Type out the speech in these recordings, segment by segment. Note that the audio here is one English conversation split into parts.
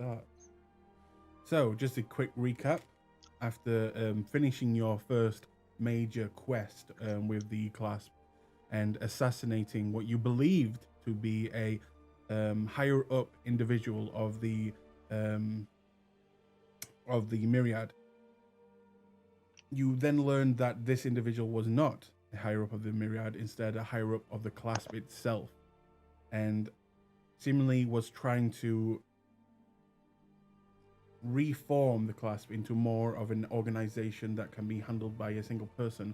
start. So, just a quick recap. After finishing your first major quest with the Clasp and assassinating what you believed to be a higher up individual of the Myriad, you then learned that this individual was not a higher up of the Myriad, instead a higher up of the Clasp itself, and seemingly was trying to reform the Clasp into more of an organization that can be handled by a single person,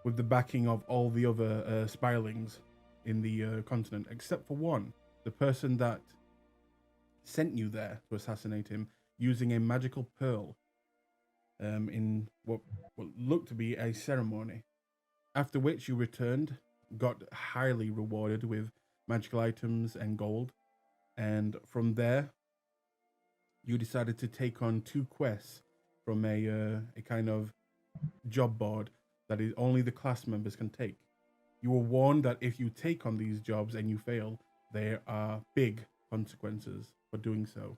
with the backing of all the other spiralings in the continent, except for one, the person that sent you there to assassinate him using a magical pearl in what looked to be a ceremony. After which you returned, got highly rewarded with magical items and gold, and from there you decided to take on 2 quests from a kind of job board that is only the class members can take. You were warned that if you take on these jobs and you fail, there are big consequences for doing so.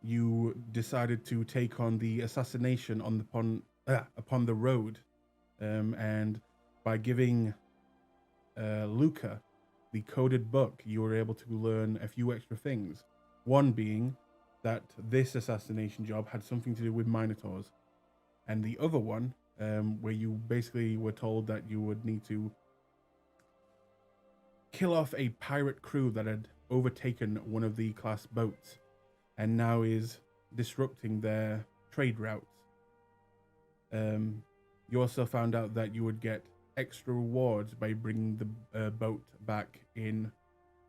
You decided to take on the assassination upon the road, and by giving Luca the coded book, you were able to learn a few extra things. One being that this assassination job had something to do with Minotaurs, and the other one, where you basically were told that you would need to kill off a pirate crew that had overtaken one of the class boats and now is disrupting their trade routes. You also found out that you would get extra rewards by bringing the boat back in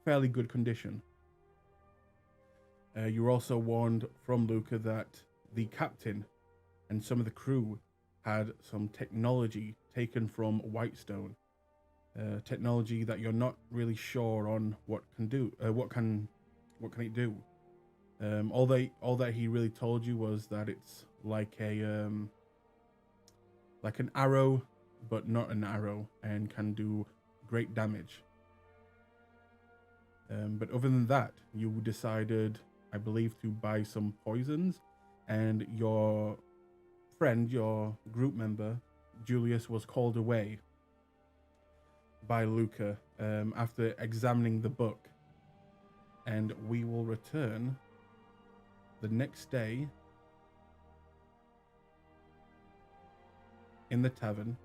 fairly good condition. You were also warned from Luca that the captain and some of the crew had some technology taken from Whitestone, technology that you're not really sure on what can it do. All that he really told you was that it's like an arrow, but not an arrow, and can do great damage. But other than that, you decided, I believe, to buy some poisons, and your friend, your group member, Julius, was called away by Luca after examining the book. And we will return the next day in the tavern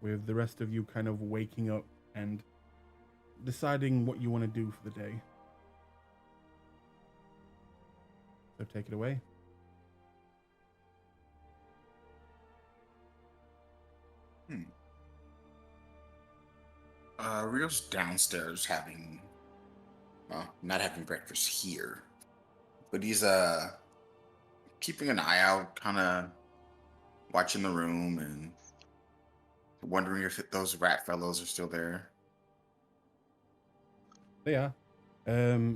with the rest of you kind of waking up and deciding what you want to do for the day. So take it away. Rio's downstairs having, well, not having breakfast here, but he's keeping an eye out, kind of watching the room and wondering if those rat fellows are still there. They are.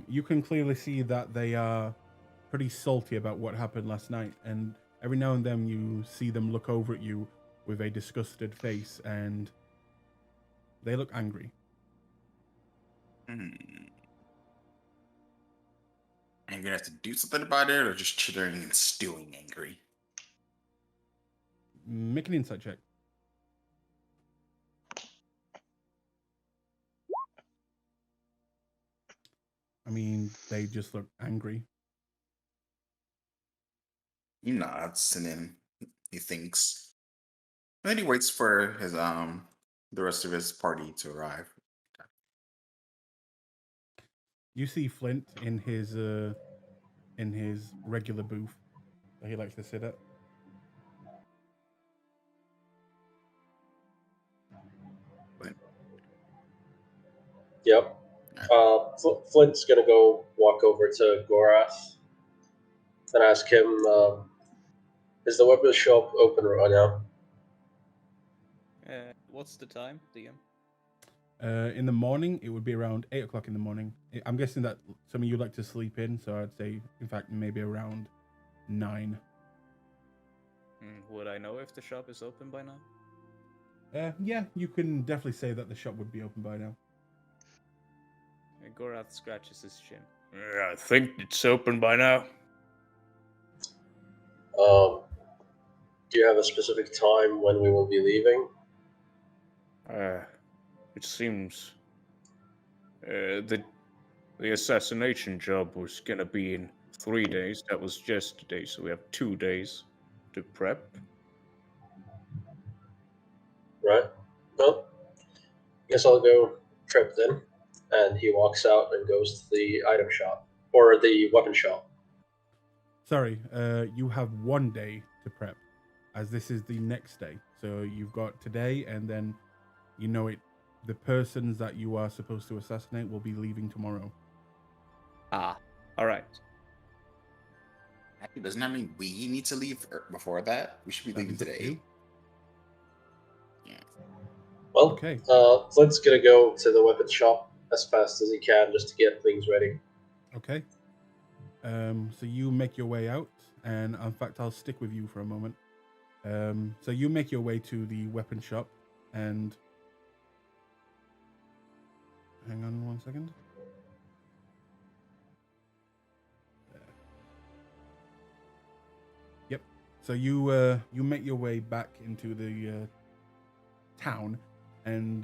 You can clearly see that they are pretty salty about what happened last night, and every now and then you see them look over at you with a disgusted face, and they look angry. And you're gonna have to do something about it, or just chittering and stewing angry. Make an insight check. I mean, they just look angry. He nods and then he thinks. And then he waits for his the rest of his party to arrive. You see Flint in his regular booth that he likes to sit at. But Yep. Flint's gonna go walk over to Gorath and ask him, is the weapon shop open right now? What's the time, DM? In the morning, it would be around 8 o'clock in the morning. I'm guessing that some of you like to sleep in, so I'd say, in fact, maybe around 9. Would I know if the shop is open by now? Yeah, you can definitely say that the shop would be open by now. Gorath scratches his chin. I think it's open by now. Do you have a specific time when we will be leaving? It seems the assassination job was gonna be in 3 days. That was yesterday, so we have 2 days to prep. Right. Well, guess I'll go prep then. And he walks out and goes to the item shop or the weapon shop. Sorry, you have 1 day to prep, as this is the next day. So you've got today, and then the persons that you are supposed to assassinate will be leaving tomorrow. Ah, all right. Actually, doesn't that mean we need to leave before that? We should be That leaving is up to today. you. Yeah. Well, Okay. Flint's gonna go to the weapon shop as fast as he can just to get things ready. Okay. So you make your way out, and in fact, I'll stick with you for a moment. So you make your way to the weapon shop, and hang on 1 second. Yep. So you make your way back into the town, and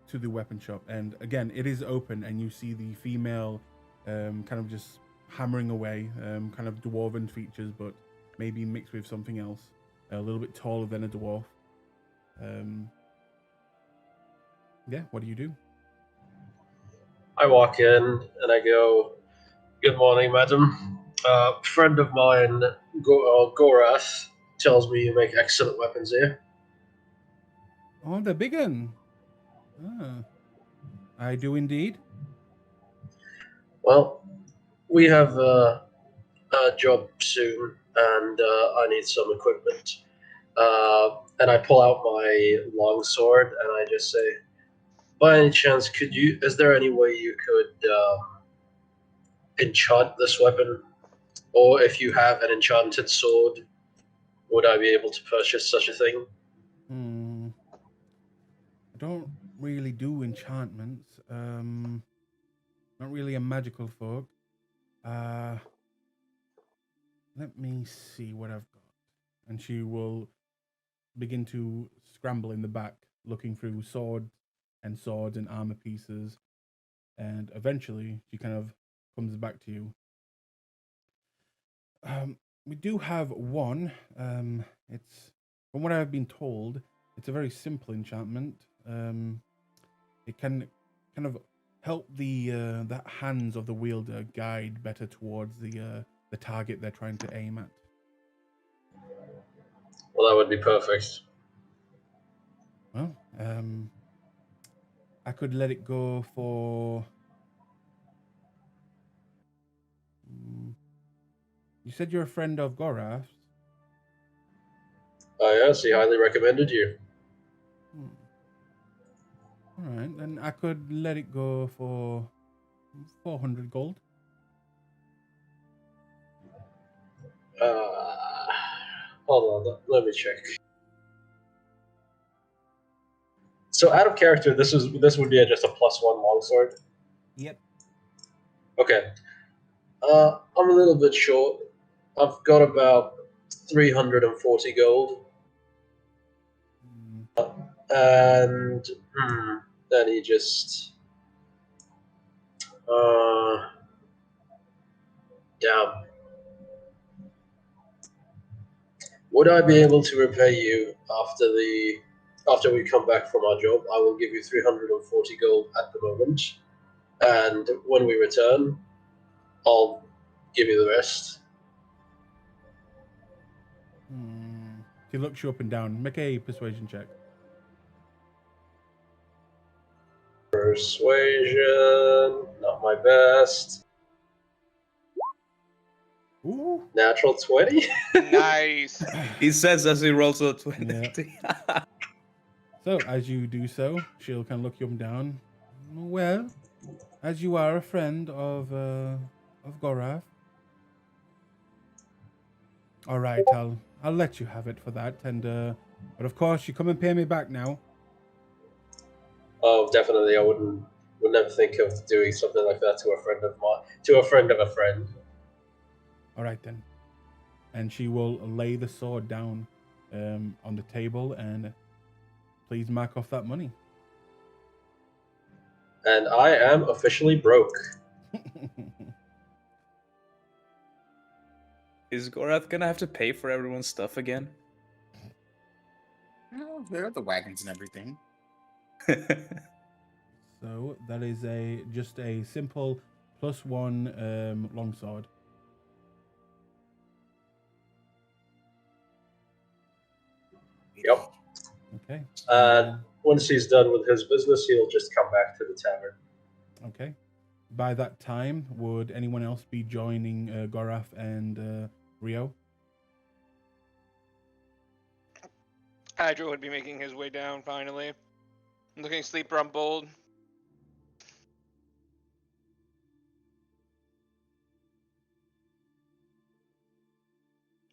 to the weapon shop, and again, it is open, and you see the female kind of just hammering away, kind of dwarven features, but maybe mixed with something else. A little bit taller than a dwarf. Yeah, what do you do? I walk in and I go, "Good morning, madam. Friend of mine, Gorath, tells me you make excellent weapons here." Oh, the big one. Ah, I do indeed. Well, we have a job soon, and I need some equipment. And I pull out my longsword and I just say, "By any chance, is there any way you could enchant this weapon? Or if you have an enchanted sword, would I be able to purchase such a thing?" I don't really do enchantments. Not really a magical folk. Let me see what I've got. And she will begin to scramble in the back, looking through swords and armor pieces, and eventually she kind of comes back to you. We do have one. It's, from what I've been told, it's a very simple enchantment. It can kind of help the hands of the wielder guide better towards the target they're trying to aim at. Well, that would be perfect. Well, I could let it go for. You said you're a friend of Gorath's. Yes, he highly recommended you. All right, then I could let it go for 400 gold. Hold on, let me check. So, out of character, this would be just a +1 longsword. Yep. Okay. I'm a little bit short. I've got about 340 gold. And then he just damn. Would I be able to repay you after we come back from our job? I will give you 340 gold at the moment, and when we return, I'll give you the rest. He looks you up and down. Make a persuasion check. Persuasion, not my best. Ooh. Natural 20. Nice. He says as he rolls a 20. Yeah. So, as you do so, she'll kind of look you up and down. Well, as you are a friend of Gorath. All right, I'll let you have it for that, and but of course you come and pay me back now. Oh, definitely. I wouldn't would never think of doing something like that to a friend of mine, to a friend of a friend. All right then. And she will lay the sword down on the table and please mark off that money. And I am officially broke. Is Gorath gonna have to pay for everyone's stuff again? No, there are the wagons and everything. So that is just a simple +1 longsword. Yep. Okay. Once he's done with his business, he'll just come back to the tavern. Okay. By that time, would anyone else be joining Gorath and Rio? Hydra would be making his way down finally. Looking sleeper on bold.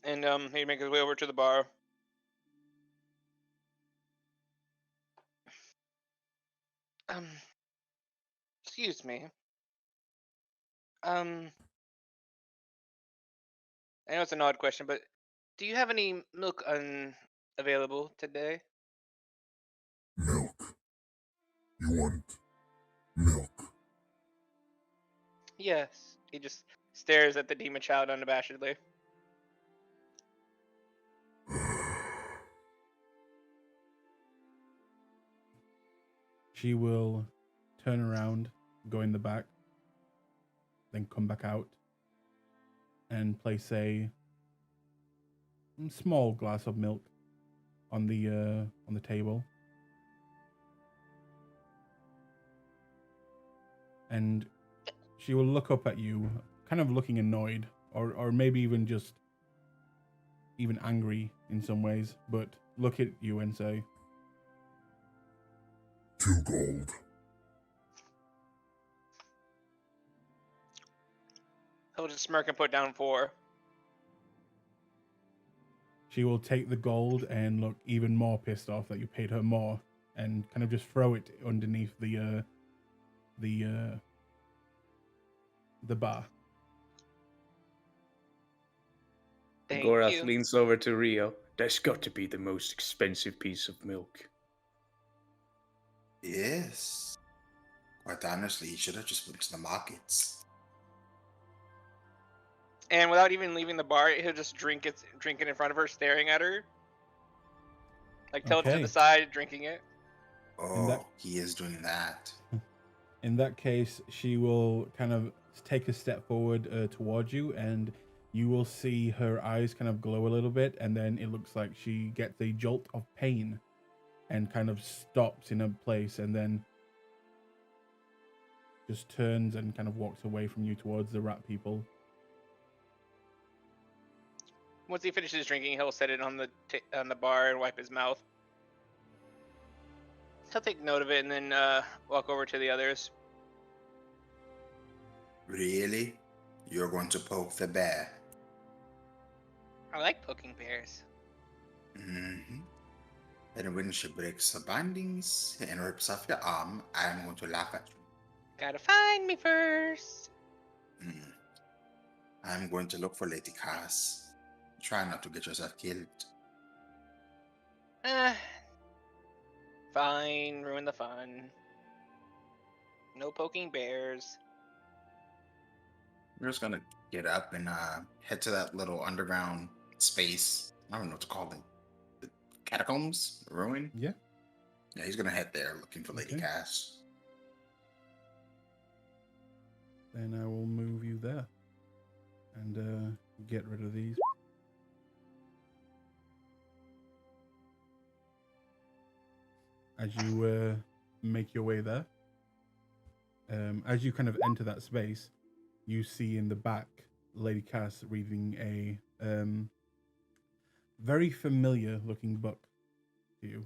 And he'd make his way over to the bar. Excuse me. I know it's an odd question, but do you have any milk available today? Milk. You want milk? Yes. He just stares at the demon child unabashedly. She will turn around, go in the back, then come back out and place a small glass of milk on the table. And she will look up at you, kind of looking annoyed, or maybe even just even angry in some ways, but look at you and say, 2 gold. He'll just smirk and put down 4. she will take the gold and look even more pissed off that you paid her more, and kind of just throw it underneath the bar. Thank Gorath you. leans over to Rio. That's got to be the most expensive piece of milk. Yes. Quite honestly, he should have just went to the markets. And without even leaving the bar, he'll just drink it in front of her, staring at her. Like tilt it to Okay. the side, drinking it. Oh, he is doing that. In that case, she will kind of take a step forward towards you, and you will see her eyes kind of glow a little bit, and then it looks like she gets a jolt of pain and kind of stops in a place, and then just turns and kind of walks away from you towards the rat people. Once he finishes drinking, he'll set it on the bar and wipe his mouth. He'll take note of it and then walk over to the others. Really? You're going to poke the bear? I like poking bears. Mm-hmm. And when she breaks the bindings and rips off your arm, I'm going to laugh at you. Gotta find me first. I'm going to look for Lady Cass. Try not to get yourself killed. Fine, ruin the fun. No poking bears. We're just gonna get up and head to that little underground space. I don't know what to call it. The catacombs? The ruin? Yeah. Yeah, he's gonna head there looking for Lady Okay. Cass. Then I will move you there and get rid of these. As you make your way there, as you kind of enter that space, you see in the back Lady Cass reading a very familiar looking book to you.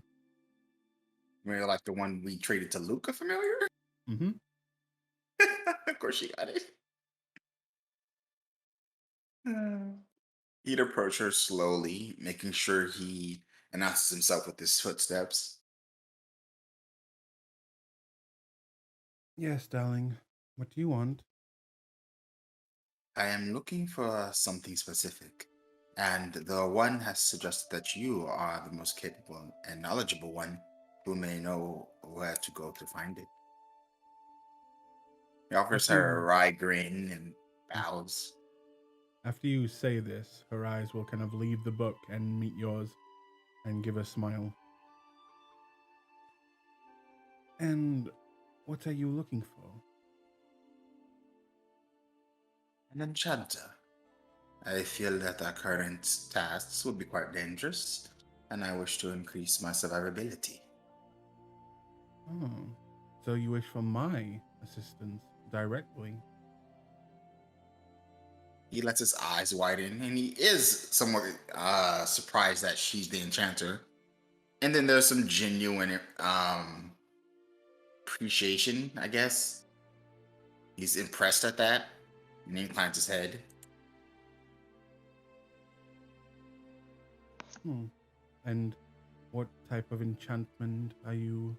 Maybe like the one we traded to Luca familiar? Mm-hmm. Of course she got it. He'd approach her slowly, making sure he announces himself with his footsteps. Yes, darling. What do you want? I am looking for something specific, and the one has suggested that you are the most capable and knowledgeable one who may know where to go to find it. He offers After her a you, wry grin and bows. after you say this, her eyes will kind of leave the book and meet yours and give a smile. And what are you looking for? An enchanter. I feel that our current tasks would be quite dangerous, and I wish to increase my survivability. Oh, so you wish for my assistance directly? He lets his eyes widen, and he is somewhat surprised that she's the enchanter. And then there's some genuine appreciation, I guess. He's impressed at that, and he inclines his head. Hmm. And what type of enchantment are you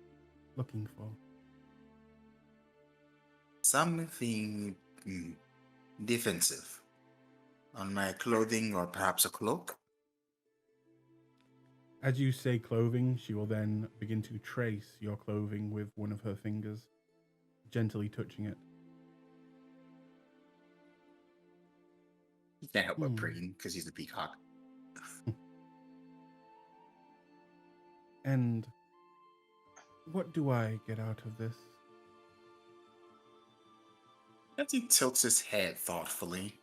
looking for? Something defensive on my clothing, or perhaps a cloak. As you say clothing, she will then begin to trace your clothing with one of her fingers, gently touching it. He can't help but Hmm. preen because he's the peacock. And what do I get out of this? As he tilts his head thoughtfully.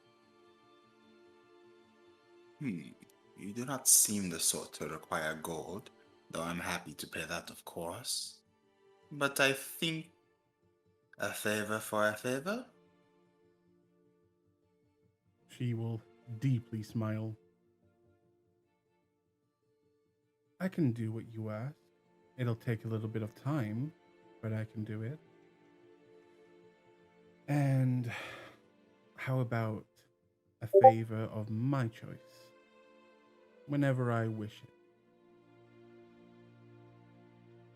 You do not seem the sort to require gold, though I'm happy to pay that, of course. But I think a favor for a favor? She will deeply smile. I can do what you ask. It'll take a little bit of time, but I can do it. And how about a favor of my choice? Whenever I wish it.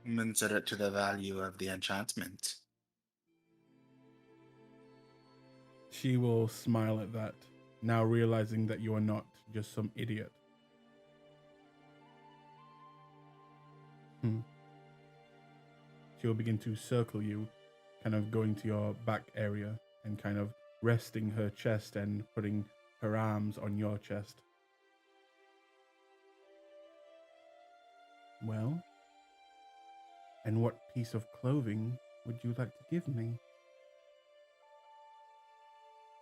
Commensurate to the value of the enchantment. She will smile at that, now realizing that you are not just some idiot. She will begin to circle you, kind of going to your back area and kind of resting her chest and putting her arms on your chest. Well, and what piece of clothing would you like to give me?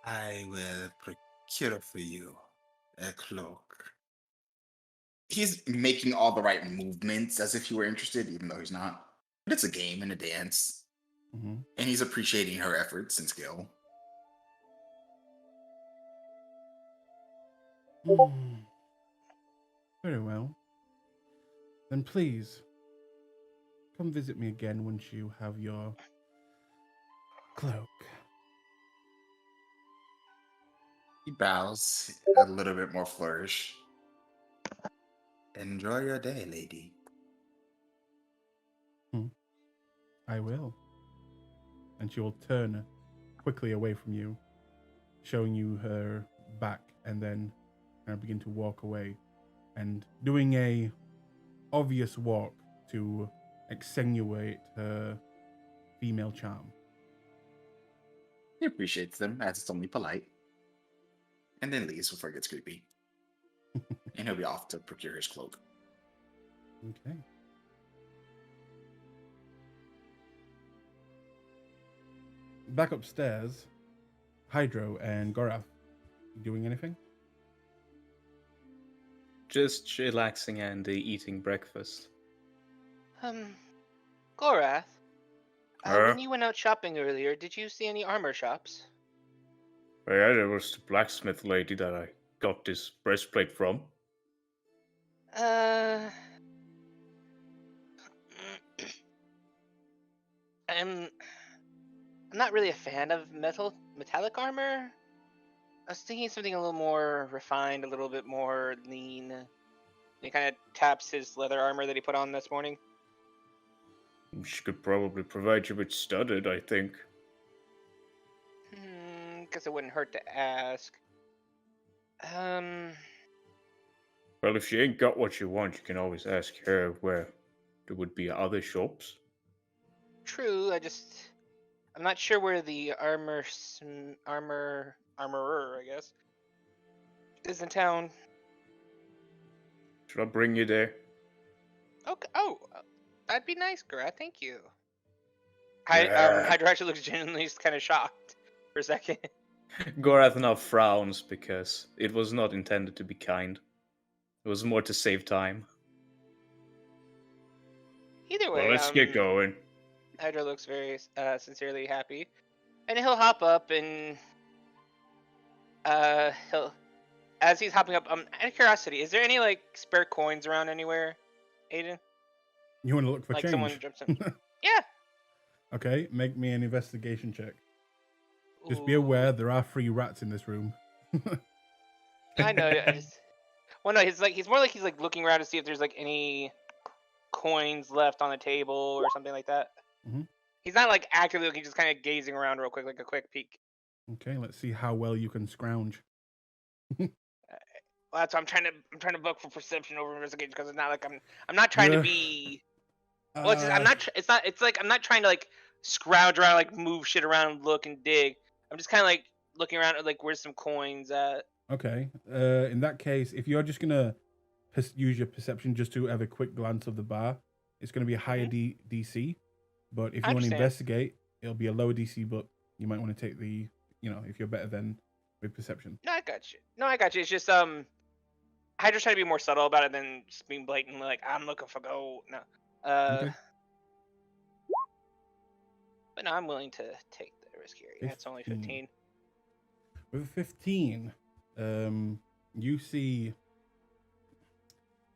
I will procure for you a cloak. He's making all the right movements as if he were interested, even though he's not. But it's a game and a dance, Mm-hmm. and he's appreciating her efforts and skill. Very well. Then please, come visit me again once you have your cloak. He bows a little bit more flourish. Enjoy your day, lady. I will. And she will turn quickly away from you, showing you her back, and then kind of begin to walk away and doing a obvious walk to extenuate her female charm. He appreciates them as it's only polite, and then leaves before it gets creepy. And he'll be off to procure his cloak. Okay. Back upstairs, Hydro and Gorath, doing anything? Just chillaxing and eating breakfast. Gorath, Huh? when you went out shopping earlier, did you see any armor shops? Yeah, there was the blacksmith lady that I got this breastplate from. I'm not really a fan of metallic armor. I was thinking something a little more refined, a little bit more lean. He kind of taps his leather armor that he put on this morning. She could probably provide you with studded, I think. guess it wouldn't hurt to ask. Well, if she ain't got what you want, you can always ask her where there would be other shops. True. I'm not sure where the armorer, I guess, is in town. Should I bring you there? Okay. Oh, that'd be nice, Garat. Thank you. Yeah. Hydra actually looks genuinely kind of shocked for a second. Gorath now frowns because it was not intended to be kind. It was more to save time. Either way, Well, let's get going. Hydra looks very sincerely happy, and he'll hop up and he'll as he's hopping up. Out of curiosity, is there any like spare coins around anywhere, Aiden? You want to look for Like change? someone jumps in. Yeah. Okay, make me an investigation check. Just be Ooh. aware there are 3 rats in this room. I know. Well, no, he's more like he's like looking around to see if there's like any coins left on the table or something like that. Mhm. He's not like actively looking, just kind of gazing around real quick, like a quick peek. Okay, let's see how well you can scrounge. Well, that's why I'm trying to book for perception over investigation because it's not like I'm not trying to Yeah. be. Well, it's just, I'm not. It's not. It's like I'm not trying to like scrounge around, like move shit around, look and dig. I'm just kind of like looking around at like where's some coins at. Okay. In that case, if you're just gonna use your perception just to have a quick glance of the bar, it's gonna be a higher DC. But if I you want to understand. investigate, it'll be a lower DC. But you might want to take the, if you're better than with perception. No, I got you. It's just I just try to be more subtle about it than just being blatantly like I'm looking for gold. No. Okay. But no, I'm willing to take the risk here. Yeah, it's only 15. With 15, you see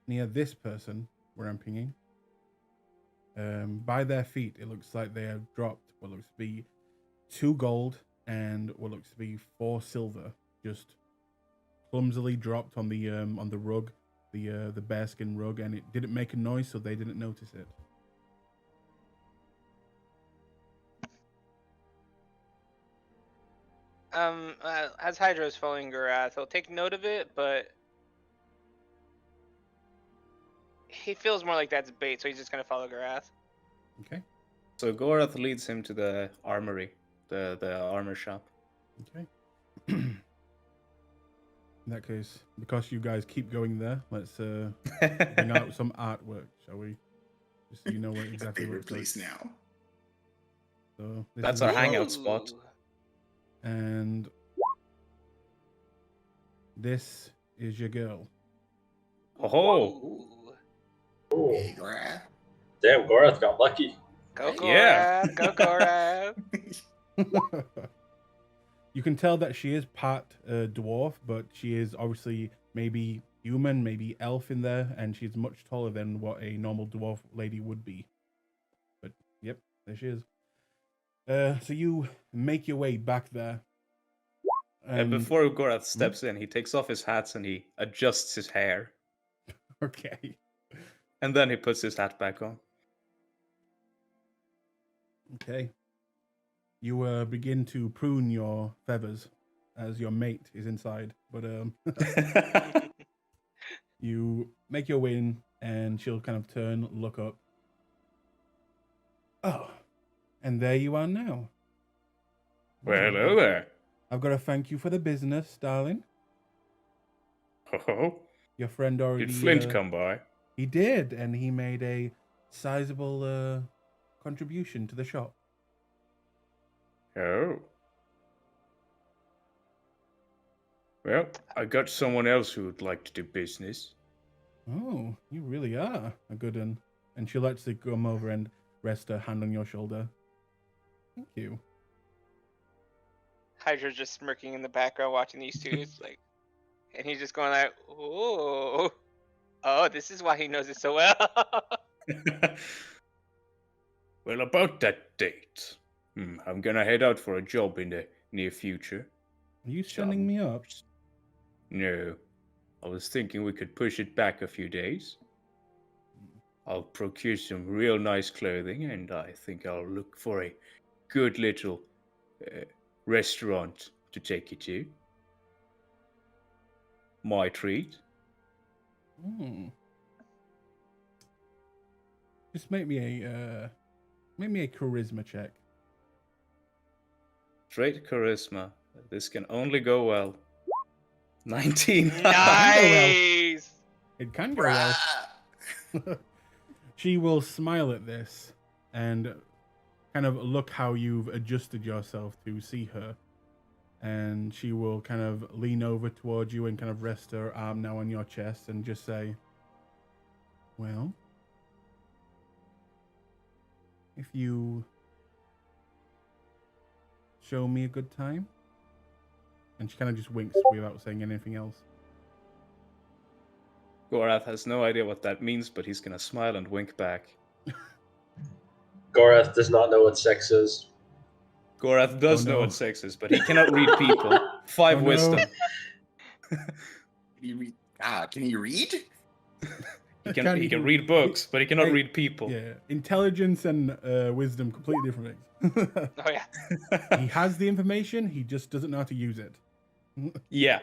near this person where I'm pinging, by their feet, it looks like they have dropped what looks to be 2 gold and what looks to be 4 silver, just clumsily dropped on the rug, the bearskin rug, and it didn't make a noise, so they didn't notice it. As Hydra's following Garath, he'll take note of it, but he feels more like that's bait, so he's just gonna follow Garath. Okay. So Gorath leads him to the armory, the armor shop. Okay. In that case, because you guys keep going there, let's bring out some artwork, shall we? Just so you know what exactly what Favorite it's like. place now. So this That's is our it. hangout spot. And this is your girl. Oh, Ooh. Ooh. Hey, Grab. Damn, Gorath got lucky. Go Yeah. Gorath! Go Gorath! You can tell that she is part dwarf, but she is obviously maybe human, maybe elf in there, and she's much taller than what a normal dwarf lady would be. But yep, there she is. So you make your way back there. and before Gorath steps in, he takes off his hats and he adjusts his hair. Okay. And then he puts his hat back on. Okay. You begin to prune your feathers as your mate is inside, but you make your way in, and she'll kind of turn, look up. Oh, and there you are now. Well, hello there. I've got to thank you for the business, darling. Oh, Your friend already. did Flint come by? He did, and he made a sizable contribution to the shop. Oh. Well, I got someone else who would like to do business. Oh, you really are a good one. And she'll actually come over and rest her hand on your shoulder. Thank you. Hydra's just smirking in the background, watching these two. It's like, and he's just going like, "Oh, this is why he knows it so well." Well, about that date. I'm gonna head out for a job in the near future. Are you sending me up? No. I was thinking we could push it back a few days. I'll procure some real nice clothing, and I think I'll look for a good little restaurant to take you to. My treat. Just make me a charisma check. Straight charisma. This can only go well. 19. Nice. It can go well. She will smile at this and kind of look how you've adjusted yourself to see her. And she will kind of lean over towards you and kind of rest her arm now on your chest and just say, well, if you show me a good time. And she kind of just winks without saying anything else. Gorath has no idea what that means, but he's gonna smile and wink back. Gorath does not know what sex is. Gorath does know what sex is, but he cannot read people. 5 wisdom. Can you read? Can you read? He can read books, but he cannot read people. Yeah, intelligence and wisdom, completely different things. Oh yeah. He has the information, he just doesn't know how to use it. Yeah.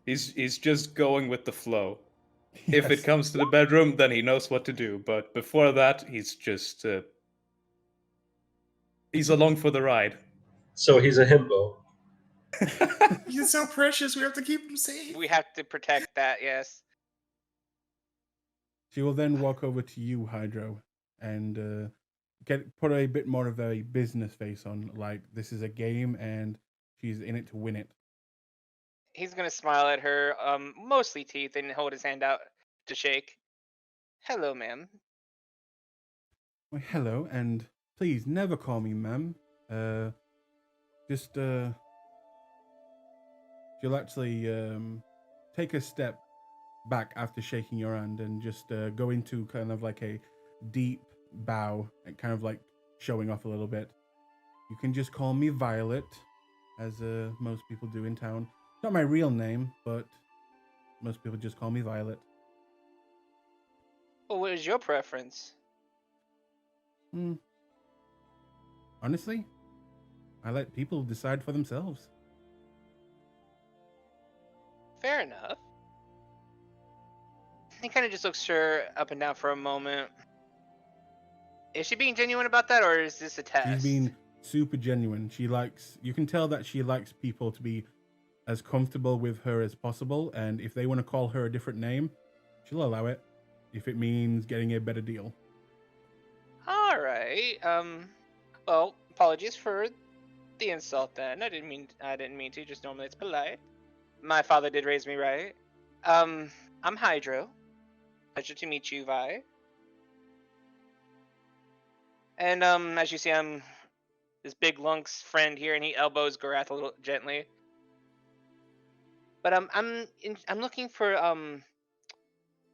He's just going with the flow. Yes. If it comes to the bedroom, then he knows what to do. But before that, he's just he's along for the ride. So he's a himbo. He's so precious. We have to keep him safe. We have to protect that. Yes. She will then walk over to you, Hydro, and put a bit more of a business face on, like this is a game and she's in it to win it. He's gonna smile at her, mostly teeth, and hold his hand out to shake. Hello, ma'am. Well, hello, and please never call me ma'am. She'll actually take a step back after shaking your hand and just go into kind of like a deep bow and kind of like showing off a little bit. You can just call me Violet, as most people do in town. Not my real name, but most people just call me Violet. Well, what is your preference? Honestly, I let people decide for themselves. Fair enough. He kind of just looks her up and down for a moment. Is she being genuine about that, or is this a test? She's being super genuine. You can tell that she likes people to be as comfortable with her as possible, and if they want to call her a different name, she'll allow it, if it means getting a better deal. All right. Well, apologies for the insult then. I didn't mean to, just normally it's polite. My father did raise me right. I'm Hydro. Pleasure to meet you, Vi. And as you see, I'm this big Lunk's friend here, and he elbows Gorath a little gently. But I'm looking for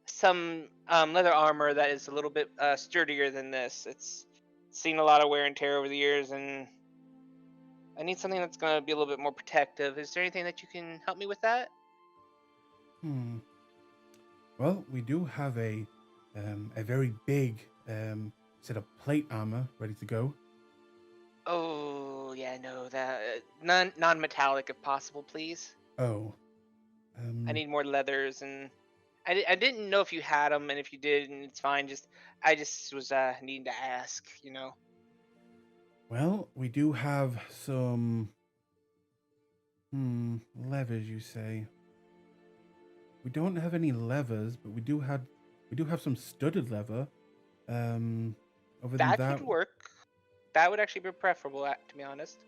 some leather armor that is a little bit sturdier than this. It's seen a lot of wear and tear over the years, and I need something that's gonna be a little bit more protective. Is there anything that you can help me with that? Well, we do have a very big set of plate armor ready to go. Oh yeah, no, that non-metallic if possible, please. Oh. I need more leathers, and I didn't know if you had them, and if you did, and it's fine. I just was needing to ask, you know. Well, we do have some levers, you say. We don't have any levers, but we do have some studded leather. Over that than that could work. That would actually be preferable, to be honest.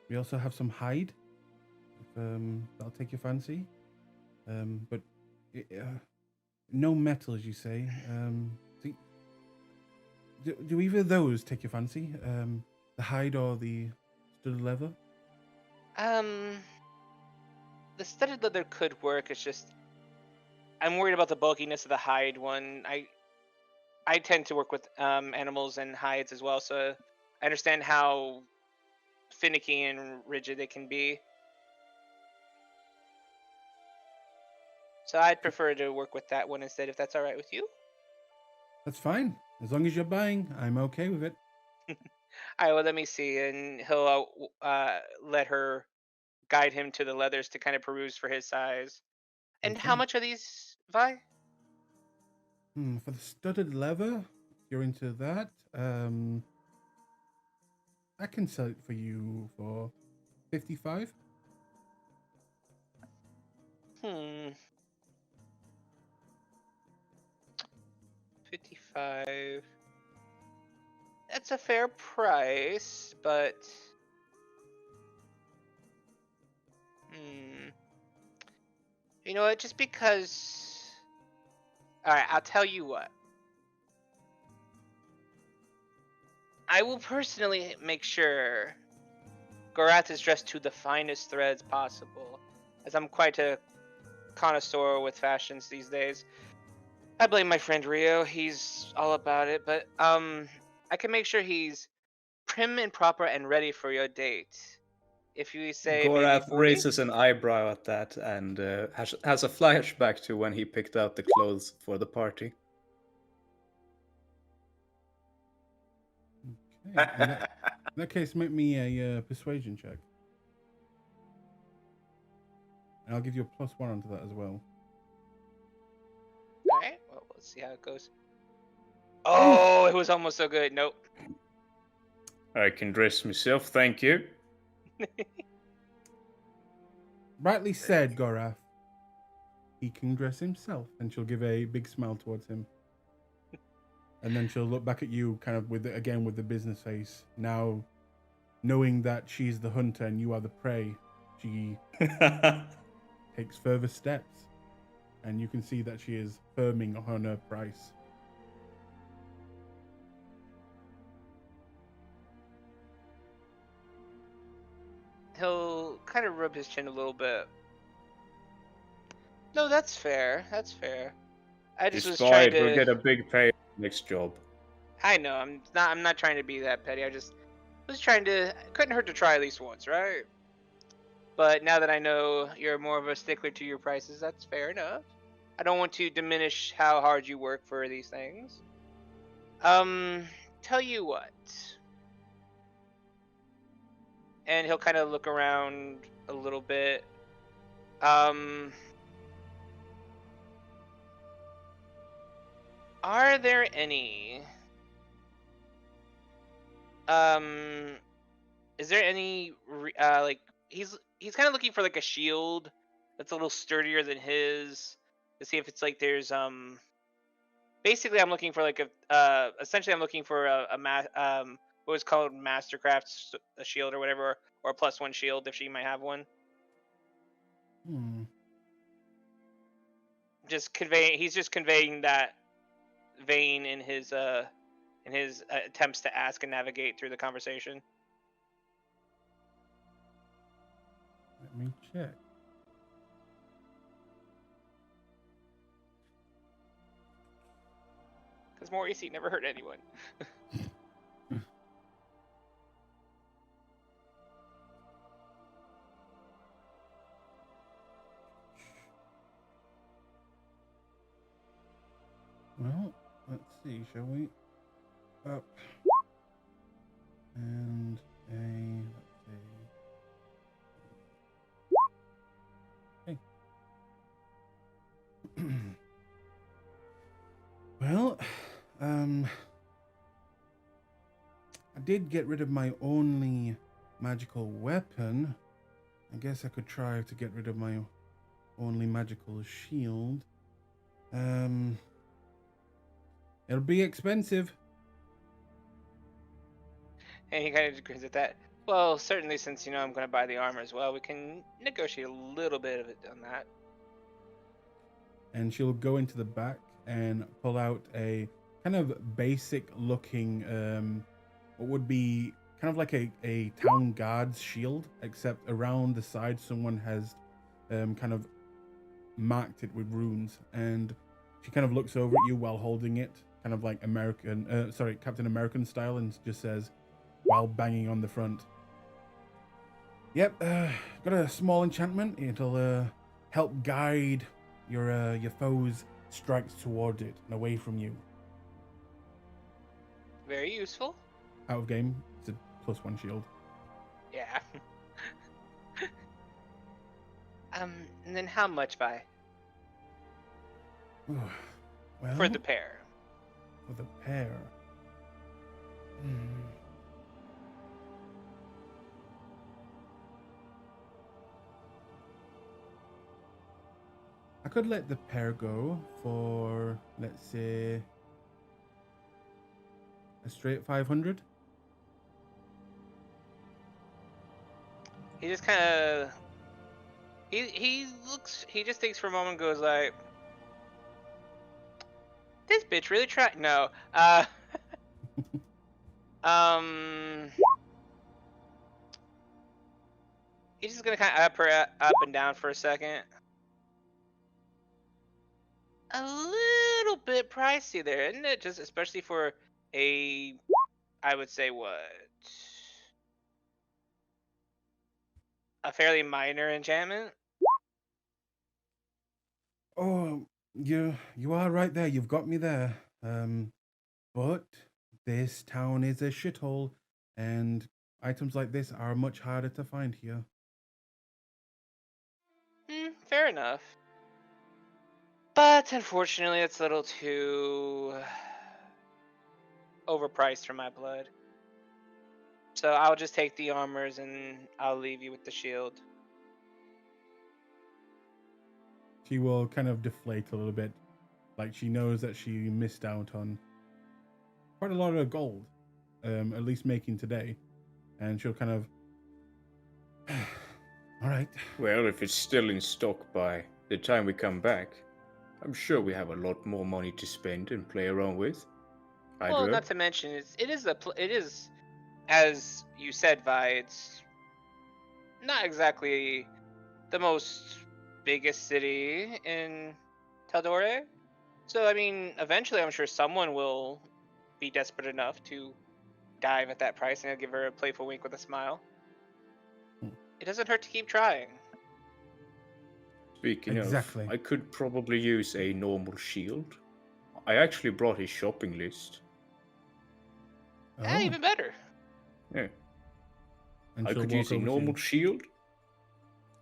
We also have some hide. That'll take your fancy. But no metal, as you say. Do either of those take your fancy? The hide or the studded leather? The studded leather could work. It's just I'm worried about the bulkiness of the hide one. I tend to work with animals and hides as well, so I understand how finicky and rigid it can be. So I'd prefer to work with that one instead, if that's all right with you. That's fine. As long as you're buying, I'm okay with it. All right, well, let me see. And he'll let her guide him to the leathers to kind of peruse for his size. And how Okay. much are these, Vi? For the studded leather, if you're into that, I can sell it for you for 55. Hmm. 55. That's a fair price, but hmm. You know what? Just because. All right, I'll tell you what. I will personally make sure Gorath is dressed to the finest threads possible, as I'm quite a connoisseur with fashions these days. I blame my friend Rio; he's all about it. But I can make sure he's prim and proper and ready for your date. If you say maybe Gorath 40. raises an eyebrow at that and has a flashback to when he picked out the clothes for the party. Okay. In that case, make me a persuasion check. And I'll give you a +1 onto that as well. All right. Well, let's see how it goes. Oh, it was almost so good. Nope. I can dress myself, thank you. Rightly said, Gorath. He can dress himself. And she'll give a big smile towards him. And then she'll look back at you kind of with the business face. Now, knowing that she's the hunter and you are the prey, she takes further steps. And you can see that she is firming on her price. He'll kind of rub his chin a little bit. No, that's fair. That's fair. I just was trying Despite, we'll to. get a big pay next job. I know. I'm not trying to be that petty. I just was trying to. Couldn't hurt to try at least once, right? But now that I know you're more of a stickler to your prices, that's fair enough. I don't want to diminish how hard you work for these things. Tell you what. And he'll kind of look around a little bit. Are there any is there any like he's kind of looking for like a shield that's a little sturdier than his to see if it's like there's basically I'm looking for like a essentially I'm looking for what was called Mastercraft's a shield or whatever, or a +1 shield if she might have one. He's just conveying that vein in his attempts to ask and navigate through the conversation. Let me check. Because more AC never hurt anyone. Well, let's see, shall we? Up. And let's see. Okay. Well, I did get rid of my only magical weapon. I guess I could try to get rid of my only magical shield. It'll be expensive. And he kind of agrees at that. Well, certainly since I'm going to buy the armor as well, we can negotiate a little bit of it on that. And she'll go into the back and pull out a kind of basic looking, what would be kind of like a town guard's shield, except around the side someone has kind of marked it with runes. And she kind of looks over at you while holding it, kind of like Captain American style, and just says, while banging on the front, "Yep, got a small enchantment. It'll help guide your foe's strikes toward it and away from you." Very useful. Out of game, it's a +1 shield. Yeah. And then how much by Well, for the pair? For the pair. Hmm. I could let the pair go for, let's say, a straight 500. He just kind of he just thinks for a moment and goes like, this bitch really tried. No. Um. He's just gonna kind of up her up and down for a second. A little bit pricey there, isn't it? Just especially for a, I would say what, a fairly minor enchantment. Oh, you are right there. You've got me there. But this town is a shithole, and items like this are much harder to find here. Fair enough. But unfortunately, it's a little too overpriced for my blood. So I'll just take the armors and I'll leave you with the shield. She will kind of deflate a little bit. Like she knows that she missed out on quite a lot of gold, at least making today. And she'll kind of, all right. Well, if it's still in stock by the time we come back, I'm sure we have a lot more money to spend and play around with. Well, not to mention, it is, as you said, Vi, it's not exactly the most biggest city in Taldore. So, I mean, eventually I'm sure someone will be desperate enough to dive at that price, and I'll give her a playful wink with a smile. It doesn't hurt to keep trying. Speaking Exactly. of, I could probably use a normal shield. I actually brought his shopping list. Yeah, even better. Yeah. And I she'll could walk use a over to normal you. shield.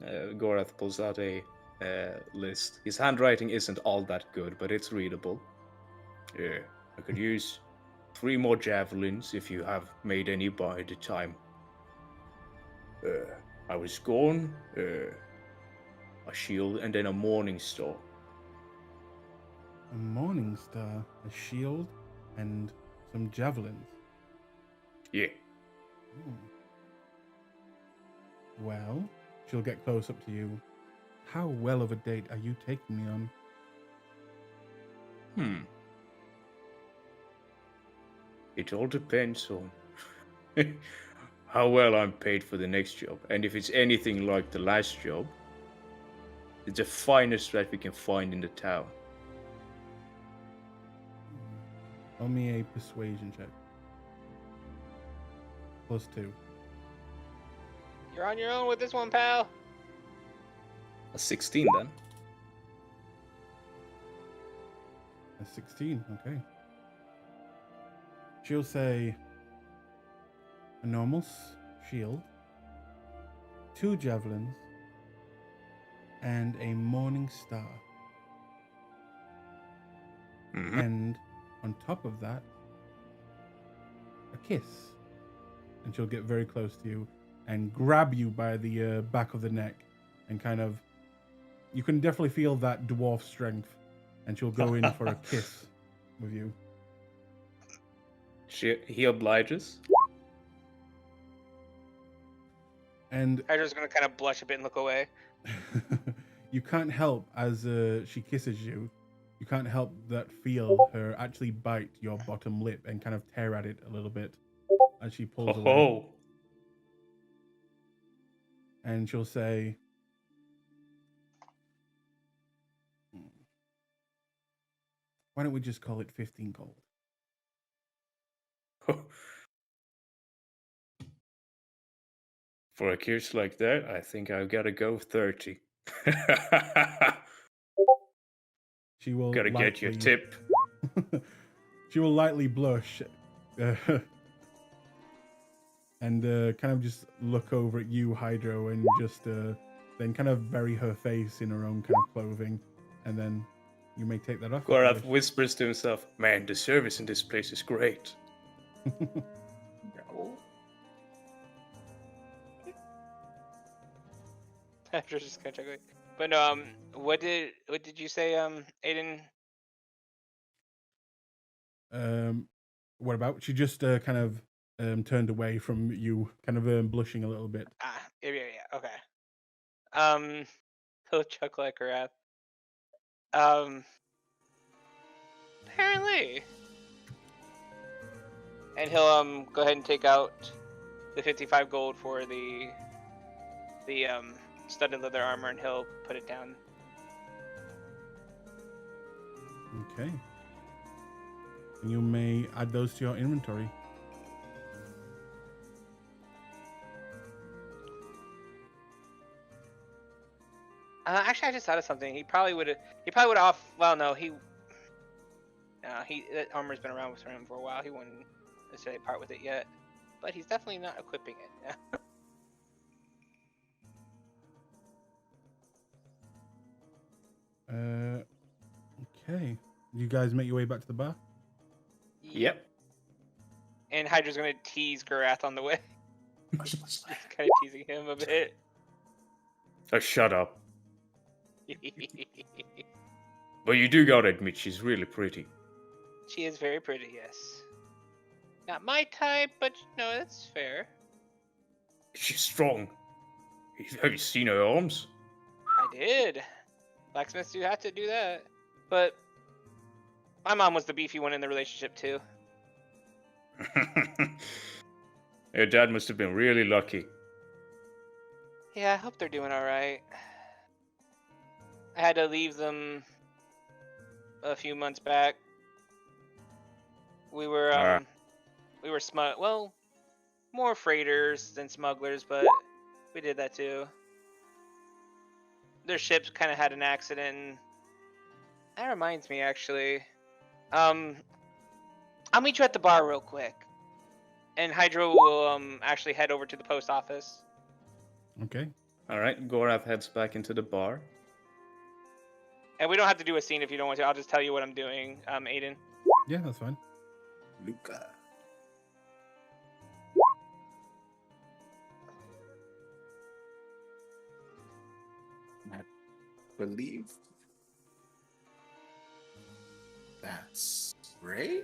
Gorath pulls out a list. His handwriting isn't all that good, but it's readable. Yeah, I could use 3 more javelins if you have made any by the time I was gone. A shield and then a morning star. A morning star, a shield, and some javelins. Yeah. Well, she'll get close up to you. How well of a date are you taking me on? It all depends on how well I'm paid for the next job. And if it's anything like the last job, it's the finest that we can find in the town. Roll me a persuasion check. +2. You're on your own with this one, pal. A 16 then. A 16, okay. She'll say a normal shield, 2 javelins, and a morning star. Mm-hmm. And on top of that, a kiss. And she'll get very close to you and grab you by the back of the neck and kind of, you can definitely feel that dwarf strength, and she'll go in for a kiss with you. He obliges. And Hydra's gonna kind of blush a bit and look away. you can't help, as she kisses you, you can't help that feel her actually bite your bottom lip and kind of tear at it a little bit as she pulls away. And she'll say, why don't we just call it 15 gold? For a kiss like that, I think I've got to go 30. She will Gotta get your tip. She will lightly blush and kind of just look over at you, Hydro, and just say, then kind of bury her face in her own kind of clothing, and then you may take that off. if you Gorath wish. whispers to himself, "Man, the service in this place is great." No. After just kind of chuckling. But no, what did you say, Aiden? What about? She just kind of turned away from you, kind of blushing a little bit. Yeah, okay. He'll chuckle at Garath. Apparently. And he'll go ahead and take out the 55 gold for the studded leather armor, and he'll put it down. Okay. And you may add those to your inventory. Actually, I just thought of something. He probably would have off. Well, no, that armor's been around with him for a while. He wouldn't necessarily part with it yet, but he's definitely not equipping it. Okay. You guys make your way back to the bar? Yep. And Hydra's gonna tease Garath on the way. Just kind of teasing him a bit. Oh, shut up. But you do gotta admit, she's really pretty. She is very pretty, yes. Not my type, but no, that's fair. She's strong. Have you seen her arms? I did. Blacksmiths do have to do that. But my mom was the beefy one in the relationship too. Your dad must have been really lucky. Yeah, I hope they're doing alright. I had to leave them a few months back. We were more freighters than smugglers, but we did that too. Their ship kind of had an accident. And that reminds me, actually. I'll meet you at the bar real quick. And Hydro will actually head over to the post office. Okay. Alright, Gorath heads back into the bar. And we don't have to do a scene if you don't want to. I'll just tell you what I'm doing, Aiden. Yeah, that's fine. Luca. I believe that's Ray.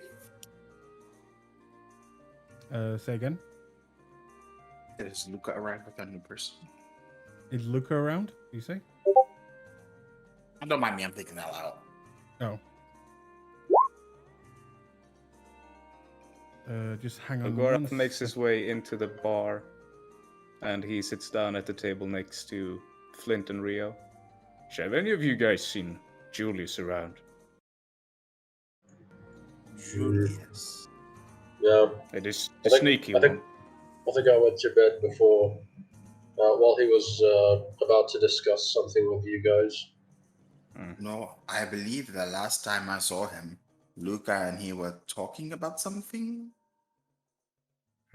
Say again. Does Luca arrive with a new person? Is Luca around, you say? Don't mind me, I'm thinking out loud. Oh. Just hang on. Gorath makes his way into the bar, and he sits down at the table next to Flint and Rio. Have any of you guys seen Julius around? Julius. Yeah, It is I the think- sneaky I think- one. I think I went to bed before, while he was about to discuss something with you guys. No, I believe the last time I saw him, Luca and he were talking about something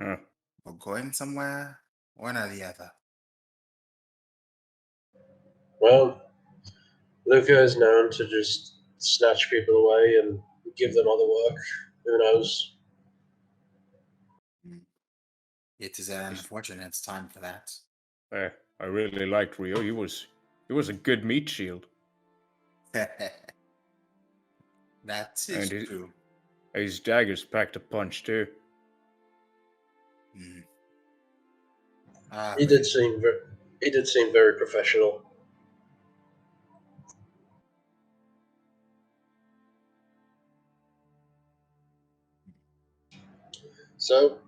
Huh. or going somewhere, one or the other. Well, Luca is known to just snatch people away and give them other work. Who knows? It is an unfortunate time for that. I really liked Rio. He was a good meat shield. That is And it- true. His daggers packed a punch too. Mm. He did seem very professional. So,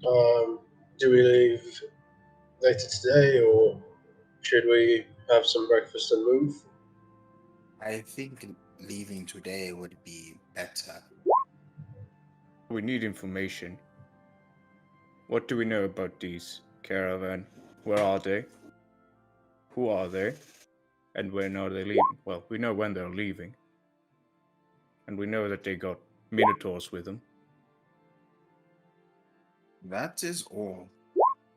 do we leave later today, or should we have some breakfast and move? I think leaving today would be better. We need information. What do we know about these caravan? Where are they? Who are they? And when are they leaving? Well, we know when they're leaving. And we know that they got minotaurs with them. That is all.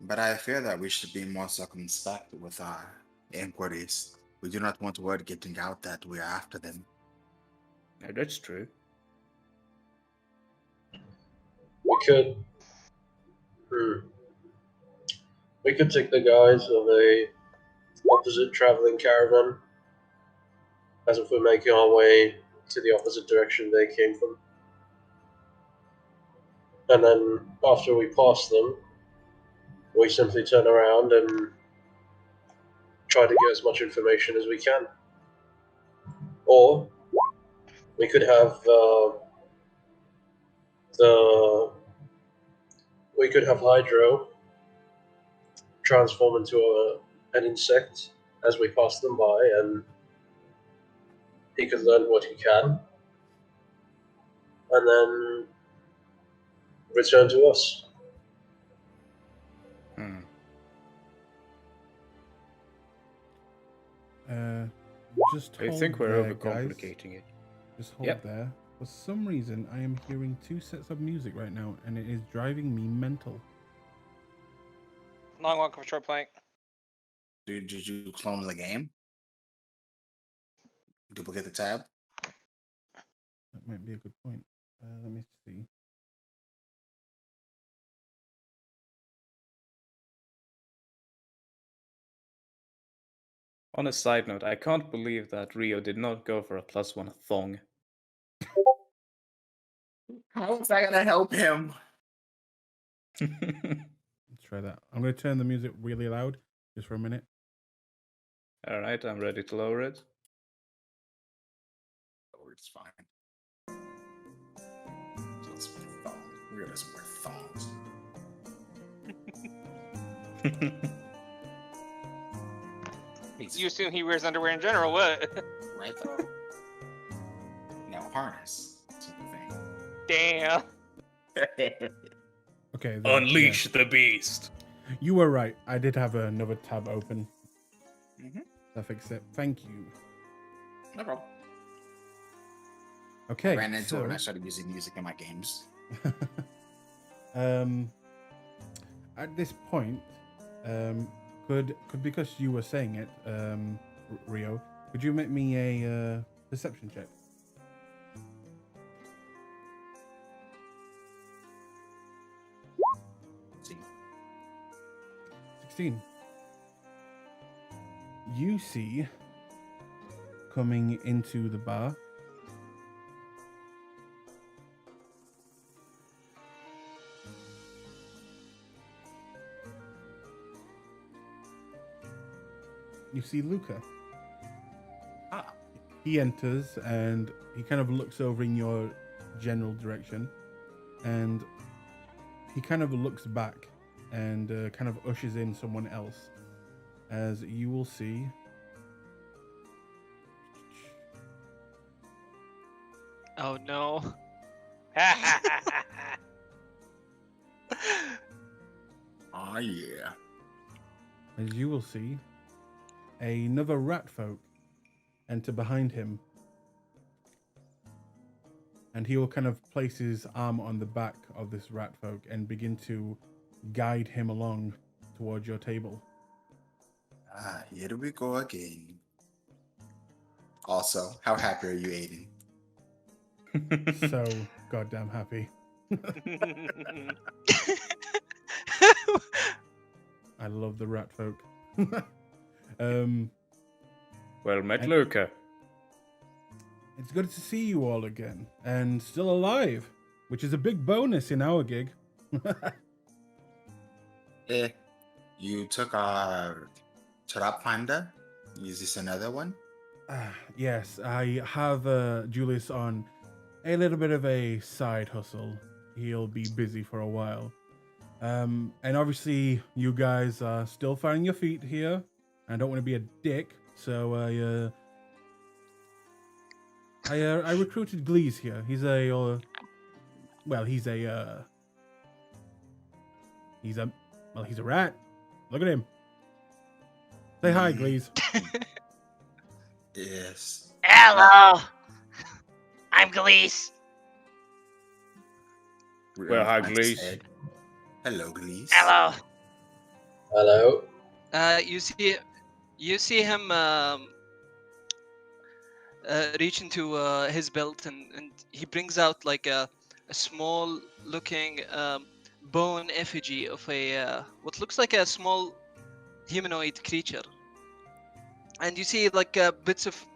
But I fear that we should be more circumspect with our inquiries. We do not want word getting out that we are after them. Yeah, that's true. We could. We could take the guise of a opposite traveling caravan, as if we're making our way to the opposite direction they came from. And then after we pass them, we simply turn around and try to get as much information as we can. Or we could have Hydro transform into an insect as we pass them by, and he could learn what he can, and then return to us. Just I hold think we're there, guys. overcomplicating it. Just hold there. For some reason, I am hearing 2 sets of music right now, and it is driving me mental. Long walk of short plank. Did you clone the game? Duplicate the tab? That might be a good point. Let me see. On a side note, I can't believe that Rio did not go for a +1 thong. How is that gonna help him? Let's try that. I'm going to turn the music really loud just for a minute. Alright, I'm ready to lower it. Oh, it's fine. Let's wear thongs. Rio doesn't wear thongs. You assume he wears underwear in general, what? Right though. No harness. That's the Damn. thing. Okay. There, Unleash the beast. You were right. I did have another tab open. Mm-hmm. I fixed it. Thank you. No problem. Okay. I ran into it when I started using music in my games. At this point, could because you were saying it, Rio, could you make me a perception check? Let's see. 16. You see, coming into the bar, you see Luca. Ah. He enters and he kind of looks over in your general direction, and he kind of looks back and kind of ushers in someone else, as you will see. Oh no. Oh yeah. As you will see, another rat folk enter behind him, and he will kind of place his arm on the back of this rat folk and begin to guide him along towards your table. Ah, here we go again. Also, how happy are you, Aiden? So goddamn happy. I love the rat folk. Well met, And- Luca. It's good to see you all again, and still alive, which is a big bonus in our gig. You took our trap finder? Is this another one? Yes, I have Julius on a little bit of a side hustle. He'll be busy for a while. And obviously, you guys are still finding your feet here. I don't want to be a dick, so I recruited Glees here. He's a rat. Look at him. Say hi, Glees. Yes. Hello. I'm Glees. Well, hi, Francis Glees. said, hello, Glees. Hello. Hello. You see him reach into his belt, and he brings out like a small looking bone effigy of a what looks like a small humanoid creature, and you see like bits of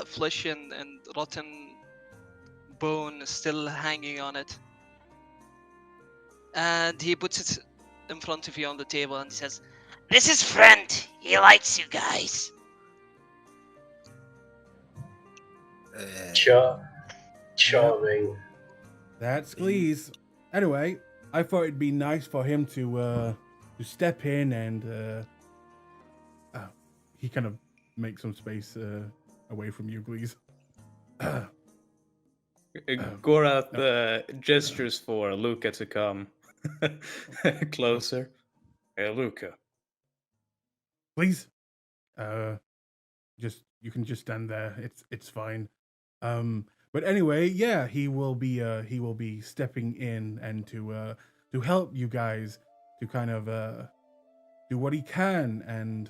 flesh and rotten bone still hanging on it, and he puts it in front of you on the table and he says, This is friend. He likes you guys. Charming. That's Glees. Anyway, I thought it'd be nice for him to step in and he kind of makes some space away from you, Glees. Gorath gestures for Luca to come closer. Hey, Luca. Please, just you can just stand there. It's fine. But anyway, yeah, he will be stepping in and to help you guys to kind of do what he can and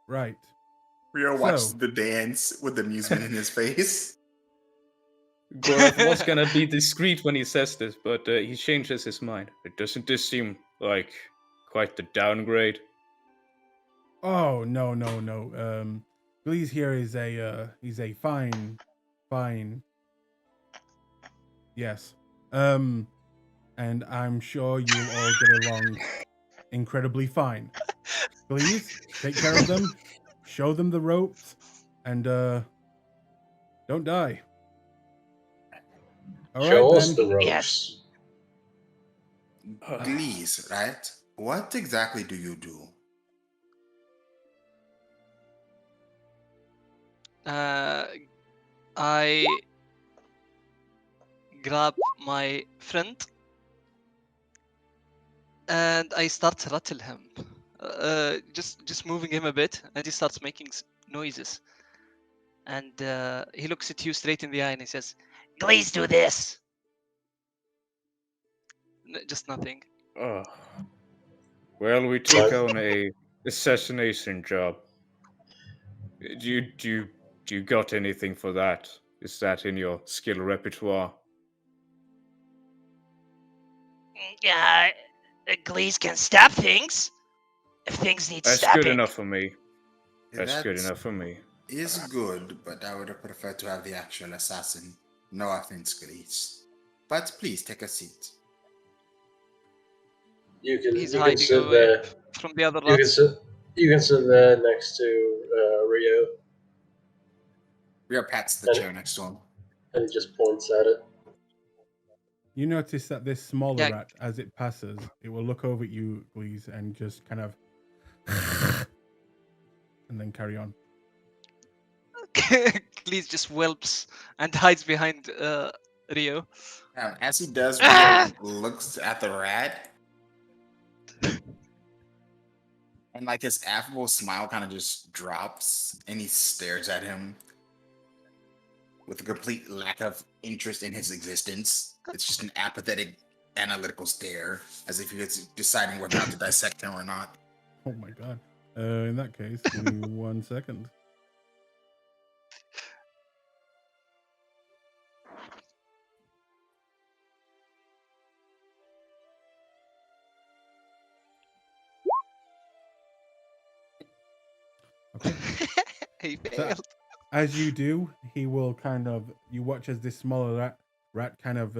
right. Rio So- watched the dance with amusement in his face. Gorath was gonna be discreet when he says this, but he changes his mind. Doesn't this seem like quite the downgrade? Oh no. Glees here is he's a fine. Yes. And I'm sure you'll all get along incredibly fine. Please take care of them, show them the ropes, and don't die. All Show right us then. the ropes. Yes. Please, right? What exactly do you do? I grab my friend and I start to rattle him, just moving him a bit, and he starts making noises. And he looks at you straight in the eye and he says, Please do this. Just nothing. Oh. Well, we took on a assassination job. Do you got anything for that? Is that in your skill repertoire? Yeah, Glees can stab things. If things need That's stabbing. good enough for me. That's good That enough for me. is good, but I would have preferred to have the actual assassin. No offense, Grace. But please take a seat. You can He's you can hiding sit away there. from the other You can rats. sit there next to Rio, Rio pats the chair next to him. and he just points at it. You notice that this smaller Yeah. rat, as it passes, it will look over at you, Glees, and just kind of and then carry on. Glees just whelps and hides behind Rio. As he does, Ah! Rio looks at the rat. And like his affable smile kind of just drops and he stares at him with a complete lack of interest in his existence. It's just an apathetic, analytical stare, as if he was deciding whether or not to dissect him or not. Oh my god. In that case, give me 1 second. Okay. He So, failed. as you do, he will kind of you watch as this smaller rat kind of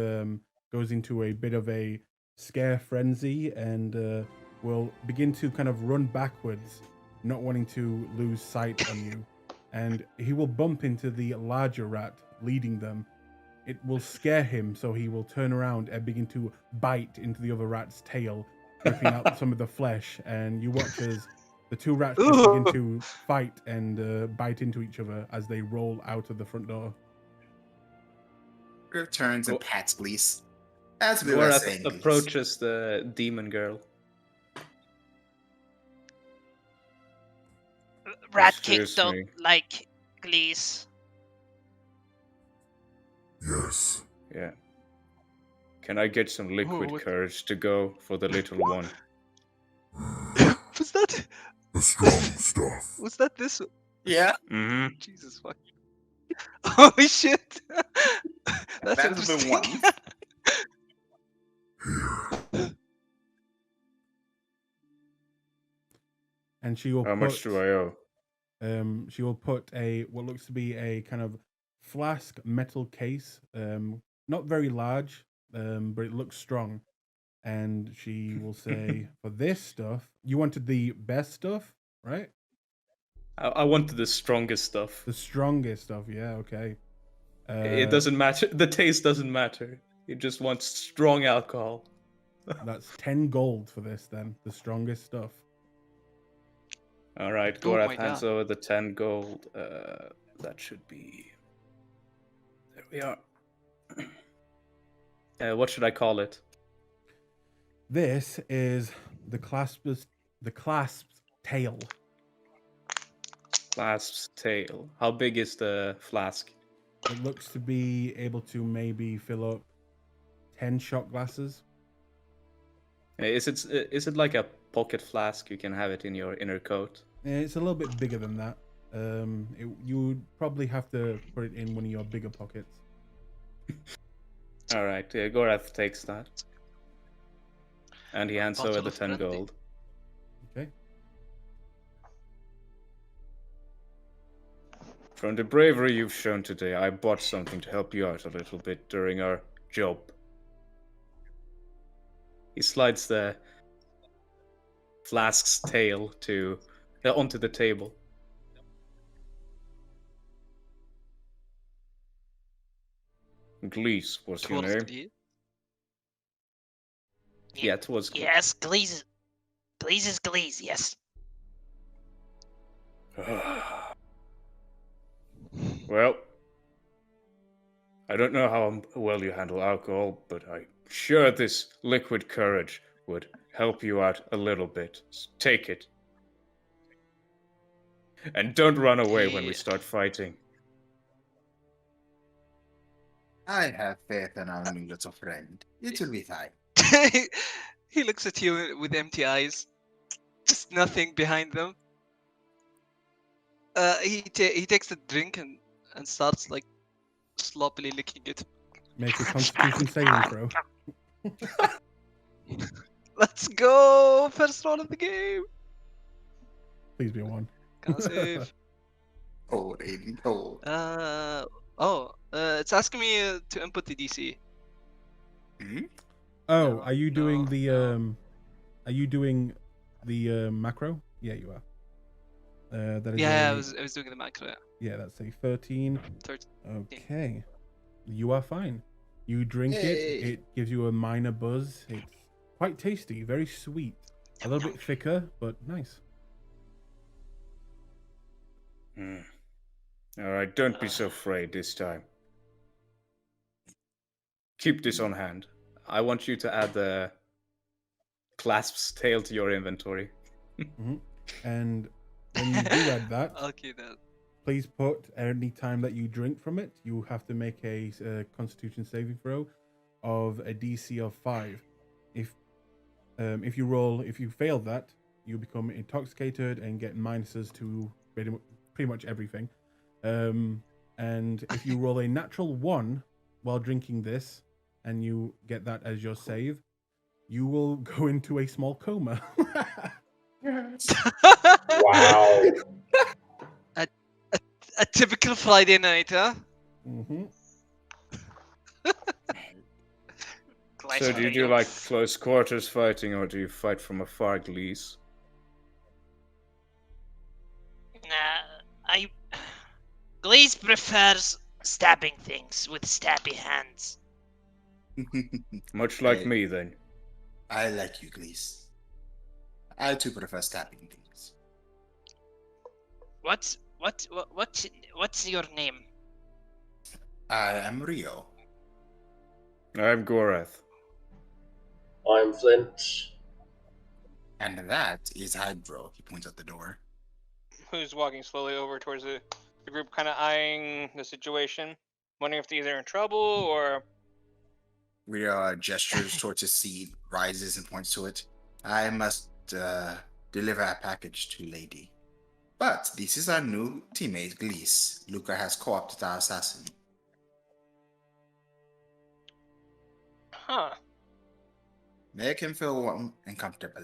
goes into a bit of a scare frenzy and will begin to kind of run backwards, not wanting to lose sight on you. And he will bump into the larger rat leading them. It will scare him, so he will turn around and begin to bite into the other rat's tail, ripping out some of the flesh. And you watch as the two rats just begin to fight and bite into each other as they roll out of the front door. Rio turns and Go- pats Glees. As we were Gorath saying, Glees. approaches the demon girl. Rat kids Excuse don't me. like Glees. Yes. Yeah. Can I get some liquid what- courage to go for the little one? Was that? The strong stuff. Was that this? Yeah, Mm-hmm. Jesus fuck. Oh shit! That's that's interesting. the one. And she will How much do I owe? she will put a what looks to be a kind of flask metal case, not very large, but it looks strong. And she will say, "For this stuff, you wanted the best stuff, right? I wanted the strongest stuff. The strongest stuff, yeah, okay. It doesn't matter. The taste doesn't matter. It just wants strong alcohol. That's 10 gold for this, then. The strongest stuff. All right, Oh Gorath my hands God. over the 10 gold. That should be. There we are. What should I call it? This is the clasp's tail. Clasp's tail. How big is the flask? It looks to be able to maybe fill up 10 shot glasses. Is it like a pocket flask? You can have it in your inner coat. It's a little bit bigger than that. You would probably have to put it in one of your bigger pockets. All right, Gorath takes that. And he hands over Bottle the of 10 brandy. gold. Okay. From the bravery you've shown today, I bought something to help you out a little bit during our job. He slides the flask's tail onto the table. Glees was your Towards name? the- Yeah, it was. Yes, Glees. Glees is Glees, yes. Well, I don't know how well you handle alcohol, but I'm sure this liquid courage would help you out a little bit. So take it. And don't run away when we Yeah. start fighting. I have faith in our new little friend. It will be fine. He looks at you with empty eyes. Just nothing behind them. He takes the drink and starts like sloppily licking it. Make a constitution saving throw. Let's go! First round of the game. Please be a 1. Can't save. Cold, Aiden, cold. It's asking me to input the DC. Oh, No, are you doing no, the no. Are you doing the macro? Yeah, you are. That is Yeah, a, I was doing the macro. Yeah. yeah, that's a 13. 13. Okay, you are fine. You drink Yay. it gives you a minor buzz. It's quite tasty, very sweet, a little bit thicker, but nice. All right, don't be so afraid this time. Keep this on hand. I want you to add the Clasp's tail to your inventory. And when you do add that, Okay, then. please put any time that you drink from it, you have to make a Constitution saving throw of a DC of 5. If you fail that, you become intoxicated and get minuses to pretty much everything. And if you roll a natural 1 while drinking this, and you get that as your save, you will go into a small coma. Wow. A typical Friday night, huh? So do you do like close quarters fighting, or do you fight from afar, Glees? Glees prefers stabbing things with stabby hands. Much like Hey. me, then. I like you, Glees. I too prefer stabbing things. What's your name? I am Rio. I'm Gorath. I'm Flint. And that is Hydro. He points at the door. Who's walking slowly over towards the group, kind of eyeing the situation, wondering if they're either in trouble or Rhea gestures towards his seat, rises and points to it. I must deliver a package to Lady. But this is our new teammate, Glees. Luca has co-opted our assassin. Huh. Make him feel warm and comfortable.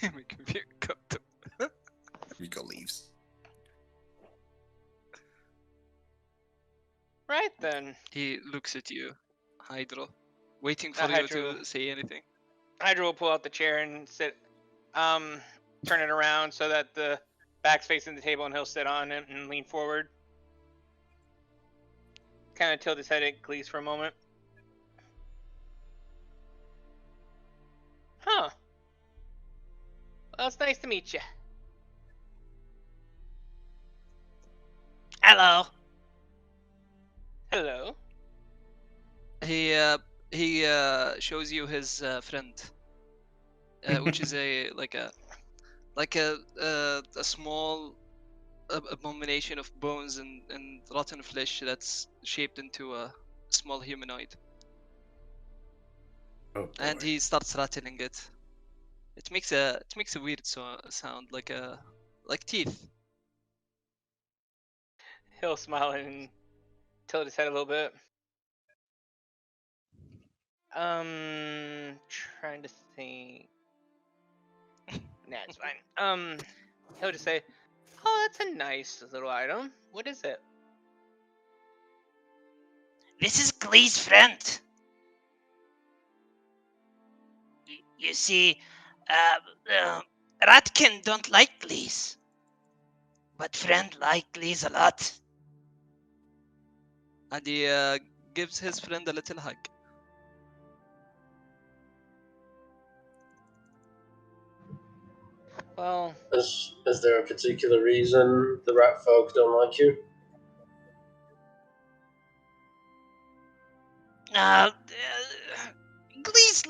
Make him feel comfortable. Rico leaves. Right then. He looks at you, Hydro, waiting for Not you Hydro. to say anything. Hydra will pull out the chair and sit, turn it around so that the back's facing the table, and he'll sit on it and lean forward. Kind of tilt his head at Glees for a moment. Huh. Well, it's nice to meet you. Hello. Hello. He shows you his friend, which is a small abomination of bones and rotten flesh that's shaped into a small humanoid. Oh, And boy. he starts rattling it. It makes a weird sound like teeth. He'll smile and tilt his head a little bit. Trying to think. Nah, it's fine. He'll just say, "Oh, that's a nice little item. What is it?" This is Glee's friend. You see, Ratkin don't like Glees, but friend like Glees a lot. And he gives his friend a little hug. Well, Is there a particular reason the rat folk don't like you? Glees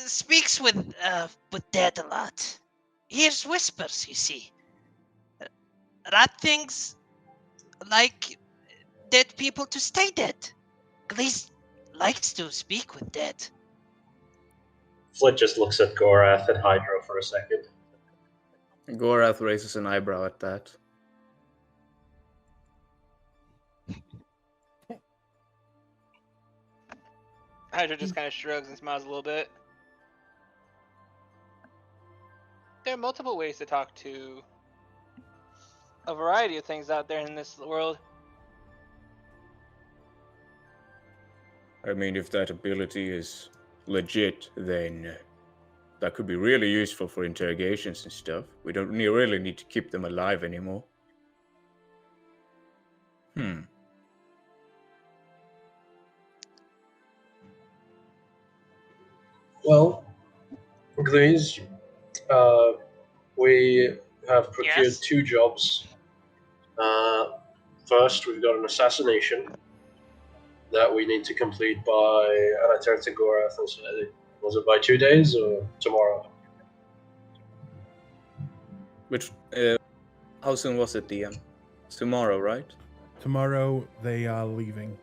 speaks with dead a lot. Hears whispers, you see. Rat things like dead people to stay dead. Glees likes to speak with dead. Flit just looks at Gorath and Hydro for a second. Gorath raises an eyebrow at that. Hydra just kind of shrugs and smiles a little bit. There are multiple ways to talk to a variety of things out there in this world. I mean, if that ability is legit, then that could be really useful for interrogations and stuff. We don't really need to keep them alive anymore. Well, Glees, we have procured Yes? 2 jobs. First, we've got an assassination that we need to complete by, and I turned to Gorath and said, was it by 2 days or tomorrow? Which, how soon was it, DM? Tomorrow, right? Tomorrow they are leaving.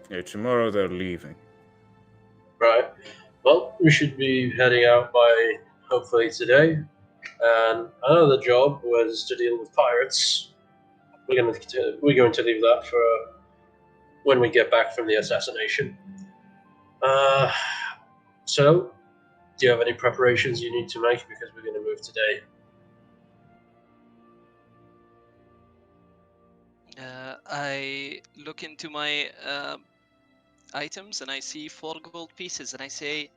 Yeah, tomorrow they're leaving. Right. Well, we should be heading out by hopefully today. And another job was to deal with pirates. We're going to leave that for when we get back from the assassination. So, do you have any preparations you need to make because we're going to move today? I look into my items and I see 4 gold pieces and I say,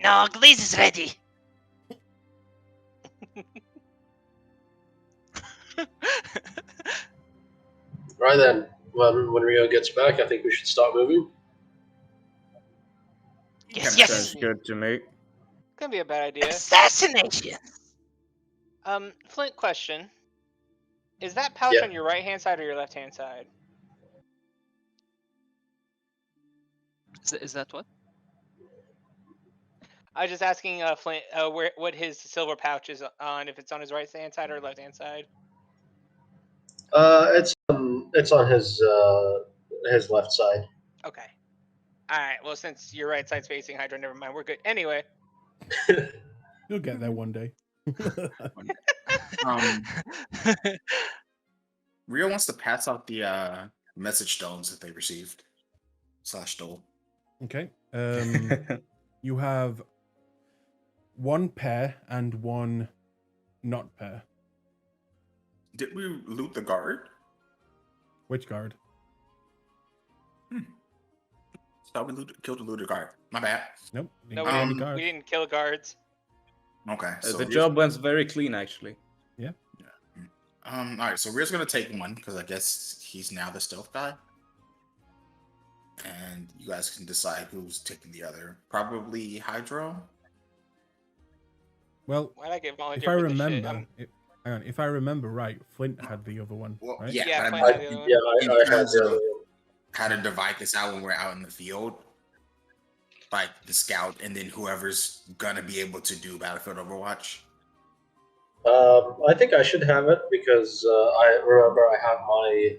No, Glees is ready. Right then, when Rio gets back, I think we should start moving. Yes, Sounds yes. good to me. Could be a bad idea. Assassination. Flint, question. Is that pouch Yeah. on your right hand side or your left hand side? is that what? I was just asking Flint what his silver pouch is on, if it's on his right hand side or left hand side. It's on his left side. Okay. All right. Well, since your right side's facing Hydra, never mind. We're good. Anyway. You'll get there one day. Rio wants to pass out the message stones that they received / stole. Okay. You have one pair and one not pair. Did we loot the guard? Which guard? So we killed the looter guard. My bad. Nope. No, didn't kill any we guards. didn't kill guards. Okay. So the job went very clean, actually. Yeah. All right. So Rio's gonna take one because I guess he's now the stealth guy, and you guys can decide who's taking the other. Probably Hydro. Well, Why'd I get if volunteered I for this shit? remember, hang on, if I remember right, Flint had the other one, Well, right? yeah. Yeah, but Flint I had the mean, other one. Yeah, I in had terms the of other one. how to divide this out when we're out in the field, like the scout, and then whoever's gonna be able to do Battlefield Overwatch. I think I should have it because I remember I have my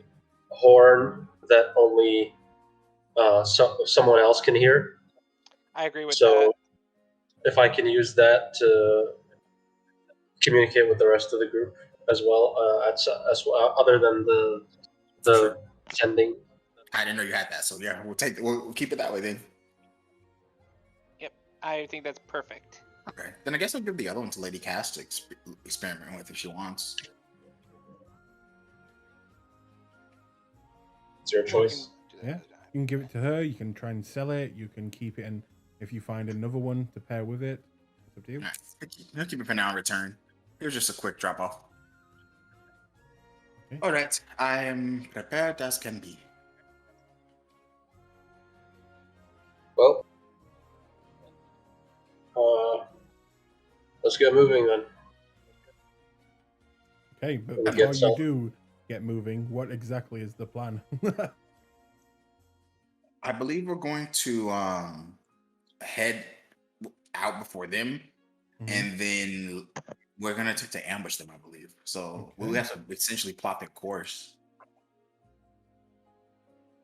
horn that only someone else can hear. I agree with So if I can use that to communicate with the rest of the group as well, as well, other than the Sure. tending. I didn't know you had that, so yeah, we'll keep it that way then. that. I think that's perfect. Okay, then I guess I'll give the other one to Lady Cass to experiment with if she wants. It's your choice. Yeah. You can give it to her. You can try and sell it. You can keep it, and if you find another one to pair with it, it's up to you. I'll keep it for now and return. Here's just a quick drop off. Okay. All right, I am prepared as can be. Well, let's get moving then. Okay, but We'll before get you some. do get moving, what exactly is the plan? I believe we're going to head out before them, Mhm. and then we're gonna attempt to ambush them. I believe so. We Okay. have to essentially plot their course.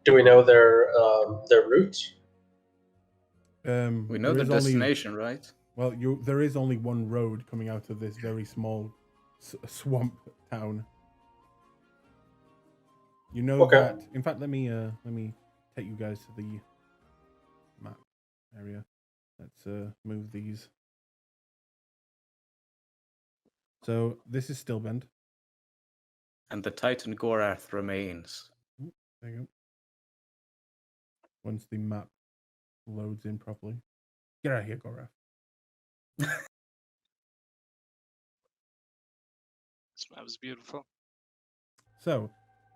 Do we know their route? We know there the is only- destination, right? Well, there is only one road coming out of this very small swamp town. You know Okay. that. In fact, let me take you guys to the map area. Let's move these. So this is Stillbend. And the Titan Gorath remains. There you go. Once the map loads in properly. Get out of here, Gorath. This map is beautiful. So,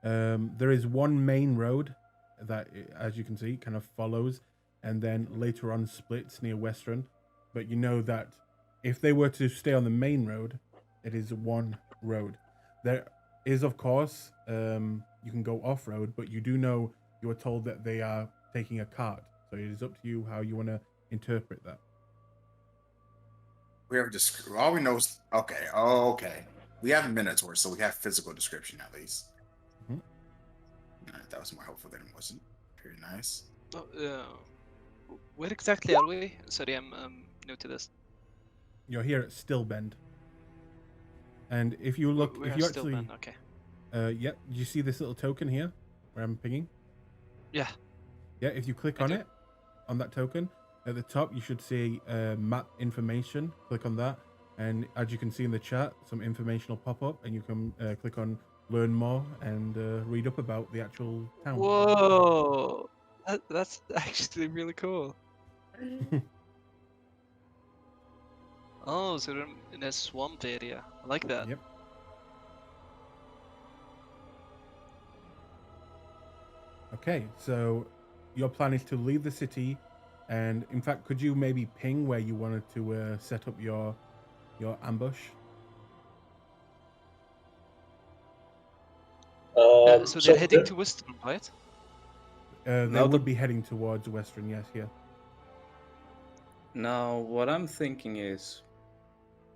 there is one main road that, as you can see, kind of follows, and then later on splits near Western. But you know that if they were to stay on the main road, it is one road. There is, of course, you can go off road, but you do know you are told that they are taking a cart. So it is up to you how you want to interpret that. We have all we know is okay. We have Minotaur, so we have physical description at least. Mhm. That was more helpful than it wasn't. Very nice. Where exactly are we? Sorry, I'm new to this. You're here at Stillbend. And if you look, We're if you still actually, done, okay. yep, you see this little token here where I'm pinging? Yeah. Yeah, if you click I on do. it, on that token, at the top you should see map information. Click on that, and as you can see in the chat, some information will pop up, and you can click on learn more and read up about the actual town. Whoa! That's actually really cool. Oh, so they're in a swamp area. I like that. Yep. Okay, so your plan is to leave the city, and in fact, could you maybe ping where you wanted to set up your ambush? So they're heading to Western, right? They Now would the- be heading towards Western, yes, here. Now, what I'm thinking is...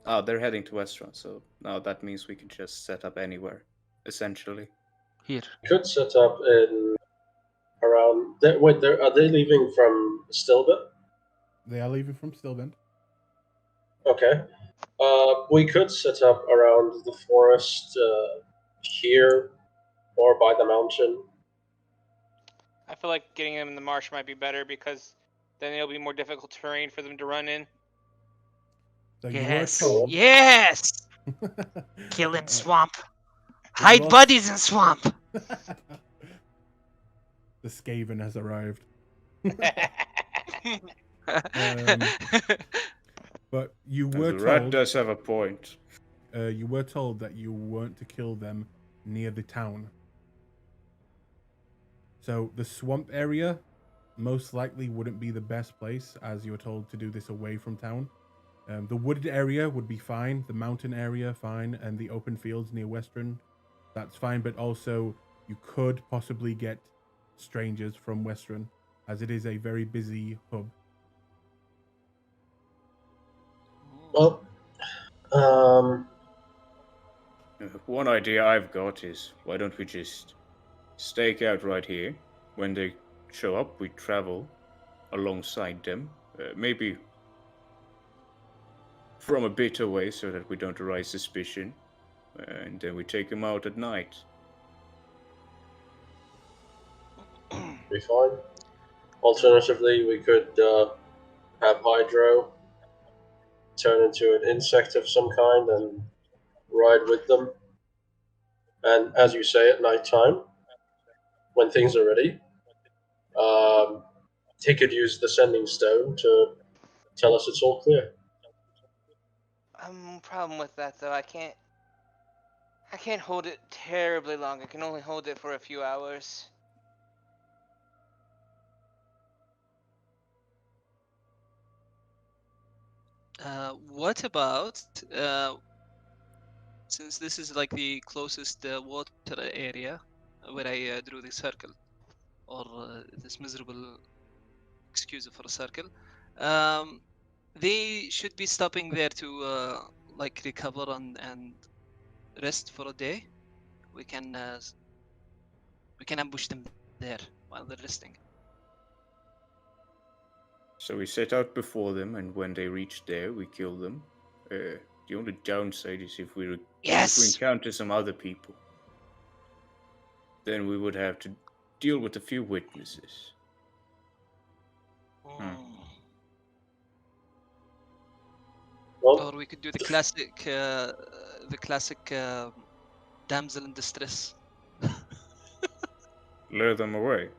Oh, they're heading to Western, so now that means we can just set up anywhere, essentially. Here. Could set up in around. Wait, are they leaving from Stilbert? They are leaving from Stillbend. Okay. We could set up around the forest here or by the mountain. I feel like getting them in the marsh might be better because then it'll be more difficult terrain for them to run in. So Yes. you were told. Yes. Kill in swamp. It Hide was- bodies in swamp. The Skaven has arrived. Um, But you And were the rat told. does have a point. You were told that you weren't to kill them near the town. So the swamp area most likely wouldn't be the best place, as you were told to do this away from town. The wooded area would be fine, the mountain area fine, and the open fields near Western, that's fine. But also you could possibly get strangers from Western, as it is a very busy hub. Well, One idea I've got is, why don't we just stake out right here? When they show up, we travel alongside them. Maybe from a bit away so that we don't arouse suspicion. And then we take them out at night. be fine. Alternatively, we could have Hydro turn into an insect of some kind and ride with them. And as you say, at night time, when things are ready, he could use the sending stone to tell us it's all clear. Problem with that though, I can't hold it terribly long. I can only hold it for a few hours. What about since this is like the closest water area where I drew the circle, or this miserable excuse for a circle, they should be stopping there to like recover and rest for a day. We can ambush them there while they're resting. So we set out before them, and when they reach there, we kill them. The only downside is if we Yes. encounter some other people, then we would have to deal with a few witnesses. Well, Or we could do the classic damsel in distress. Lure them away.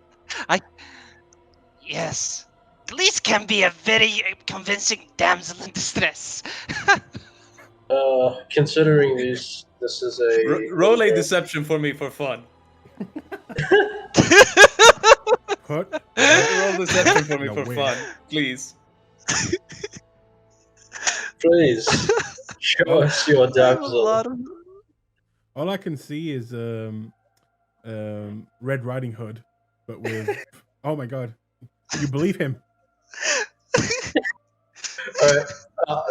Yes. Elise can be a very convincing damsel in distress. considering this is a Roll a deception for me for fun. Put Roll deception for me No for way. fun, please. Please show us your damsel. all I can see is Red Riding Hood, but with oh my god, you believe him? Alright,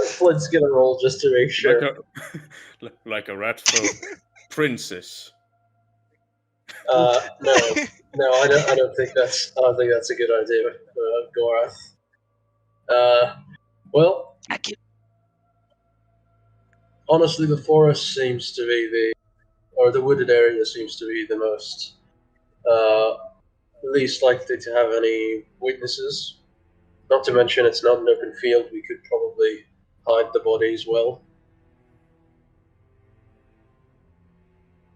Flint's gonna roll just to make sure. Like a rat folk princess. No, I don't think that's a good idea, Gorath. Well, honestly, the forest seems to be the wooded area seems to be the most least likely to have any witnesses. Not to mention, it's not an open field. We could probably hide the bodies well.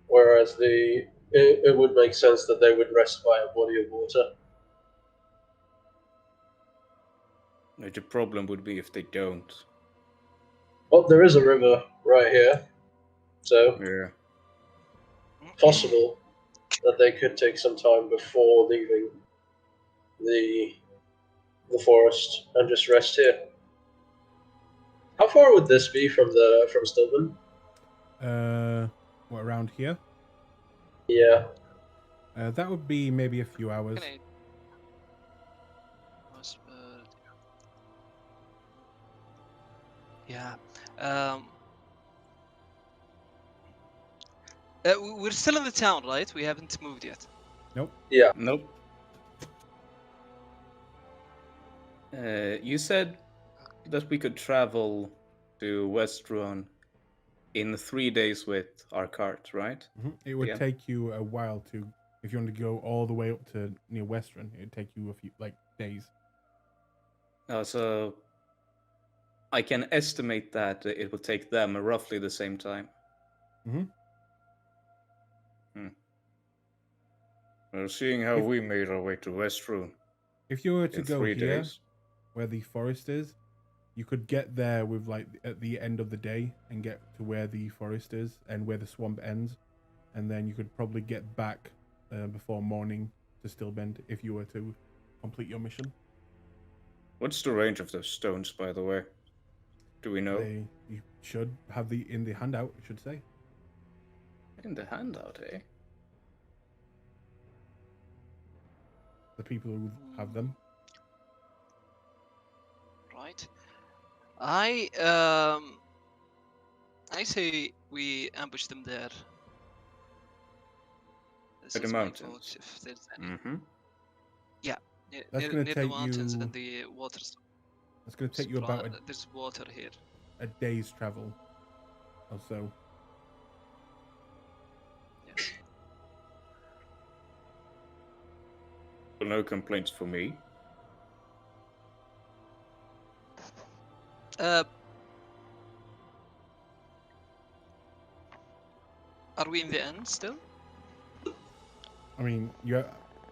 Whereas it would make sense that they would rest by a body of water. The problem would be if they don't. Well, there is a river right here, so Yeah. possible that they could take some time before leaving the forest and just rest here. How far would this be from Stillman? What, around here? Yeah. That would be maybe a few hours. Yeah. We're still in the town, right? We haven't moved yet. Nope. Yeah. Nope. You said that we could travel to Westruun in 3 days with our cart, right? It would Yeah. take you a while to, if you want to go all the way up to near Western, it'd take you a few days. So I can estimate that it will take them roughly the same time. Well, seeing how we made our way to Westruun If you were to in go 3 here, days, where the forest is, you could get there with at the end of the day and get to where the forest is and where the swamp ends, and then you could probably get back before morning to Stillbend if you were to complete your mission. what's the range of those stones, by the way? Do we know? You should have in the handout, it should say. In the handout, eh? The people who have them. Right. I say we ambush them there. This At the is my mountains. vote, if there's any. Mm-hmm. Yeah, That's near gonna the take mountains you- and the water. It's going to take you about There's water here. a day's travel or so. Yes. Well, no complaints for me. Are we in the end still? I mean,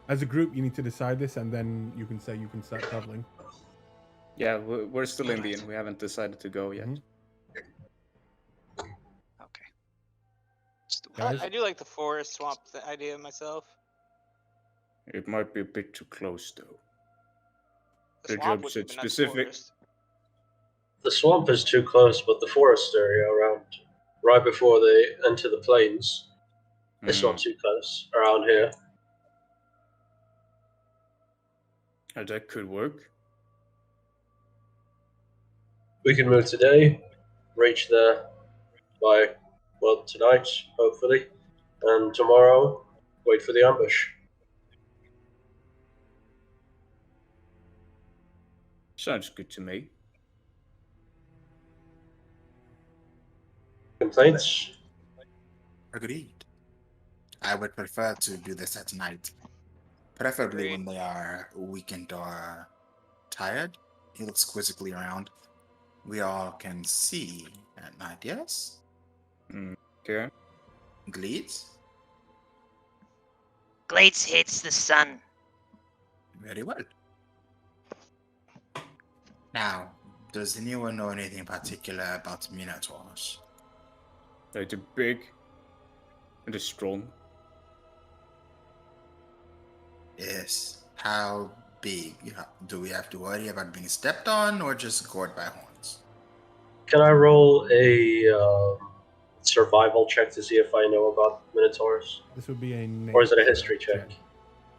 as a group, you need to decide this, and then you can say you can start traveling. Yeah, we're still in the Alright. inn. We haven't decided to go yet. Mhm. Okay. Let's do it. Guys? I do like the forest swamp idea myself. It might be a bit too close, though. The The swamp job would said be, but not the specific. forest. The swamp is too close, but the forest area around, right before they enter the plains, it's not too close around here. That could work. We can move today, reach there by, well, tonight, hopefully, and tomorrow, wait for the ambush. Sounds good to me. Complaints? Agreed. I would prefer to do this at night. Preferably when they are weakened or tired. He looks quizzically around. We all can see at night, yes? Okay. Gleeds? Glades hates the sun. Very well. Now, does anyone know anything particular about Minotaurs? They're big and strong. Yes. How big? Do we have to worry about being stepped on or just gored by horns? Can I roll a survival check to see if I know about Minotaurs? This would be a nature Or is it a history check?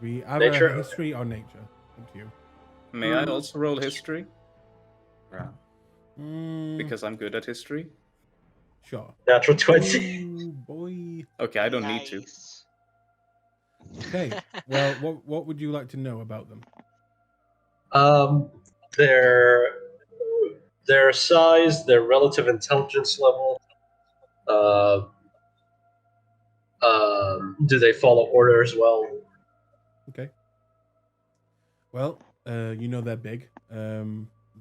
We have Nature? a history or nature. Up to you. May I also roll history? Yeah. Because I'm good at history. Sure. Natural 20. Ooh, boy. Okay, I don't need to. Nice. Okay. Well, what would you like to know about them? Their size, their relative intelligence level. Do they follow orders well? Okay. Well, you know they're big.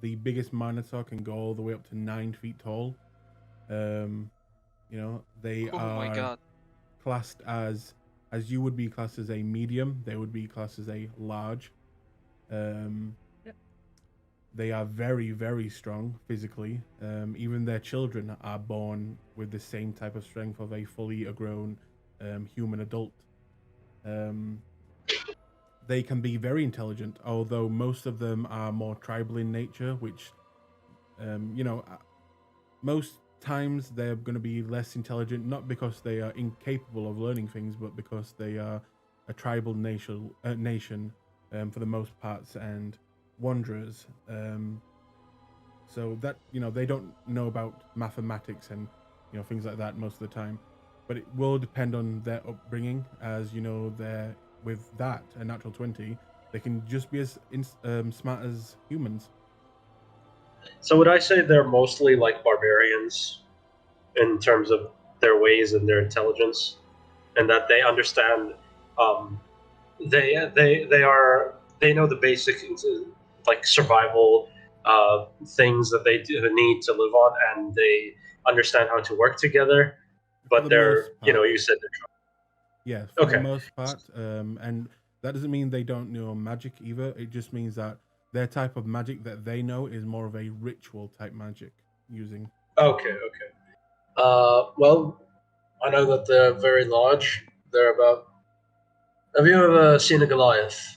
The biggest Minotaur can go all the way up to 9 feet tall. You know, they Oh my are god. classed as you would be classed as a medium. They would be classed as a large. They are very, very strong physically. Even their children are born with the same type of strength of a fully grown human adult. They can be very intelligent, although most of them are more tribal in nature, which, you know, most times they're going to be less intelligent, not because they are incapable of learning things, but because they are a tribal nation for the most parts, and wanderers. So that, you know, they don't know about mathematics and, you know, things like that most of the time. But it will depend on their upbringing, as, you know, they're with that, a natural 20, They can just be as smart as humans. So would I say they're mostly like barbarians in terms of their ways and their intelligence, and that they understand? They know the basic like survival things that they need to live on, and they understand how to work together. For But the they're most part. you said they're Yeah, for the Okay. most part. And that doesn't mean they don't know magic either. It just means that their type of magic that they know is more of a ritual type magic using. okay. Well, I know that they're very large. They're about. Have you ever seen a Goliath?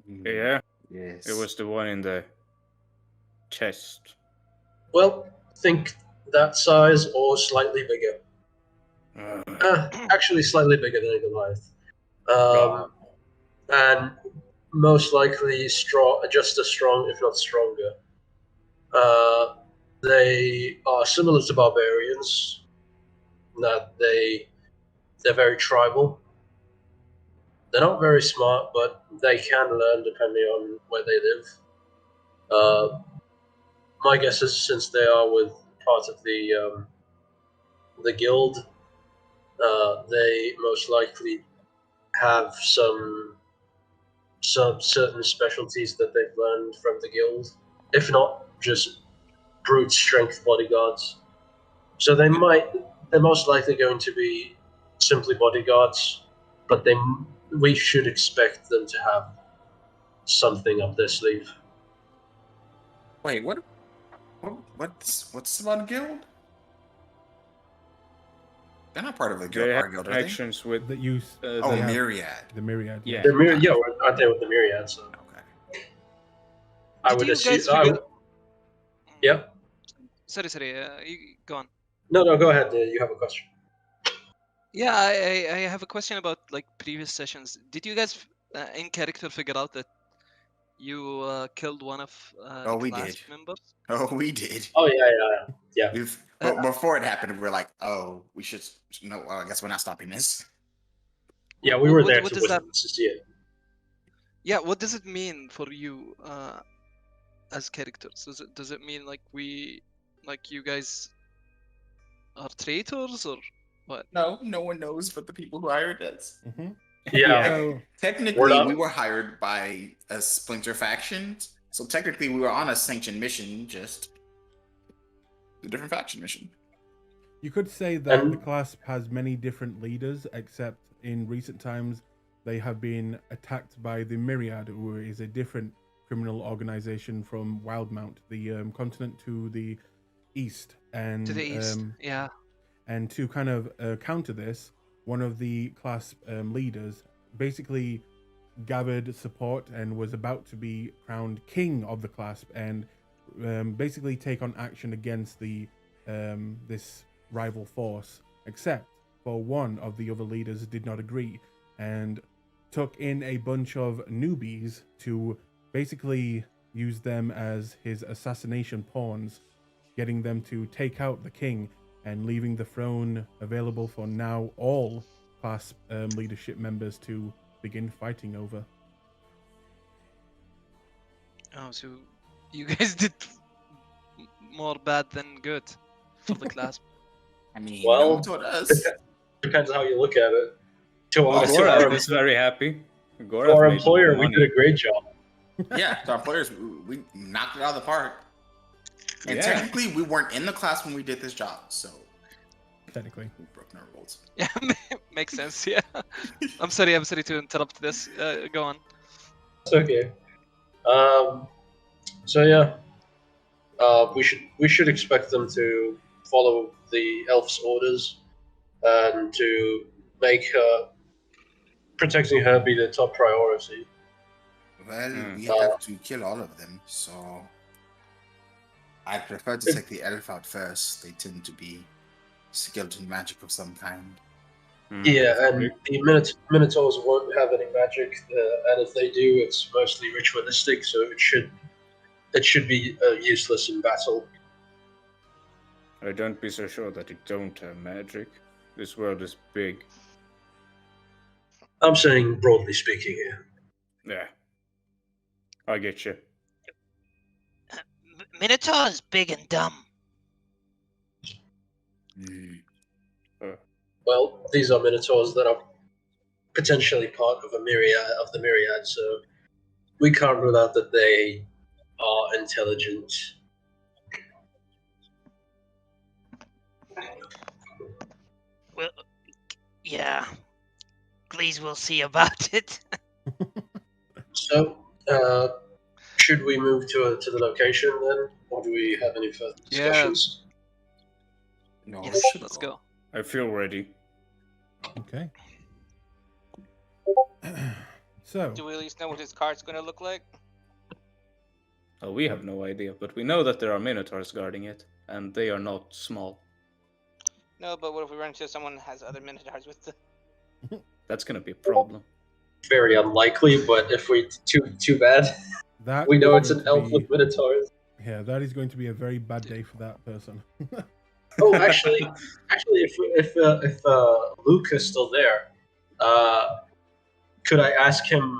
Yeah, Yes. it was the one in the chest. Well, think that size or slightly bigger. Actually, slightly bigger than a Goliath. And most likely strong, just as strong, if not stronger. They are similar to barbarians. That they're very tribal. They're not very smart, but they can learn depending on where they live. My guess is since they are with part of the guild, they most likely have some certain specialties that they've learned from the guild. If not, just brute strength bodyguards. So they're most likely going to be simply bodyguards, but we should expect them to have something up their sleeve. Wait, what's about guild? They're not part of They our have guild, are they? connections with. That use Oh, they have Myriad. the myriad. Yeah. They're aren't they with the myriad? So Okay. I Did would you assume. guys figure? Yeah. Sorry. You go on. No, go ahead. You have a question. Yeah, I have a question about like previous sessions. Did you guys in character figure out that you killed one of Oh, the we Clasp did. members? Oh, we did. Oh yeah. But before it happened, we were like, "Oh, we should." No, I guess we're not stopping this. Yeah, we were there What to does that? see it. Yeah, what does it mean for you as characters? Does it mean like you guys are traitors or what? No, no one knows but the people who hired us. Mm-hmm. Yeah. So Technically, not- we were hired by a splinter faction, so technically we were on a sanctioned mission, just a different faction mission. you could say that And- the Clasp has many different leaders, except in recent times they have been attacked by the Myriad, who is a different criminal organization from Wildmount, the continent to the east. And To the east, yeah. And to kind of counter this, one of the Clasp leaders basically gathered support and was about to be crowned king of the Clasp and basically take on action against the this rival force, except for one of the other leaders did not agree and took in a bunch of newbies to basically use them as his assassination pawns, getting them to take out the king and leaving the throne available for now all Clasp leadership members to begin fighting over. Oh, so you guys did more bad than good for the Clasp. I mean, Well, no one told us. Depends on how you look at it. To Well, us, Gorath Gorath is very happy. Gorath to our made employer, more we did a great job. Yeah, to our players, we knocked it out of the park. And Yeah. technically, we weren't in the class when we did this job, so Technically. we broke our rules. Yeah, makes sense. Yeah. I'm sorry to interrupt this. Go on. It's okay. So yeah, we should expect them to follow the elf's orders and to make protecting her be the top priority. Well, Hmm. we have to kill all of them, so I prefer to take the elf out first. They tend to be skilled in magic of some kind. Yeah, and the Minotaurs won't have any magic, and if they do, it's mostly ritualistic, so it should be useless in battle. I don't be so sure that it don't have magic. This world is big. I'm saying broadly speaking here. Yeah. I get you. Minotaur's big and dumb. Well, these are minotaurs that are potentially part of the myriad, so we can't rule out that they are intelligent. Well, yeah. Please, we'll see about it. So, should we move to the location then, or do we have any further discussions? No, Yes, shit. let's go. I feel ready. Okay. So, Do we at least know what his cart's gonna look like? Oh, we have no idea, but we know that there are minotaurs guarding it, and they are not small. No, but what if we run into someone who has other minotaurs with them? That's gonna be a problem. Very unlikely, but if we too bad. that We know is it's going an to elf be- with minotaurs. Yeah, that is going to be a very bad day for that person. Oh, actually, if Luke is still there, could I ask him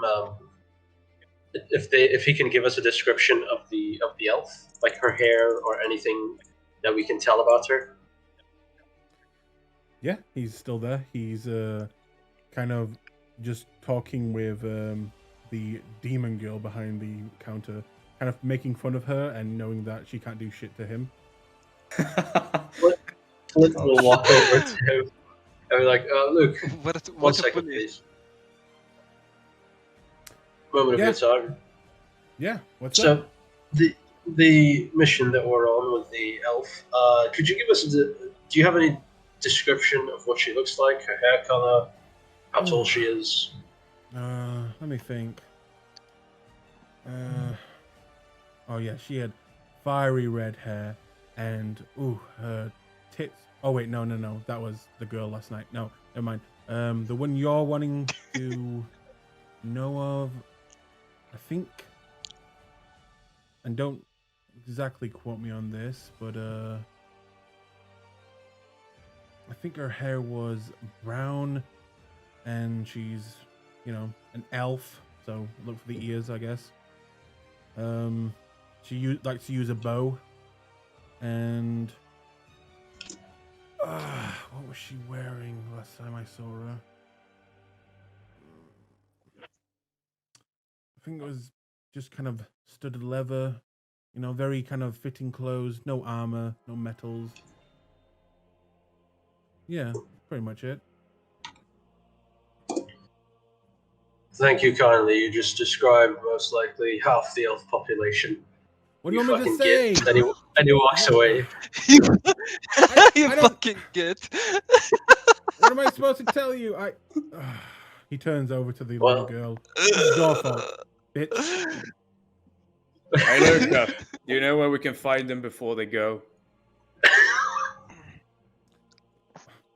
if he can give us a description of the elf, like her hair or anything that we can tell about her? Yeah, he's still there. He's kind of just talking with the demon girl behind the counter, kind of making fun of her and knowing that she can't do shit to him. Flint will walk over to him and be like, Luke, What one a second, bully. please. Moment Yeah. of your time. Yeah, what's So, up? the mission that we're on with the elf, could you give us do you have any description of what she looks like, her hair color, how tall she is? Let me think. Oh yeah, she had fiery red hair and her tits. Oh wait, no, that was the girl last night. No, never mind. The one you're wanting to know of, I think, and don't exactly quote me on this, but I think her hair was brown, and she's, an elf, so look for the ears, I guess. She likes to use a bow, and what was she wearing last time I saw her? I think it was just kind of studded leather, very kind of fitting clothes, no armor, no metals. Yeah, pretty much it. Thank you kindly. You just described most likely half the elf population. What do you want me to fucking say? git. And he walks away. You I don't- fucking git. What am I supposed to tell you? He turns over to the little girl. It's your fault, bitch. Hey, Luca, do you know where we can find them before they go?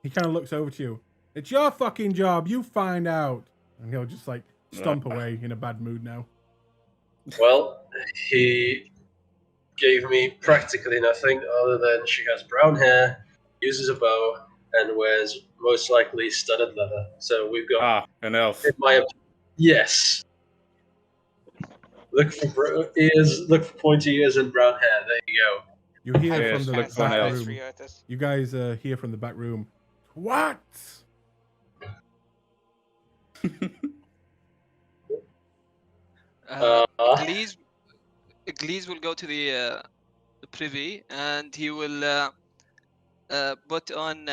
He kind of looks over to you. It's your fucking job. You find out. And he'll just like stomp away in a bad mood now. Well, he gave me practically nothing other than she has brown hair, uses a bow, and wears most likely studded leather. So we've got An elf. Yes. Look for ears. Look for pointy ears and brown hair. There you go. You hear Yes, from the look for an back elf. room. You guys hear from the back room. What? Glees will go to the privy and he will put on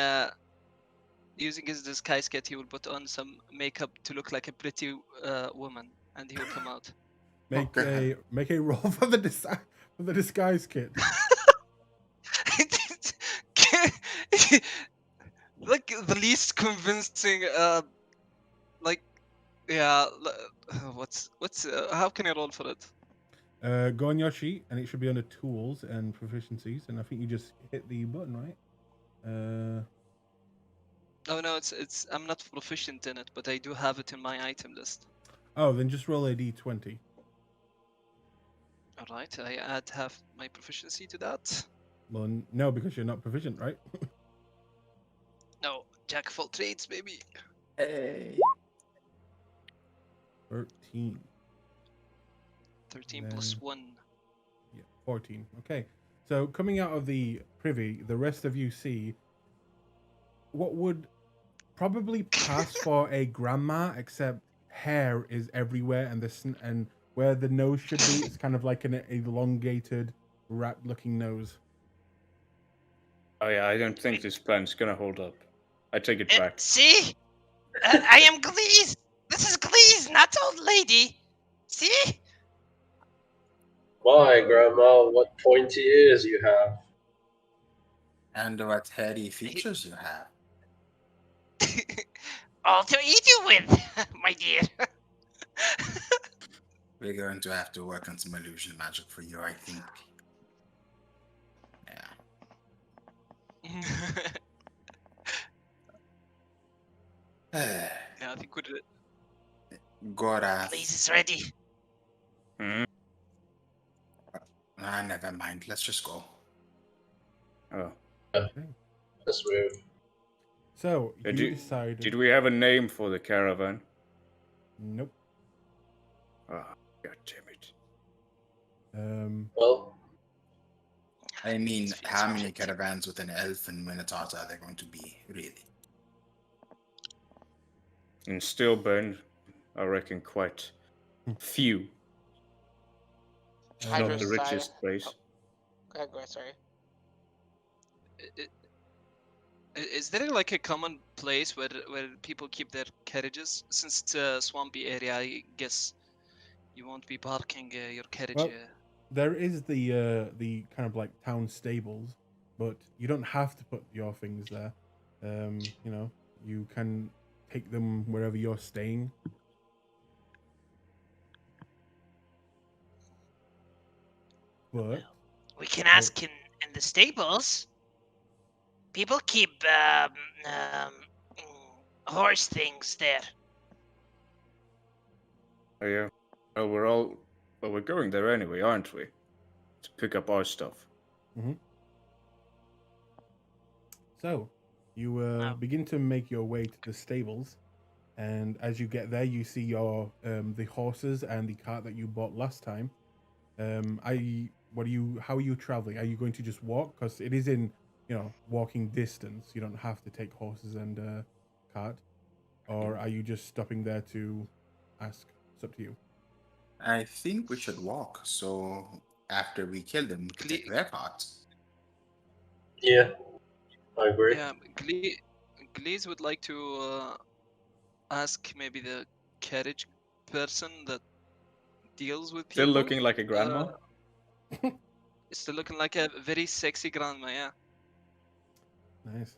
using his disguise kit. He will put on some makeup to look like a pretty woman, and he will come out. Make a roll for the disguise kit. Like the least convincing. What's how can I roll for it? Go on your sheet, and it should be under tools and proficiencies, and I think you just hit the button, right? Oh no, it's I'm not proficient in it, but I do have it in my item list. Oh, then just roll a d20. All right, I add half my proficiency to that. Well, no, because you're not proficient, right? No, jack of all trades, baby. Hey. 13. 13 Then- plus 1. Yeah, 14. Okay. So coming out of the privy, the rest of you see what would probably pass for a grandma, except hair is everywhere, and and where the nose should be, it's kind of like an elongated, rat-looking nose. Oh yeah, I don't think this plan's gonna hold up. I take it back. See? I am Glees. This is Glees, not old lady. See? My grandma, what pointy ears you have. And what hairy features you have. All to eat you with, my dear. We're going to have to work on some illusion magic for you, I think. Yeah. Yeah, I think we did it. Gorath. Glees is ready. Never mind. Let's just go. Oh. That's weird. So you Did decided. we have a name for the caravan? Nope. Ah, god damn it. Well, I mean, how many caravans with an elf and minotaurs are there going to be, really? In Stillburn, I reckon quite few. It's not Hydra's the side. richest place. Go ahead, sorry. Is there like a common place where people keep their carriages? Since it's a swampy area, I guess you won't be parking your carriage. Well, there is the kind of like town stables, but you don't have to put your things there. You know, you can take them wherever you're staying. But We can ask in the stables. People keep horse things there. Oh yeah. Well, we're going there anyway, aren't we? To pick up our stuff. so you begin to make your way to the stables, and as you get there, you see your the horses and the cart that you bought last time. How are you traveling? Are you going to just walk? Because it is in, walking distance. You don't have to take horses and cart. Or are you just stopping there to ask? It's up to you. I think we should walk, so after we kill them, we can take their cart. yeah, I agree. Yeah, Glees would like to ask maybe the carriage person that deals with people. Still looking like a grandma? Still looking like a very sexy grandma, yeah. Nice.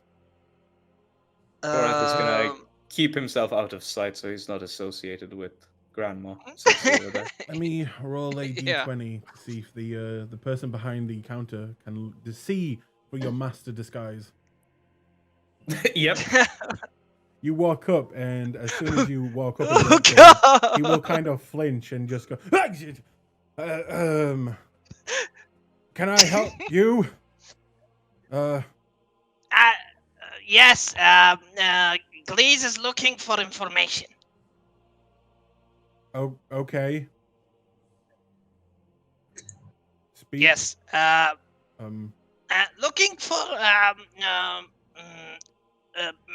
Gorath is gonna Um, keep himself out of sight so he's not associated with grandma. Sexy over there. Let me roll a Yeah. d20 to see if the person behind the counter can see for your master disguise. Yep. You walk up, and as soon as you walk up, Oh, against him, God! he will kind of flinch and just go, can I help you? Yes. Glees is looking for information. Oh, okay. Speak. Yes. Looking for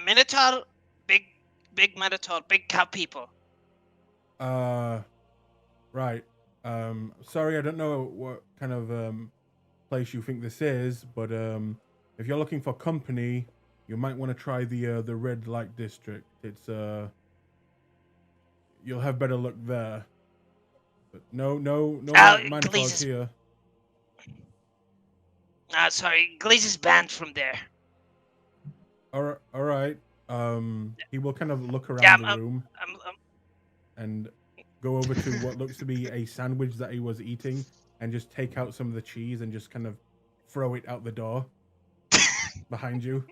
Minotaur, big Minotaur, big cow people. Right. Sorry, I don't know what kind of place you think this is, but if you're looking for company, you might want to try the red light district. It's you'll have better luck there. But no Minotaurs Glees is- here. Sorry, Glees is banned from there. All right. He will kind of look around the room and go over to what looks to be a sandwich that he was eating, and just take out some of the cheese and just kind of throw it out the door behind you.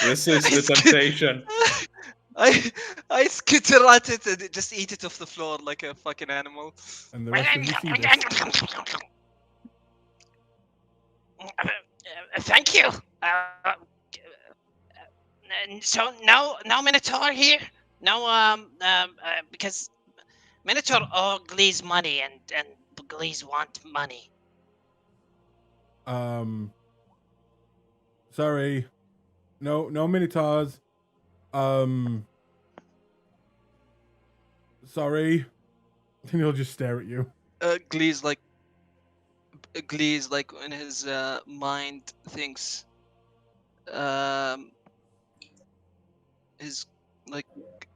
Resist the temptation. I skitter at it and just eat it off the floor like a fucking animal. And the rest of you see this. Thank you. So no Minotaur here. No, because Minotaur owe Glee's money, and Glee's want money. Sorry. No Minotaurs. Sorry. And he'll just stare at you. Glee's like in his mind thinks his like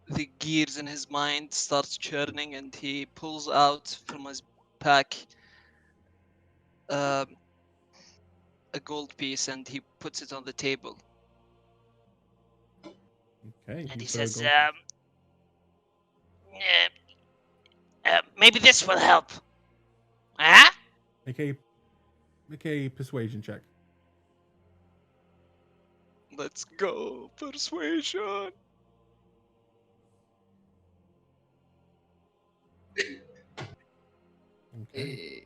the gears in his mind starts churning, and he pulls out from his pack a gold piece, and he puts it on the table. Okay. And he put a says, gold- maybe this will help. Huh? Make a persuasion check. Let's go, persuasion. Okay.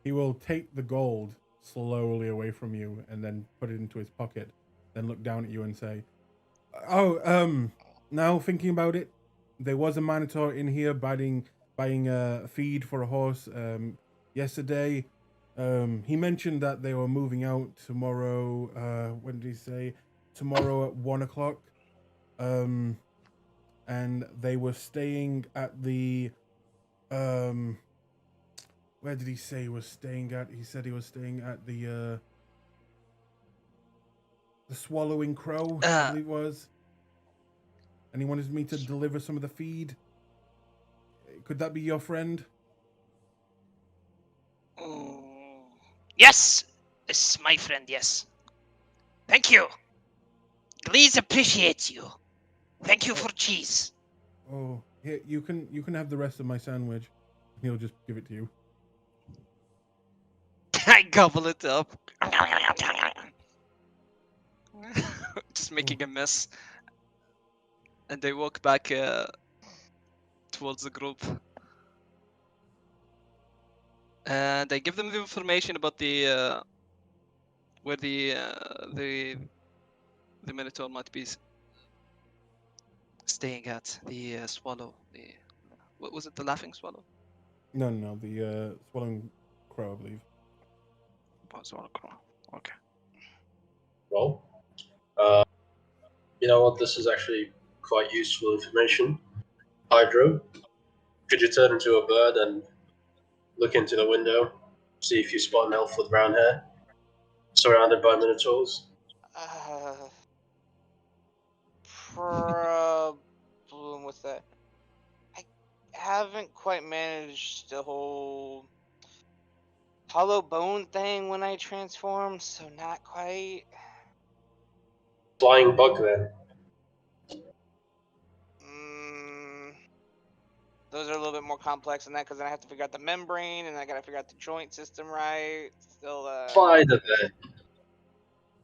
He will take the gold slowly away from you and then put it into his pocket, then look down at you and say, "Oh, now thinking about it, there was a Minotaur in here buying feed for a horse yesterday. He mentioned that they were moving out tomorrow. When did he say? Tomorrow at 1:00. And they were staying at the where did he say he was staying at? He said he was staying at the Swallowing Crow, I believe it was. And he wanted me to deliver some of the feed. Could that be your friend?" Yes, it's my friend. Yes. Thank you. Glees appreciates you. Thank you for cheese. Oh, here, you can have the rest of my sandwich. He'll just give it to you. I gobble it up. Just making a mess. And they walk back towards the group. And I give them the information about the where the Minotaur might be staying at. The swallow. What was it? The laughing swallow. No, the Swallowing Crow, I believe. Oh, Swallow Crow. Okay. Well, you know what? This is actually quite useful information. Hydro, could you turn into a bird and look into the window, see if you spot an elf with brown hair, surrounded by minotaurs? Problem with that. I haven't quite managed the whole hollow bone thing when I transform, so not quite. Flying bug then. Those are a little bit more complex than that because then I have to figure out the membrane and I gotta figure out the joint system right. Still, Spider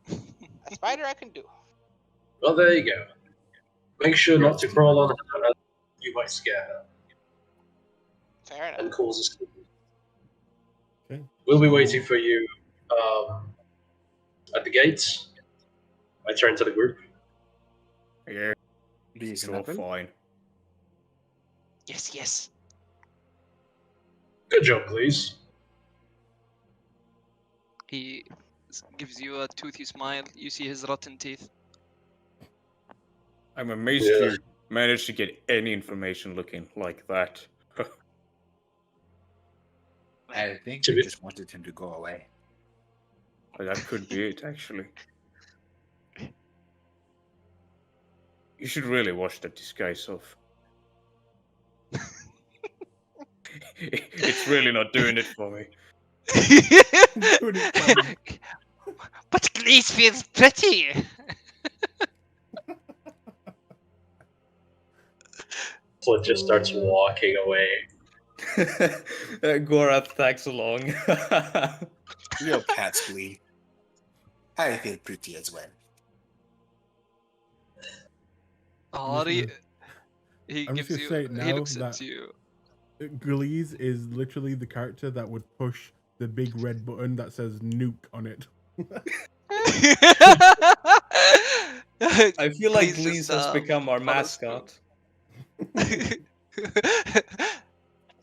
then. a spider I can do. Well, there you go. Make sure not to crawl on her. You might scare her Fair enough. and cause a scene. Okay. We'll be waiting for you at the gates. I turn to the group. Yeah, These it's all fine. Yes. Good job, please. He gives you a toothy smile. You see his rotten teeth. I'm amazed Yeah. you managed to get any information looking like that. I think To they be- just wanted him to go away. That could be it, actually. You should really wash that disguise off. It's really not doing it for me. But Glees feels pretty. Flint just starts walking away. Gorath tags along. Real cat's glee. I feel pretty as well. Ari, he I'm just gives gonna you. say it He now looks that- at you. Glees is literally the character that would push the big red button that says nuke on it. I feel like Glees Glees just, has become our follows through. mascot.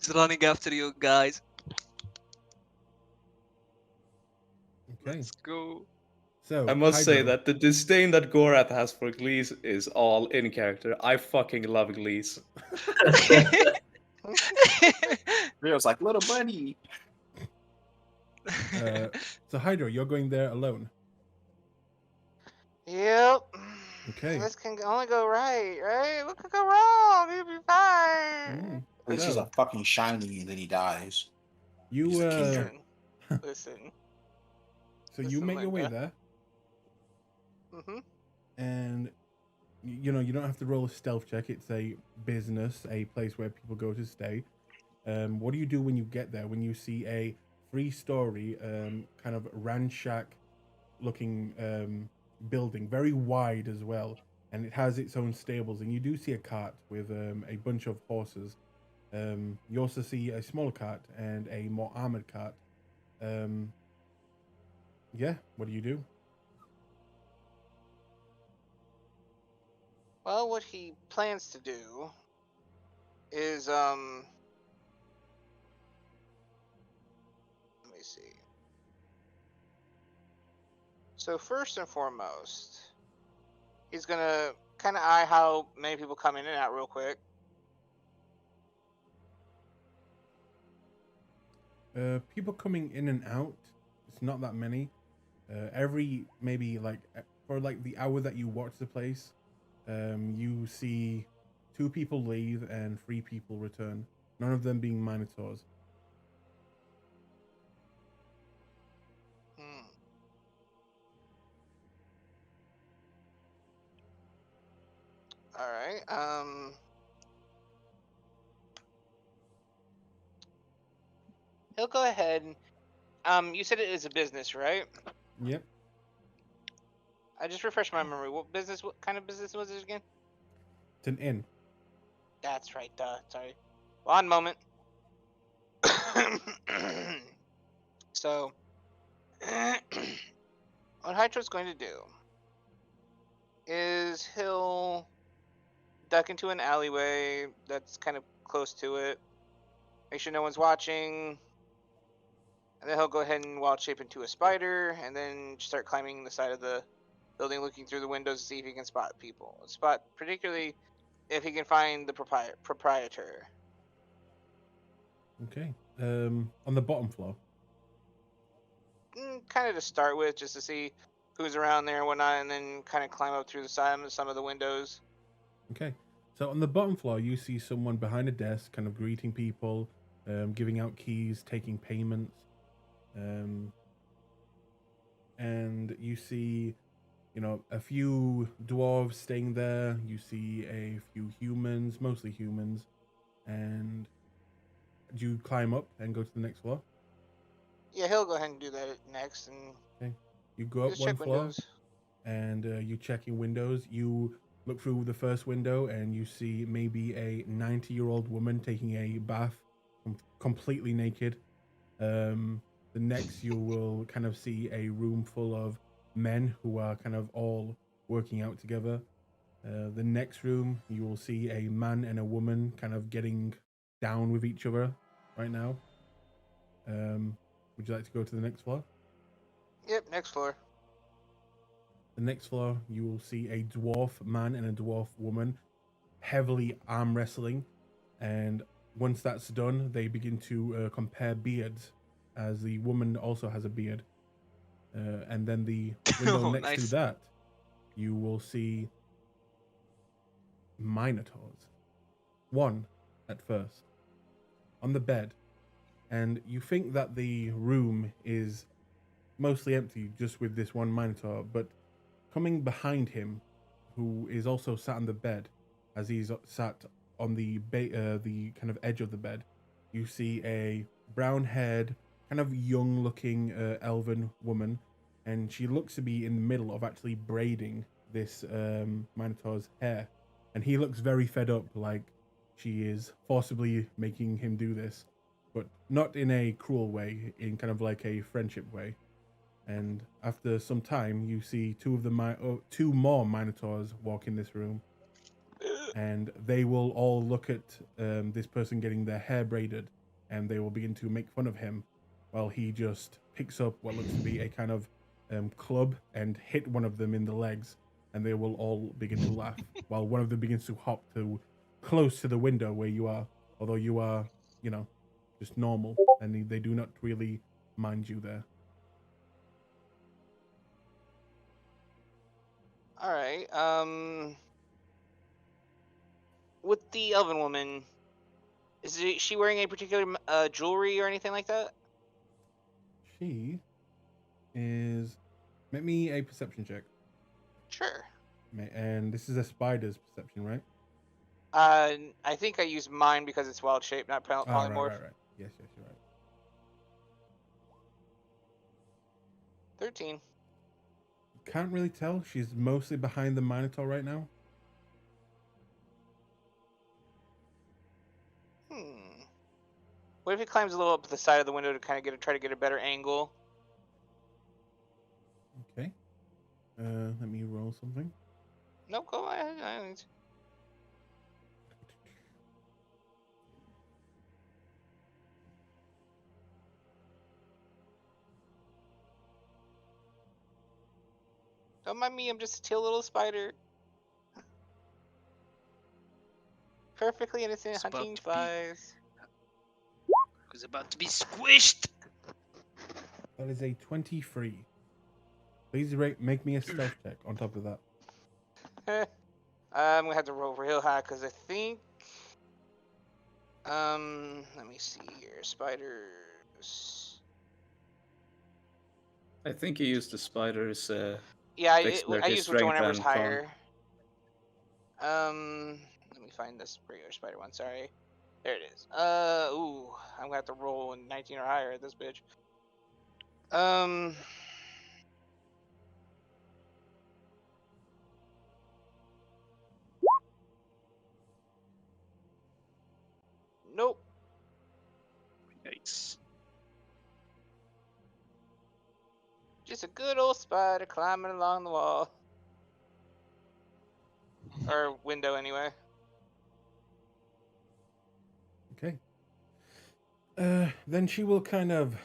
He's running after you guys. Okay. Let's go. So I must say Hydro, that the disdain that Gorath has for Glees is all in character. I fucking love Glees. Rio's like, little buddy. so Hydro, you're going there alone. Yep. Okay. This can only go right? What could go wrong? You'll be fine. At least he's a fucking shiny and then he dies. You He's the king. Listen. So you Listen, make your way Linda. there, Mm-hmm. and you know you don't have to roll a stealth check. It's a business, a place where people go to stay. What do you do when you get there? When you see a 3-story, kind of ransack-looking building, very wide as well, and it has its own stables. And you do see a cart with a bunch of horses. You also see a smaller cart and a more armored cart. Yeah, what do you do? Well, what he plans to do is let me see. So first and foremost, he's gonna kind of eye how many people come in and out real quick. People coming in and out, it's not that many. Every maybe for the hour that you watch the place, you see 2 people leave and 3 people return. None of them being Minotaurs. All right. He'll go ahead and you said it is a business, right? Yep. I just refreshed my memory. What kind of business was it again? It's an inn. That's right, sorry. One moment. So, what Hydro's going to do is he'll duck into an alleyway that's kind of close to it, make sure no one's watching, and then he'll go ahead and wild shape into a spider, and then start climbing the side of the building, looking through the windows to see if he can spot people. Particularly if he can find the proprietor. Okay. On the bottom floor. Kind of to start with, just to see who's around there and whatnot, and then kind of climb up through the side of some of the windows. Okay. So on the bottom floor, you see someone behind a desk, kind of greeting people, giving out keys, taking payments, and you see, a few dwarves staying there. You see a few humans, mostly humans, and do you climb up and go to the next floor? Yeah, he'll go ahead and do that next, and Okay. You go up just one check floor, windows. and you check in windows. You look through the first window, and you see maybe a 90-year-old woman taking a bath, completely naked. The next, you will kind of see a room full of men who are kind of all working out together. The next room, you will see a man and a woman kind of getting down with each other right now. Would you like to go to the next floor? Yep, next floor. The next floor, you will see a dwarf man and a dwarf woman heavily arm wrestling. And once that's done, they begin to compare beards, as the woman also has a beard. And then the window next to that, you will see Minotaurs. One at first, on the bed. And you think that the room is mostly empty, just with this one Minotaur, but coming behind him, who is also sat on the bed, as he's sat on the kind of edge of the bed, you see a brown-haired, kind of young-looking elven woman, and she looks to be in the middle of actually braiding this Minotaur's hair, and he looks very fed up, like she is forcibly making him do this, but not in a cruel way, in kind of like a friendship way. And after some time, you see two more Minotaurs walk in this room. and they will all look at this person getting their hair braided, and they will begin to make fun of him while he just picks up what looks to be a kind of club and hit one of them in the legs, and they will all begin to laugh while one of them begins to hop to close to the window where you are, although you are, just normal, and they do not really mind you there. All right. With the elven woman, she wearing any particular jewelry or anything like that? She is. Make me a perception check. Sure. And this is a spider's perception, right? I think I use mine because it's wild shape, not polymorph. Right. Yes, you're right. 13. Can't really tell. She's mostly behind the Minotaur right now. What if he climbs a little up the side of the window to kind of try to get a better angle? Okay. Let me roll something. No, go ahead. Don't mind me, I'm just a teal little spider. Perfectly innocent, It's hunting about to be- flies. He's about to be squished. That is a 23. Please make me a stealth check on top of that. I'm gonna have to roll real high because I think. Let me see here. Spiders. I think you used the spiders. Yeah, I dexterity, use whichever strength, number's and con. higher. Let me find this regular spider one. Sorry. There it is. Ooh, I'm gonna have to roll in 19 or higher at this bitch. Nope. Yikes. Just a good old spider climbing along the wall. Or window, anyway. Okay. Then she will kind of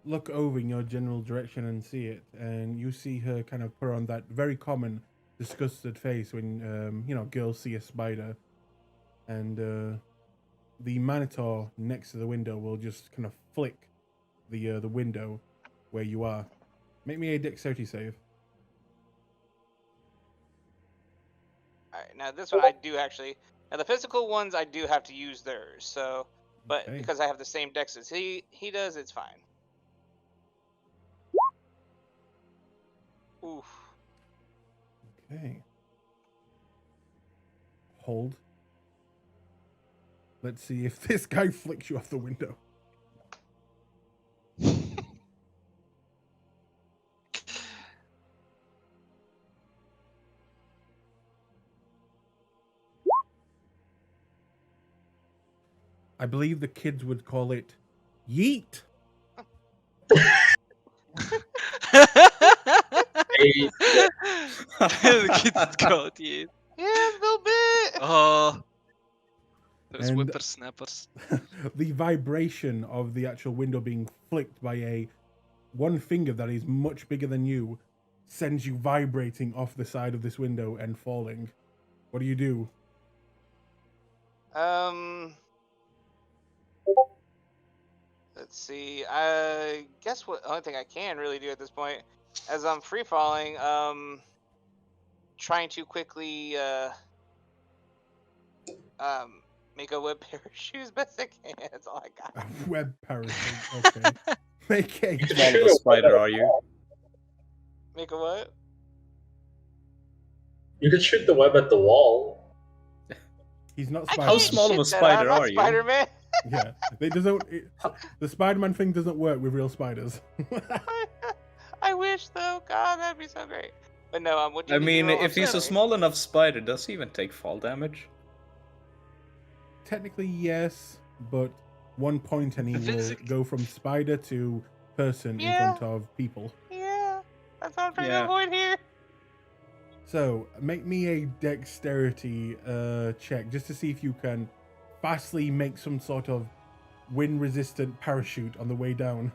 look over in your general direction and see it, and you see her kind of put on that very common disgusted face when girls see a spider, and the Minotaur next to the window will just kind of flick the window where you are. Make me a dexterity save. Alright, now this one I do actually. Now the physical ones I do have to use theirs, so. But Okay. because I have the same dex as he does, it's fine. Oof. Okay. Hold. Let's see if this guy flicks you off the window. I believe the kids would call it yeet. The kid's caught you. Yeah, a little bit. Oh, those And- whippersnappers. The vibration of the actual window being flicked by one finger that is much bigger than you sends you vibrating off the side of this window and falling. What do you do? Let's see. I guess what only thing I can really do at this point, as I'm free falling, trying to quickly make a web pair of shoes best I can. That's all I got. A web parachute. Okay. Make a How small of a spider are you? Make a what? You could shoot the web at the wall. He's not I Spider-Man. How can't small of a shit that. I'm spider not are you? Spider-Man. Yeah, the Spider-Man thing doesn't work with real spiders. I wish though. God, that'd be so great. But no, what do I you need me to mean, roll if he's a auxiliary? small enough spider, does he even take fall damage? Technically, yes, but 1 point and he will Physics. go from spider to person in Yeah. front of people. Yeah, that's what I'm trying Yeah. to avoid here. So make me a dexterity check just to see if you can fastly make some sort of wind-resistant parachute on the way down.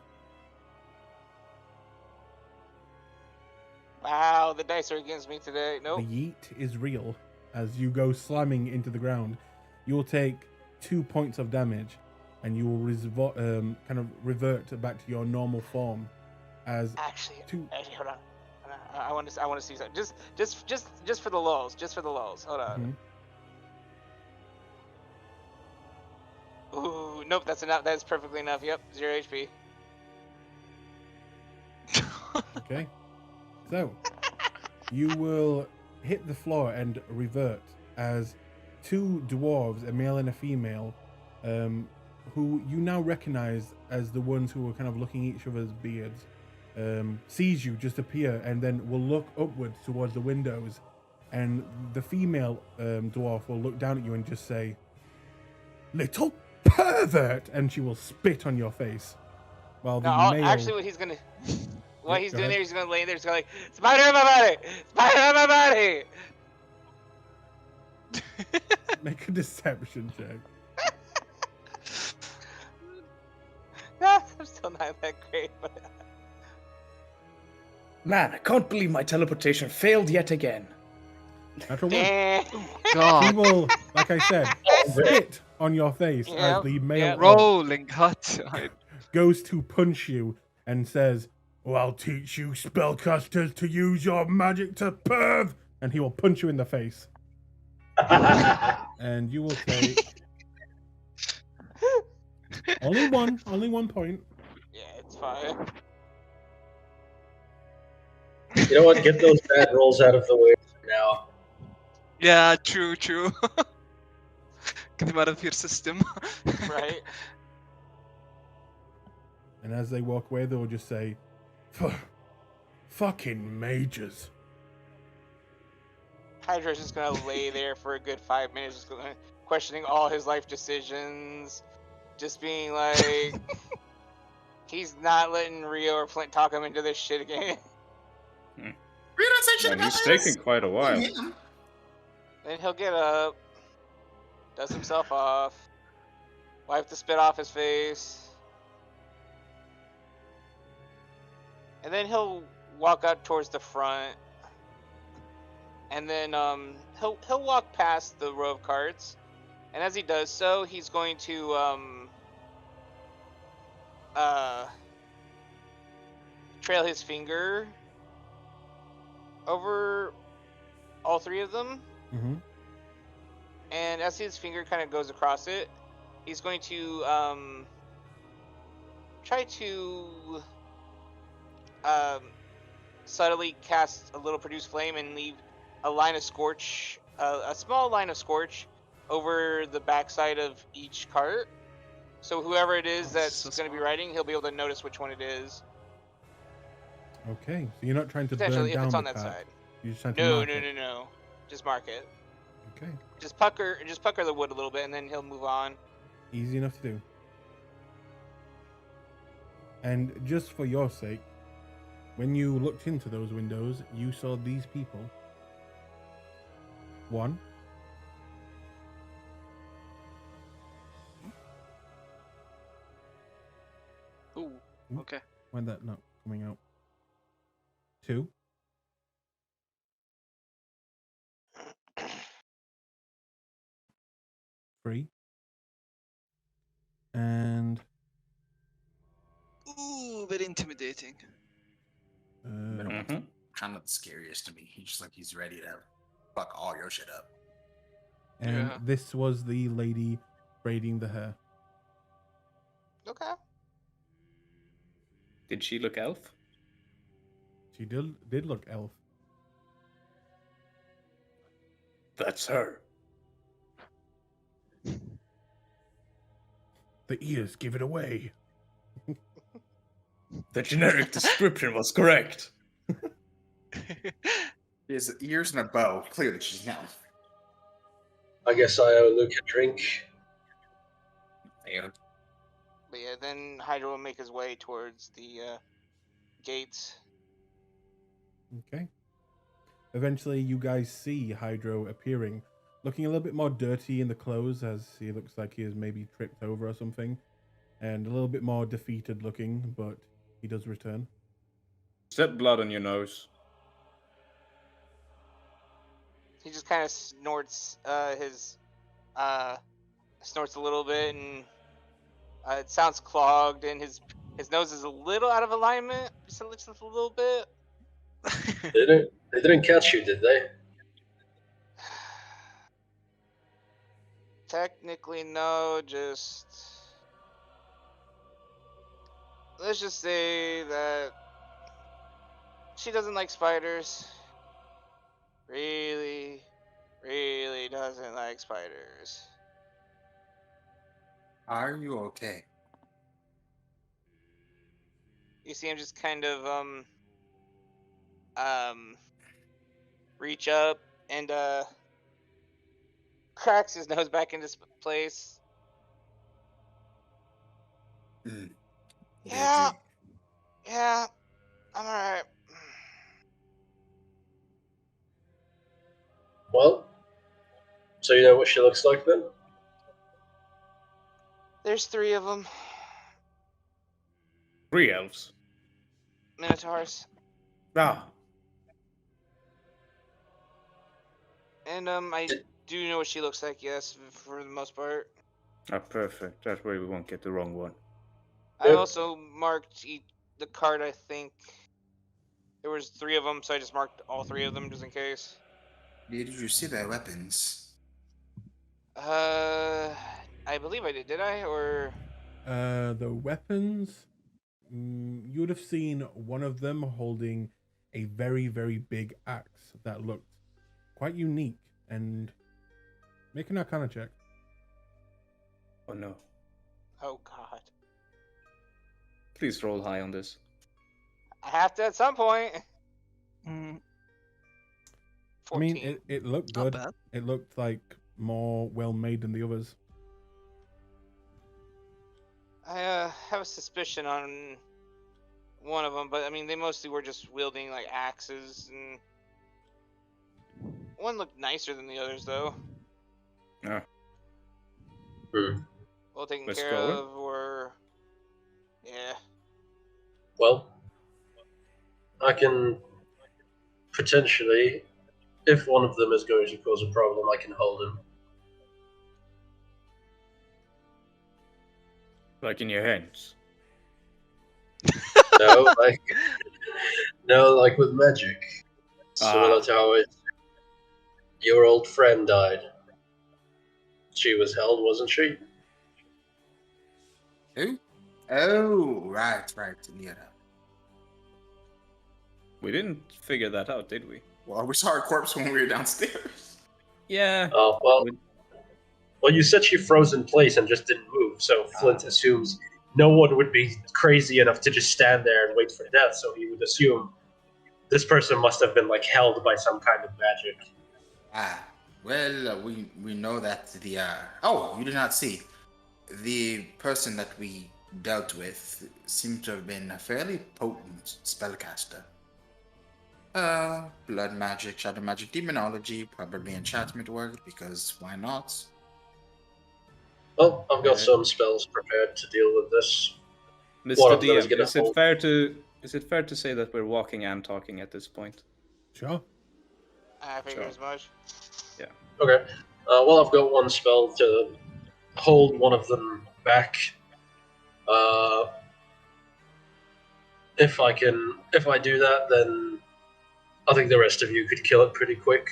Wow, the dice are against me today. Nope. The yeet is real. As you go slamming into the ground, you will take 2 points of damage, and you will kind of revert back to your normal form. As Actually, two. hold on. I want to see something. Just for the lulz. Just for the lulz. Hold on. Ooh, nope. That's enough. That's perfectly enough. Yep, 0 HP. Okay. So you will hit the floor and revert as two dwarves, a male and a female, who you now recognize as the ones who were kind of looking at each other's beards, sees you just appear and then will look upwards towards the windows, and the female dwarf will look down at you and just say, "Little pervert," and she will spit on your face. While the male... Actually, what he's gonna, what Yeah, he's go doing ahead. there, he's gonna lay there, he's gonna like, spider on my body, spider on my body. Make a deception check. I'm still not that great, but Man, I can't believe my teleportation failed yet again. Natural one. damn. He will, like I said, spit on your face as the male Rolling hot time. goes to punch you and says, "Oh, I'll teach you spellcasters to use your magic to perv," and he will punch you in the face. And you will take only one point. Yeah, it's fine. You know what? Get those bad rolls out of the way now. Yeah, true. Get him out of your system. Right. And as they walk away, they will just say, "Fucking mages." Hydra's just gonna lay there for a good 5 minutes, just questioning all his life decisions, just being like, he's not letting Rio or Flint talk him into this shit again. Man, he's taking quite a while. Then he'll get up, dust himself off, wipe the spit off his face, and then he'll walk out towards the front. And then he'll walk past the row of carts, and as he does so, he's going to trail his finger over all three of them. Mm-hmm. And as his finger kind of goes across it, he's going to try to subtly cast a little produce flame and leave a line of scorch, a small line of scorch over the backside of each cart. So whoever it is that's going to be riding, he'll be able to notice which one it is. Okay, so you're not trying to burn Potentially, if down it's on the that cart. side. You're just trying to No, mark no, it. no, no. Just mark it. Okay, Just pucker the wood a little bit, and then he'll move on. easy enough to do. And just for your sake, when you looked into those windows, you saw these people. One. Ooh, okay. Why'd that not coming out? Two. Three. And Ooh, very intimidating. Kind of the scariest to me. He's ready to fuck all your shit up. and Yeah. this was the lady braiding the hair. Okay. Did she look elf? She did look elf. That's her. The ears give it away. The generic description was correct. He has ears and a bow. Clearly, she's an elf. I guess I owe Luke a drink. Yeah. But yeah, then Hydra will make his way towards the gates. Okay. Eventually, you guys see Hydro appearing, looking a little bit more dirty in the clothes, as he looks like he has maybe tripped over or something, and a little bit more defeated looking, but he does return. Is that blood on your nose? He just kind of snorts snorts a little bit, and it sounds clogged, and his nose is a little out of alignment, just a little bit. They didn't catch you, did they? Technically, no. Let's just say that she doesn't like spiders. Really, really doesn't like spiders. Are you okay? You see him just kind of reach up and cracks his nose back into place. Mm. Yeah, I'm alright. Well, so you know what she looks like then? There's 3 of them. 3 elves. Minotaurs. Ah, And I do know what she looks like, yes, for the most part. perfect. That way we won't get the wrong one. I Yep. also marked the card, I think. There was 3 of them, so I just marked all 3 of them just in case. Did you see their weapons? I believe I did I? Or The weapons, you would have seen one of them holding a very, very big axe that looked quite unique. And make an Arcana check. Oh no. oh god. Please roll high on this. I have to at some point. Mm, 14. I mean, it looked not good. bad. It looked like more well made than the others. I have a suspicion on one of them, but I mean, they mostly were just wielding like axes, and one looked nicer than the others, though. Ah, Well taken Let's care go. of, or yeah. Well, I can potentially, if one of them is going to cause a problem, I can hold him. like in your hands. No, like with magic. Similar Ah. to how your old friend died. She was held, wasn't she? Who? Oh, right. Yeah. We didn't figure that out, did we? Well, we saw her corpse when we were downstairs. Yeah. Oh, well, you said she froze in place and just didn't move, so Flint assumes no one would be crazy enough to just stand there and wait for death, so he would assume this person must have been, like, held by some kind of magic. Well, we know that the oh, you did not see. The person that we dealt with seemed to have been a fairly potent spellcaster. Blood magic, shadow magic, demonology, probably enchantment work, because why not? Well, I've got some spells prepared to deal with this. One Mr. of them is DM, gonna is it hold- fair to say that we're walking and talking at this point? Sure. I figured Sure. as much. Okay. Well, I've got one spell to hold one of them back. If I do that, then I think the rest of you could kill it pretty quick.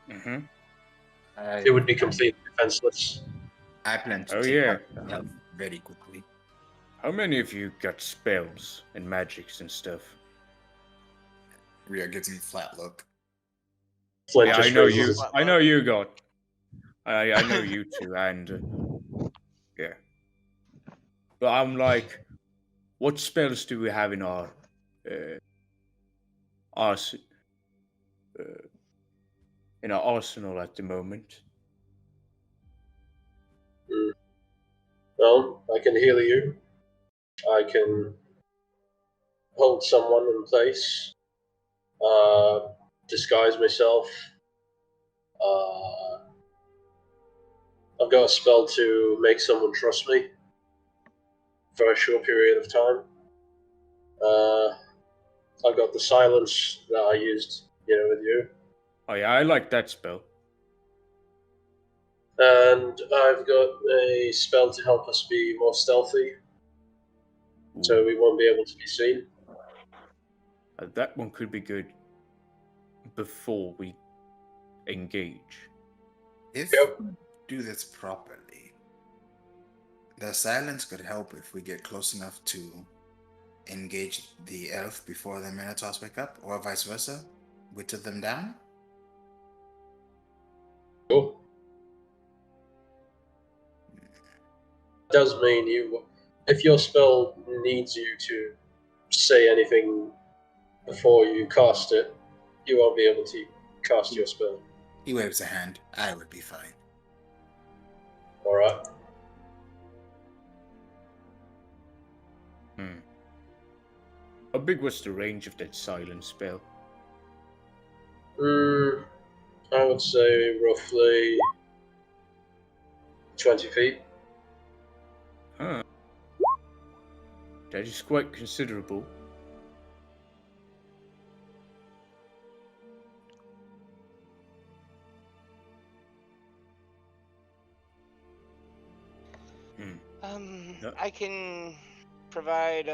Mm-hmm. It would be completely defenseless. I plan to Oh, take yeah. that health very quickly. How many of you got spells and magics and stuff? Rhea gives him a flat look. Flint Yeah, just I know raises you. his- I know you got. I know you two, and yeah. But I'm like, what spells do we have in our in our arsenal at the moment? Well, I can heal you. I can hold someone in place. disguise myself. I've got a spell to make someone trust me for a short period of time. I've got the silence that I used, with you. Oh yeah, I like that spell. And I've got a spell to help us be more stealthy, so we won't be able to be seen. That one could be good before we engage. If Yep. we do this properly, the silence could help if we get close enough to engage the elf before the Minotaurs wake up, or vice versa. Whittle them down. Cool. Does mean if your spell needs you to say anything before you cast it, you won't be able to cast your spell. He waves a hand. I would be fine. Alright. How big was the range of that silence spell? I would say roughly 20 feet. Huh. That is quite considerable. Yeah. I can provide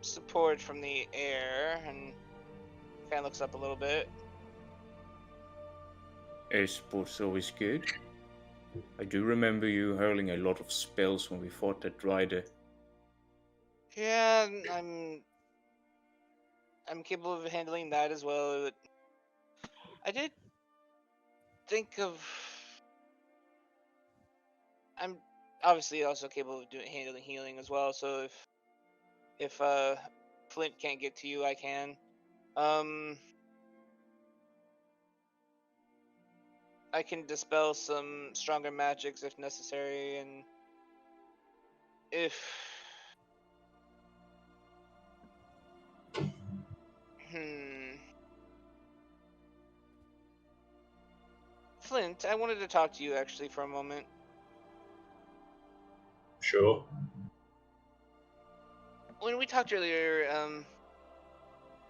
support from the air, and kind of looks up a little bit. Air support's always good. I do remember you hurling a lot of spells when we fought that rider. Yeah, I'm capable of handling that as well. I did think of. I'm obviously also capable of handling healing as well. So if Flint can't get to you, I can. I can dispel some stronger magics if necessary, and if Flint, I wanted to talk to you actually for a moment. Sure. When we talked earlier,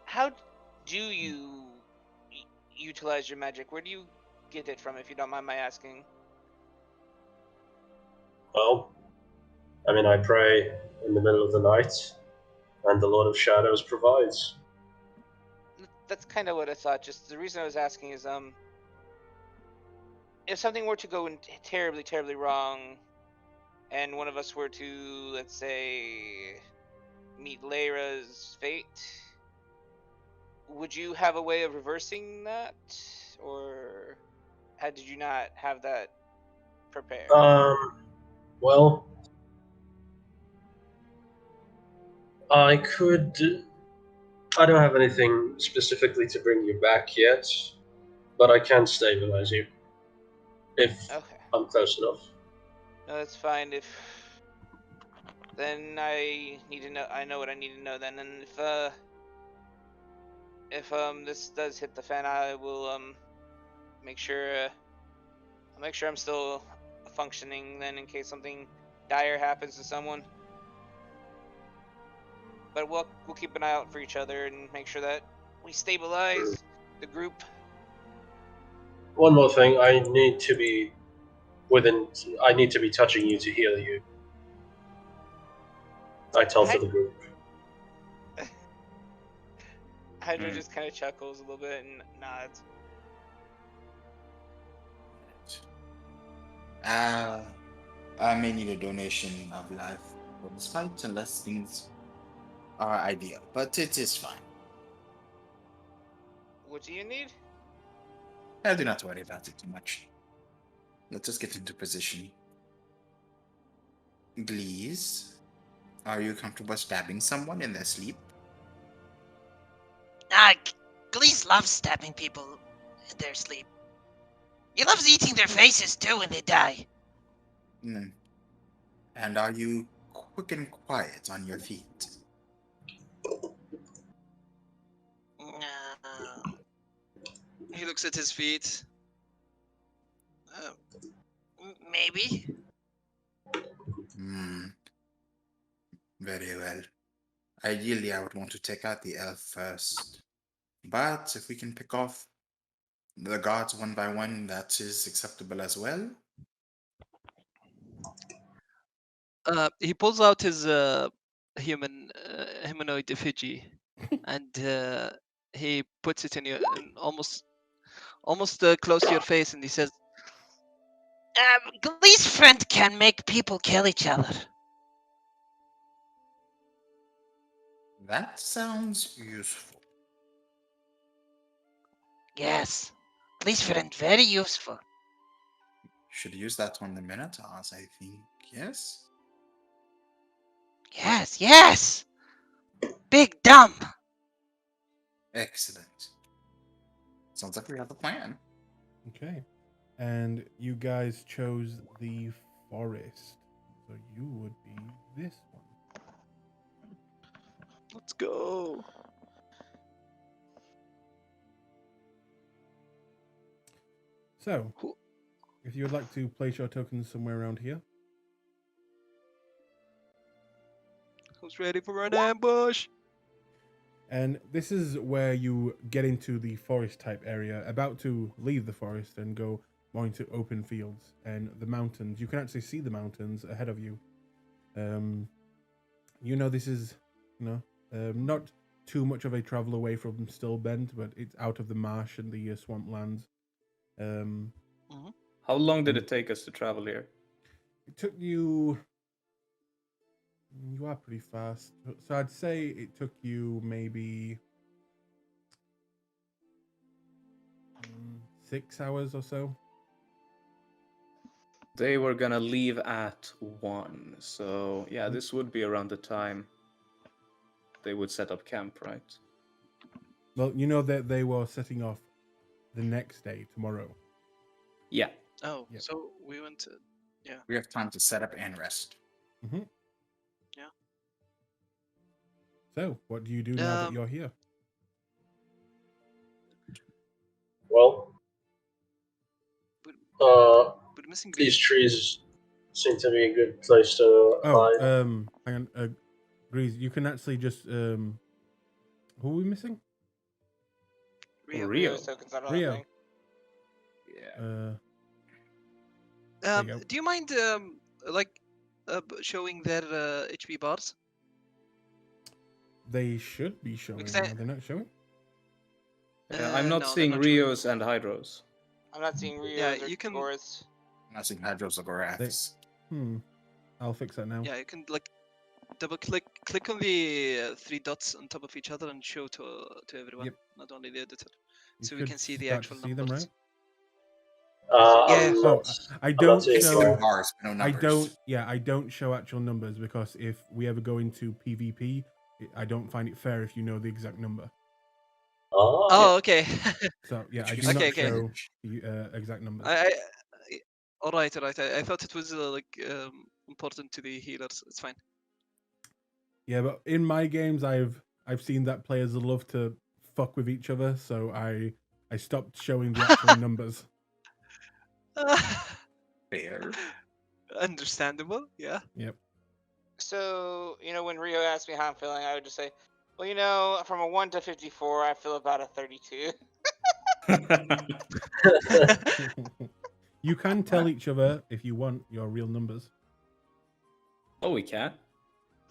how do you utilize your magic? Where do you get it from, if you don't mind my asking? Well, I pray in the middle of the night, and the Lord of Shadows provides. That's kind of what I thought. Just the reason I was asking is, if something were to go terribly, terribly wrong, and one of us were to, let's say, meet Lyra's fate, would you have a way of reversing that, or did you not have that prepared? Well, I could. I don't have anything specifically to bring you back yet, but I can stabilize you if I'm close enough. No, that's fine. Then I need to know. I know what I need to know then, and if this does hit the fan, I will make sure I'm still functioning then, in case something dire happens to someone. But we'll keep an eye out for each other and make sure that we stabilize the group. One more thing, I need to be touching you to heal you. I tell to the group. Hydra just kind of chuckles a little bit and nods. I may need a donation of life for this fight, unless things are ideal, but it is fine. What do you need? Do not worry about it too much. Let us get into position. Please, are you comfortable stabbing someone in their sleep? Glees loves stabbing people in their sleep. He loves eating their faces too when they die. And are you quick and quiet on your feet? looks at his feet. Maybe. Hmm. Very well. Ideally, I would want to take out the elf first. But if we can pick off the guards one by one, that is acceptable as well. He pulls out his humanoid effigy, and he puts it in almost close to your face, and he says, Glee's friend can make people kill each other. That sounds useful. Yes. Glee's friend, very useful. Should use that on the Minotaurs, I think. Yes? Yes, yes. Big dumb. Excellent. Sounds like we have a plan. Okay. And you guys chose the forest. So you would be this one. "Let's go." So, if you would like to place your tokens somewhere around here. Who's ready for an ambush? And this is where you get into the forest type area, about to leave the forest and go more into open fields and the mountains. You can actually see the mountains ahead of you. This is, not too much of a travel away from Stillbend, but it's out of the marsh and the swamplands. How long did it take us to travel here? It took you. You are pretty fast. So I'd say it took you maybe 6 hours or so. They were gonna leave at 1, so yeah, this would be around the time they would set up camp, right? Well, you know that they were setting off the next day, tomorrow. Yeah. Oh, Yep. so we went to. We have time to set up and rest. Mm-hmm. Yeah. So, what do you do now that you're here? Well, But missing these trees seem to be a good place to hide. Hang on. Grease, you can actually just who are we missing? Rio. Rio's tokens out on that Rio. thing. Yeah. There you go. Do you mind showing their HP bars? They should be showing. Because I- Are they not showing? I'm not no, seeing they're not showing. Rios and Hydros. I'm not seeing Rio's Yeah, or you can- Gorath's. I'm not seeing Hydros or Goraths. I'll fix that now. Yeah, you can double click on the 3 dots on top of each other and show to everyone, Yep. not only the editor, You so we should can see the start actual to see them, numbers. right? Yeah. I don't seeing It's show. them. bars, but no numbers. I don't show actual numbers because if we ever go into PvP, I don't find it fair if you know the exact number. Oh, okay. So yeah, I Which do is not Okay, okay. show the exact numbers. All right. I thought it was important to the healers. It's fine. Yeah, but in my games, I've seen that players love to fuck with each other, so I stopped showing the actual numbers. Fair. Understandable. Yeah. Yep. So, when Rio asked me how I'm feeling, I would just say, well, from a 1 to 54, I feel about a 32. You can tell each other if you want your real numbers. Oh, we can?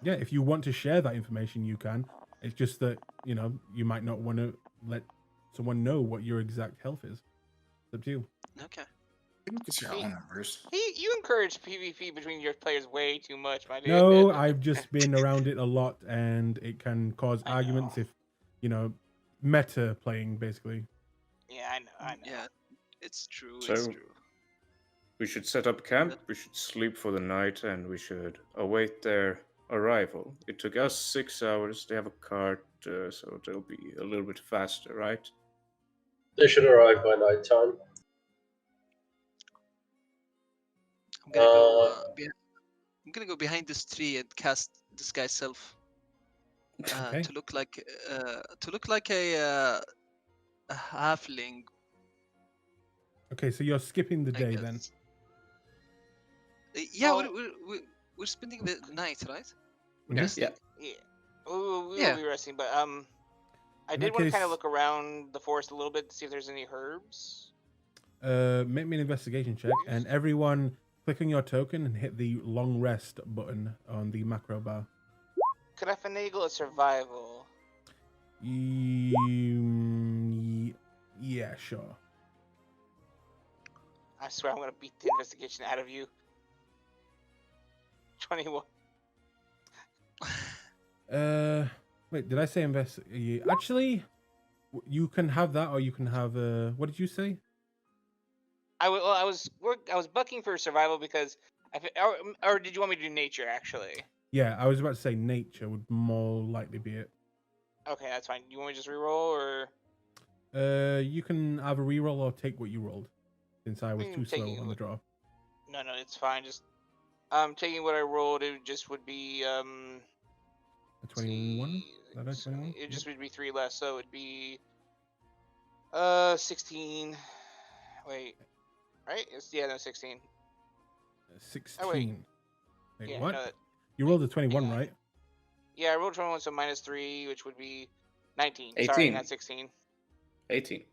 Yeah, if you want to share that information, you can. It's just that, you might not want to let someone know what your exact health is. It's up to you. Okay. You can share all numbers. You encourage PvP between your players way too much, my dude. No, I've just been around it a lot, and it can cause I arguments know. if, meta playing, basically. Yeah, I know. Yeah, it's true. So- It's true. We should set up camp, we should sleep for the night, and we should await their arrival. It took us 6 hours. They have a cart, so they'll be a little bit faster, right? They should arrive by nighttime. I'm gonna go. I'm gonna go behind this tree and cast disguise self Okay. to look like a halfling Okay, so you're skipping the I day then. guess. Yeah, Well- we're spending the night, right? Mhm. Resting. Yeah. Yeah. We Yeah. will be resting, but I In did that want to kind case- of look around the forest a little bit to see if there's any herbs. Make me an investigation check, and everyone click on your token and hit the long rest button on the macro bar. Could I finagle a survival? Yeah, sure. I swear I'm gonna beat the investigation out of you. 21. Wait, did I say invest? Actually, you can have that, or you can have. What did you say? I was bucking for survival because or did you want me to do nature actually? Yeah, I was about to say nature would more likely be it. Okay, that's fine. You want me to just reroll or? You can either reroll or take what you rolled, since I was Mm, too slow taking on the draw. No, it's fine. Just taking what I rolled. It just would be A 21. Is that a 21? It Yep. just would be 3 less, so it'd be 16. Wait, right? It's 16. 16. Wait, Yeah, what? no, You rolled a 21, yeah. right? Yeah, I rolled 21, so minus 3, which would be 19. 18. Sorry, not 16. 18.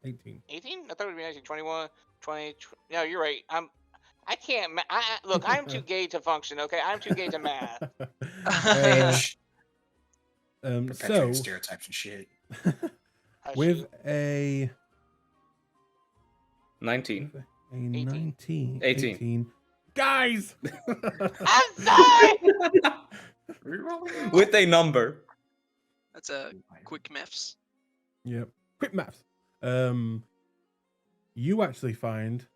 18. 18? I thought it would be 19. 21, 20. No, you're right. I can't. Look, I'm too gay to function. Okay, I'm too gay to math. Bitch. So Perpetuating stereotypes and shit. Hush with you. a 19. 19, 18. Guys, I'm sorry. With a number. That's a quick maths. Yep. Quick maths. You actually find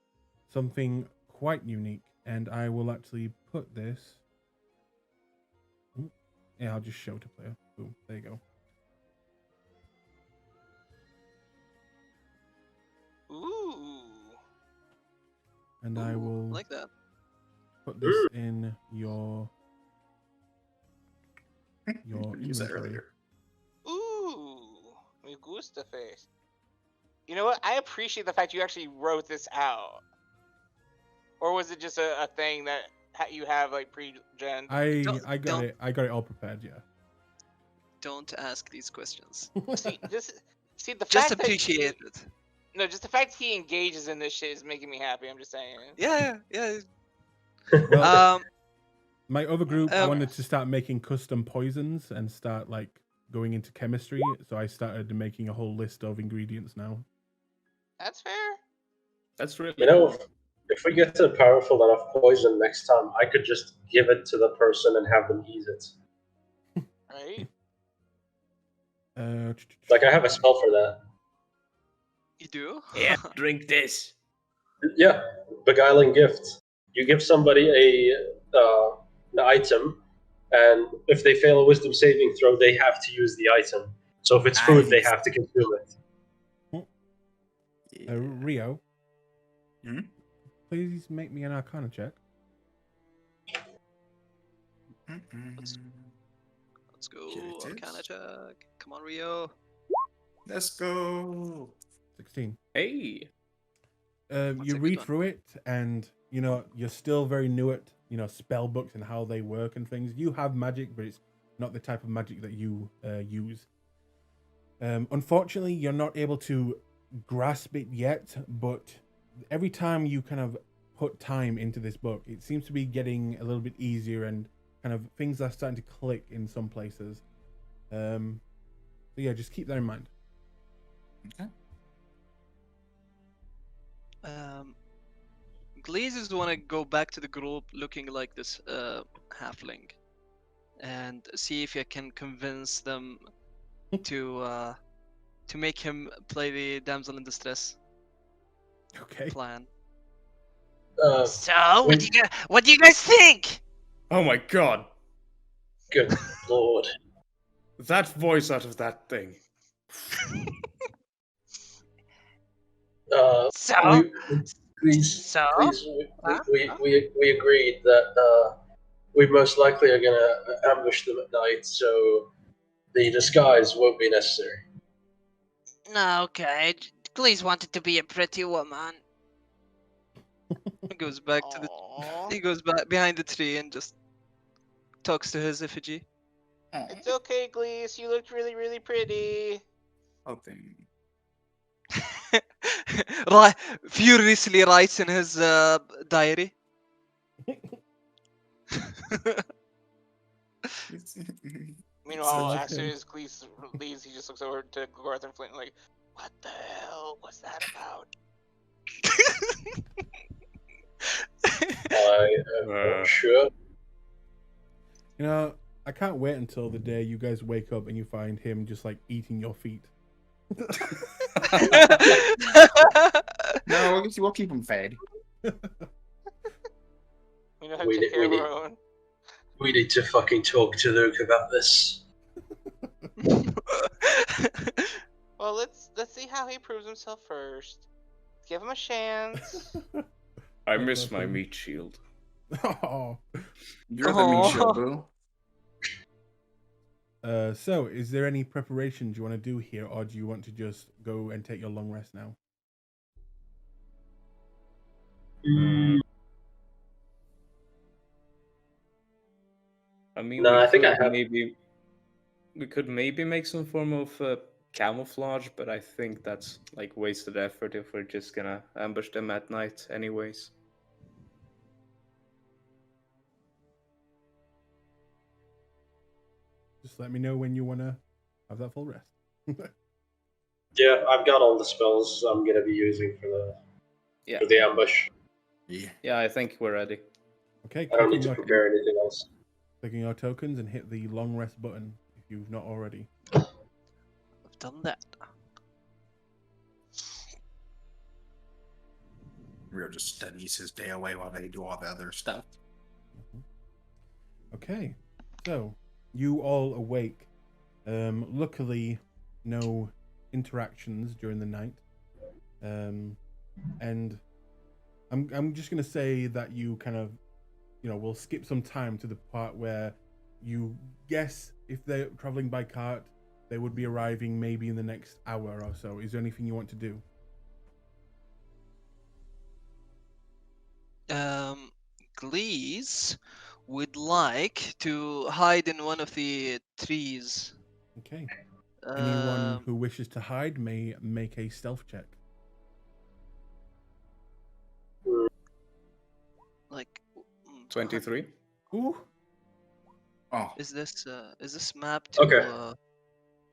something quite unique, and I will actually put this. Ooh, yeah, I'll just show to player. Boom. There you go. Ooh. And I Ooh, will like that. put this in your Use that inventory. earlier. Ooh. Me gusta face. You know what? I appreciate the fact you actually wrote this out. Or was it just a thing that you have like pre-gen? I got don't- it. I got it all prepared. Yeah. Don't ask these questions. See the Just fact appreciate it. No, just the fact he engages in this shit is making me happy. I'm just saying. Yeah. Well, Um, my other group Um, wanted to start making custom poisons and start like going into chemistry, so I started making a whole list of ingredients now. That's fair. That's really You know, cool. if we get a powerful enough poison next time, I could just give it to the person and have them eat it. Right? Like, I have a spell for that. you do? Yeah, drink this. Yeah, beguiling gift. You give somebody an item, and if they fail a wisdom saving throw, they have to use the item. So if it's food, they Nice. have to consume it. Rio, Hmm? please make me an Arcana check. Let's go. Here it Arcana is. check. Come on, Rio. Let's go. 16. Hey. That's You a good read one. through it, and you're still very new at spell books and how they work and things. You have magic, but it's not the type of magic that you use. Unfortunately, you're not able to grasp it yet, but every time you kind of put time into this book, it seems to be getting a little bit easier, and kind of things are starting to click in some places. So yeah, just keep that in mind. Okay. Glazes want to go back to the group looking like this halfling and see if I can convince them to make him play the damsel in distress Okay. plan. So, what do you guys think? Oh my god. Good lord. That voice out of that thing. So, Please, so, we agreed that we most likely are gonna ambush them at night, so the disguise won't be necessary. no, okay. Glees wanted to be a pretty woman. goes back to the. Aw. He goes back behind the tree and just talks to his effigy. It's okay, Glees. You looked really, really pretty. Oh, thing. Furiously writes in his diary. Meanwhile, like as soon him. as Glees leaves, he just looks over to Garth and Flint like, "What the hell was that about?" I am not sure. You know, I can't wait until the day you guys wake up and you find him just like eating your feet. No, we'll keep him fed. We know how to take care of our own. We need to fucking talk to Luke about this. Well, let's see how he proves himself first. Give him a chance. I miss my meat shield. Oh. You're the meat shield, boo. So, is there any preparations you want to do here, or do you want to just go and take your long rest now? I mean, No, we I think I could have- maybe make some form of camouflage, but I think that's like wasted effort if we're just gonna ambush them at night, anyways. Just let me know when you want to have that full rest. Yeah, I've got all the spells I'm gonna be using for the ambush. Yeah, I think we're ready. Okay, I don't need to prepare anything else. clicking your tokens and hit the long rest button if you've not already. I've done that. Rio just studies his day away while they do all the other stuff. Okay, so you all awake. Luckily, no interactions during the night. And I'm just gonna say that you kind of, we'll skip some time to the part where you guess if they're traveling by cart, they would be arriving maybe in the next hour or so. Is there anything you want to do? Glees would like to hide in one of the trees. Okay. Anyone Um, who wishes to hide may make a stealth check. like 23. Ooh. Oh, Is this map to Okay.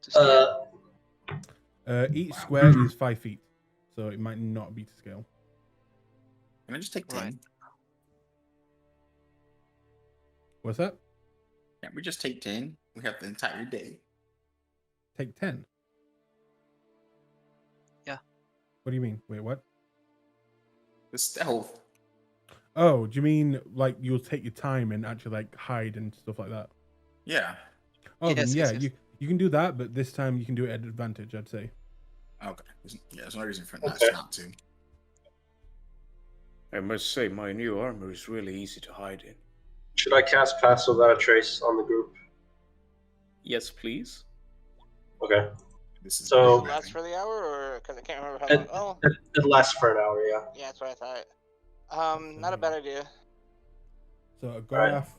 to scale? Each square is 5 feet, so it might not be to scale. can I just take 10? Right. What's that? Can't we just take 10? We have the entire day. Take 10? Yeah. What do you mean? Wait, what? The stealth. Oh, do you mean like you'll take your time and actually like hide and stuff like that? Yeah. Oh, then Yes, yeah, yes, yes. you can do that, but this time you can do it at advantage, I'd say. Okay. There's no reason for Okay. us not to. I must say, my new armor is really easy to hide in. Should I cast Pass Without a Trace on the group? Yes, please. Okay. This is So- Does it last for the hour, or because I can't remember how long? Oh, It lasts for an hour, yeah. yeah, that's what I thought. Not a bad idea. So Gorath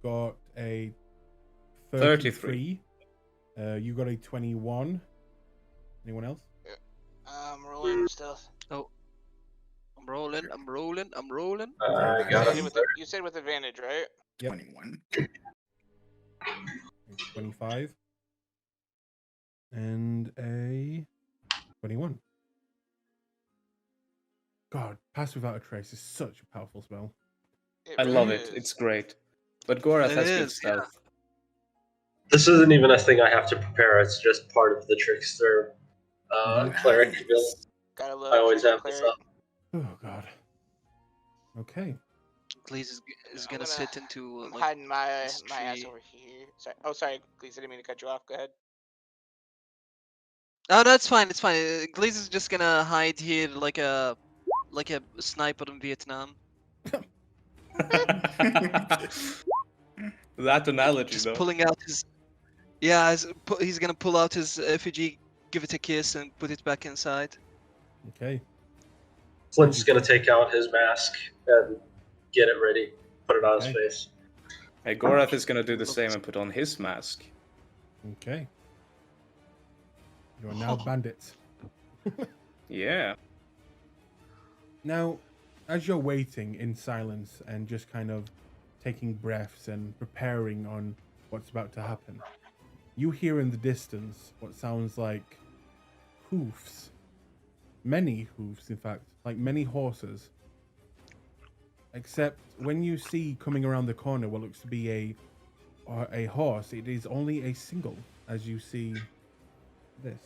got a 33. You got a 21. Anyone else? Rolling stealth. I'm rolling. I got You said with advantage, right? Yep. 21. 25. And a 21. God, Pass Without a Trace is such a powerful spell. It I really love it. is. It's great. But Gorath It has good is, yeah. stealth. This isn't even a thing I have to prepare, it's just part of the trickster cleric build. Gotta love I always trick have this cleric. up. Oh, God. Okay. Glees is I'm gonna sit into I'm like hiding my ass tree. over here. Sorry. Oh, sorry, Glees. I didn't mean to cut you off. Go ahead. Oh no, it's fine. It's fine. Glees is just gonna hide here like a sniper in Vietnam. That analogy, Just though. pulling out his. Yeah, he's gonna pull out his effigy, give it a kiss, and put it back inside. Okay. Flint's gonna take out his mask and get it ready, put it on his Okay. face. Hey, Gorath is gonna do the same and put on his mask. Okay. You are now bandits. Yeah. Now, as you're waiting in silence and just kind of taking breaths and preparing on what's about to happen, you hear in the distance what sounds like hoofs. Many hoofs, in fact, like many horses. Except when you see coming around the corner what looks to be a horse, it is only a single, as you see this.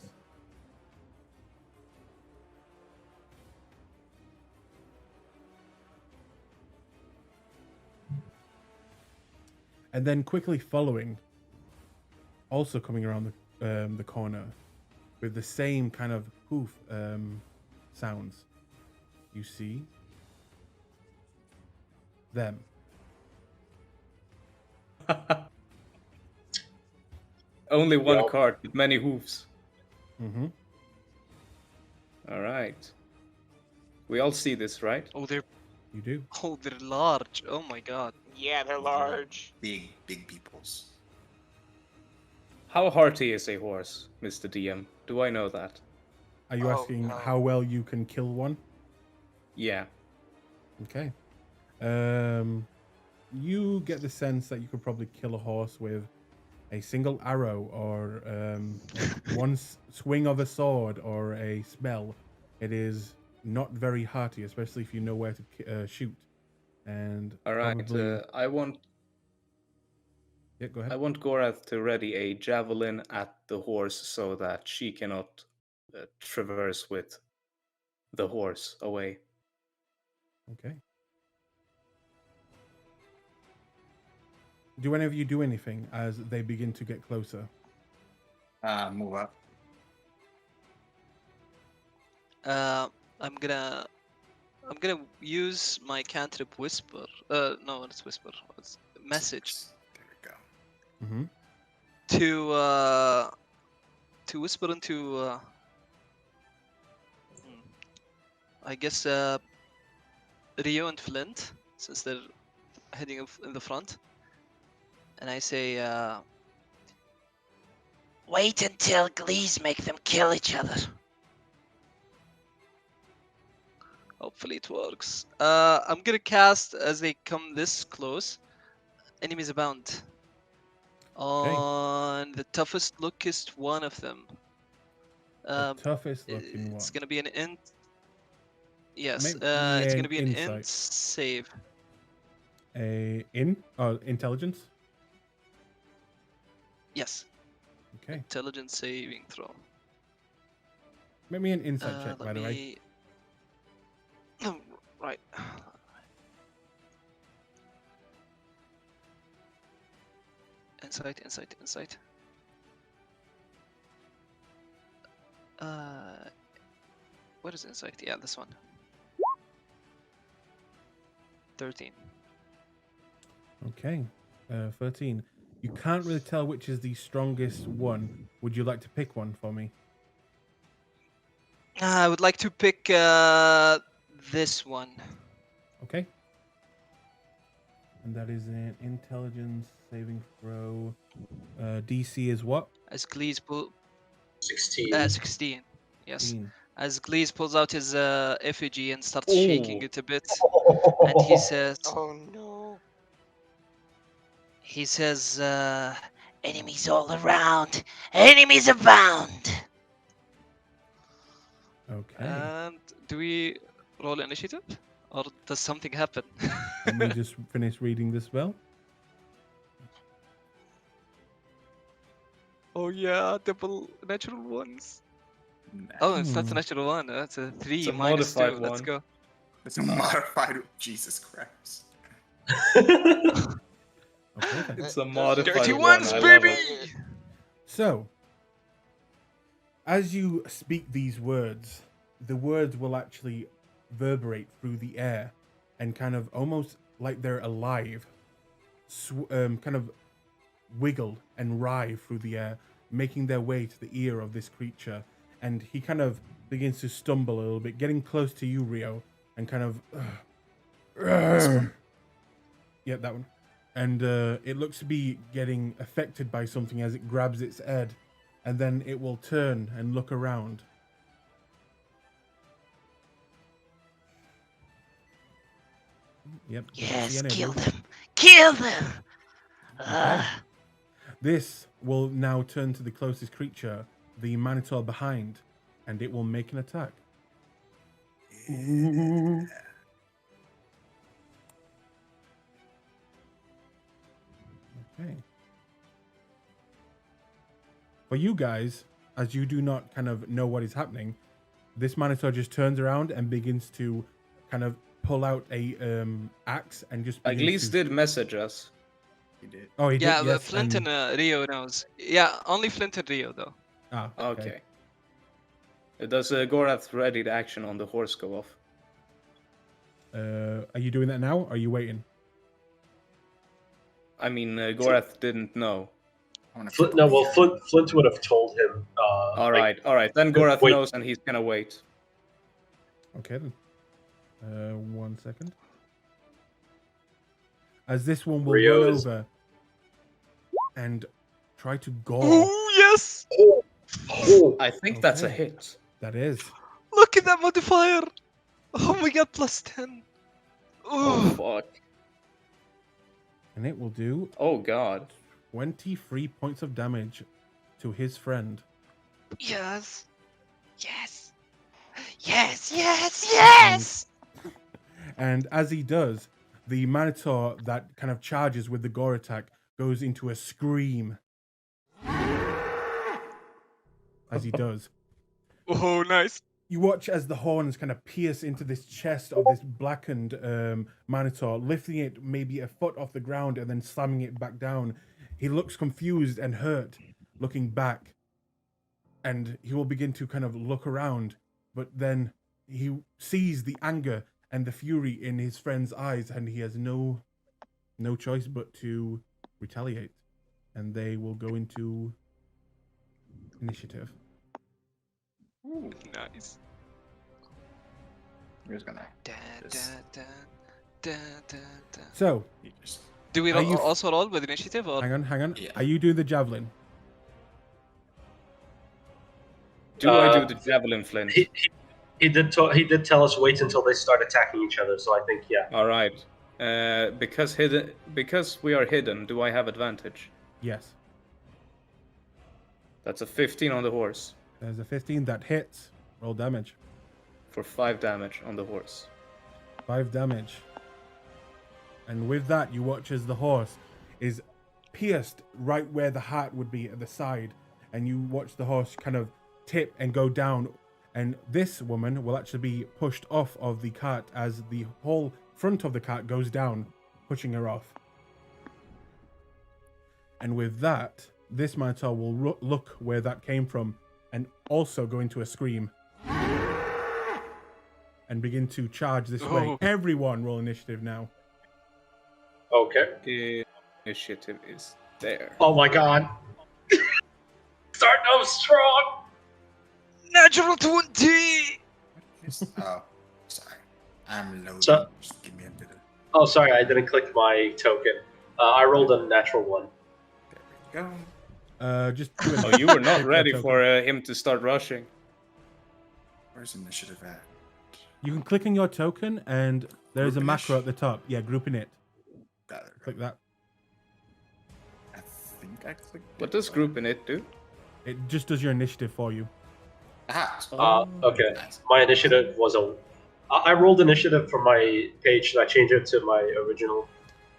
And then quickly following, also coming around the corner with the same kind of hoof sounds, you see them. Only one Yup. cart with many hoofs. Mm-hmm. All right. We all see this, right? Oh, they're You do. large. Oh my god. Yeah, they're large. Big peoples. How hearty is a horse, Mr. DM? Do I know that? Are you Oh, asking no. how well you can kill one? Yeah. Okay. You get the sense that you could probably kill a horse with a single arrow or one swing of a sword or a spell. It is not very hearty, especially if you know where to shoot. And All right. probably... I want Yeah, go ahead. I want Gorath to ready a javelin at the horse so that she cannot traverse with the horse away. Okay. Do any of you do anything as they begin to get closer? Move up. I'm gonna use my cantrip whisper. No, it's whisper. It's message There we go. Mm-hmm. to whisper into I guess Rio and Flint, since they're heading up in the front, and I say, Wait until Glees make them kill each other. hopefully it works. I'm gonna cast as they come this close. Enemies abound. On the toughest lookest one of them. The toughest looking one. It's gonna be an int. Yes, Make me it's an gonna be an int insight. save. Intelligence? Yes, Okay. intelligence saving throw. Make me an insight check, by the way. Right. Insight. What is insight? Yeah, this one. 13. Okay. 13. You can't really tell which is the strongest one. Would you like to pick one for me? I would like to pick this one. Okay. And that is an intelligence saving throw. DC is what? As Glees pull 16. 16. Yes. 16. As Glees pulls out his effigy and starts Ooh. shaking it a bit, and he says, Oh no. he says, Enemies all around. Enemies abound. Okay. and do we roll initiative, or does something happen? Let me just finish reading this spell. Oh yeah, double natural ones. Oh, it's not a natural one. That's a 3 It's a minus 2. modified Let's one. go. It's a modified. Jesus Christ. Okay, then. It's a modified Dirty one. ones, I love baby! it. So, as you speak these words, the words will actually reverberate through the air and kind of almost like they're alive, kind of wiggle and writhe through the air, making their way to the ear of this creature. And he kind of begins to stumble a little bit, getting close to you, Rio, and kind of. Yeah, that one. And it looks to be getting affected by something as it grabs its head, and then it will turn and look around. Yep. doesn't see Yes, any of kill you. them. Kill them. Okay. This will now turn to the closest creature, the Minotaur behind, and it will make an attack. Okay. For you guys, as you do not kind of know what is happening, this Minotaur just turns around and begins to kind of pull out a axe and just begins Glees to... did message us. He did. Oh, he Yeah, did, but yes. Flint and Rio knows. Yeah, only Flint and Rio though. Ah, Okay. Does Gorath ready to action on the horse go off? Are you doing that now, or are you waiting? I mean, Gorath didn't know. I wanna Flint, flip no, a well, wheel. Flint would have told him. All right. Then Gorath wait. knows, and he's gonna wait. Okay, then. 1 second. As this one will Rio run is- over and try to gore. Oh yes! I think that's a Okay. hit. That is. Look at that modifier! Oh my god, +10. Oh Ooh. fuck. And it will do Oh god. 23 points of damage to his friend. Yes. Yes. Yes, yes, yes! And as he does, the Minotaur that kind of charges with the gore attack goes into a scream. As he does. Oh, nice. You watch as the horns kind of pierce into this chest of this blackened Minotaur, lifting it maybe a foot off the ground and then slamming it back down. He looks confused and hurt, looking back. And he will begin to kind of look around, but then he sees the anger and the fury in his friend's eyes, and he has no choice but to retaliate. And they will go into initiative. Ooh, Nice. he was gonna. Da, da, Yes. da, da, da, da. So, He just. Do we Are you- also roll with initiative or? hang on. Yeah. Are you doing the javelin? Do I do the javelin, Flint? He did tell us wait until they start attacking each other. So I think yeah. All right. Because we are hidden, do I have advantage? Yes. That's a 15 on the horse There's a 15 that hits. Roll damage. for 5 damage on the horse. 5 damage. And with that, you watch as the horse is pierced right where the heart would be at the side. And you watch the horse kind of tip and go down. And this woman will actually be pushed off of the cart as the whole front of the cart goes down, pushing her off. And with that, this Minotaur will look where that came from and also go into a scream. And begin to charge this way. Oh. Everyone roll initiative now. Okay. Initiative is there. Oh my god. Starting off strong. Natural 20. Oh, sorry. I'm loading. So- Just give me a bit of. Oh, sorry, I didn't click my token. I rolled a natural one. There we go. Just do it. Oh, you were not Take that ready token. for him to start rushing. Where's initiative at? You can click on your token and there's a Group macro ish. at the top. Yeah, grouping it. Got it. Click that. I think I clicked. What does group in it do? It just does your initiative for you. Ah, Okay. nice. My initiative was I rolled initiative from my page and I changed it to my original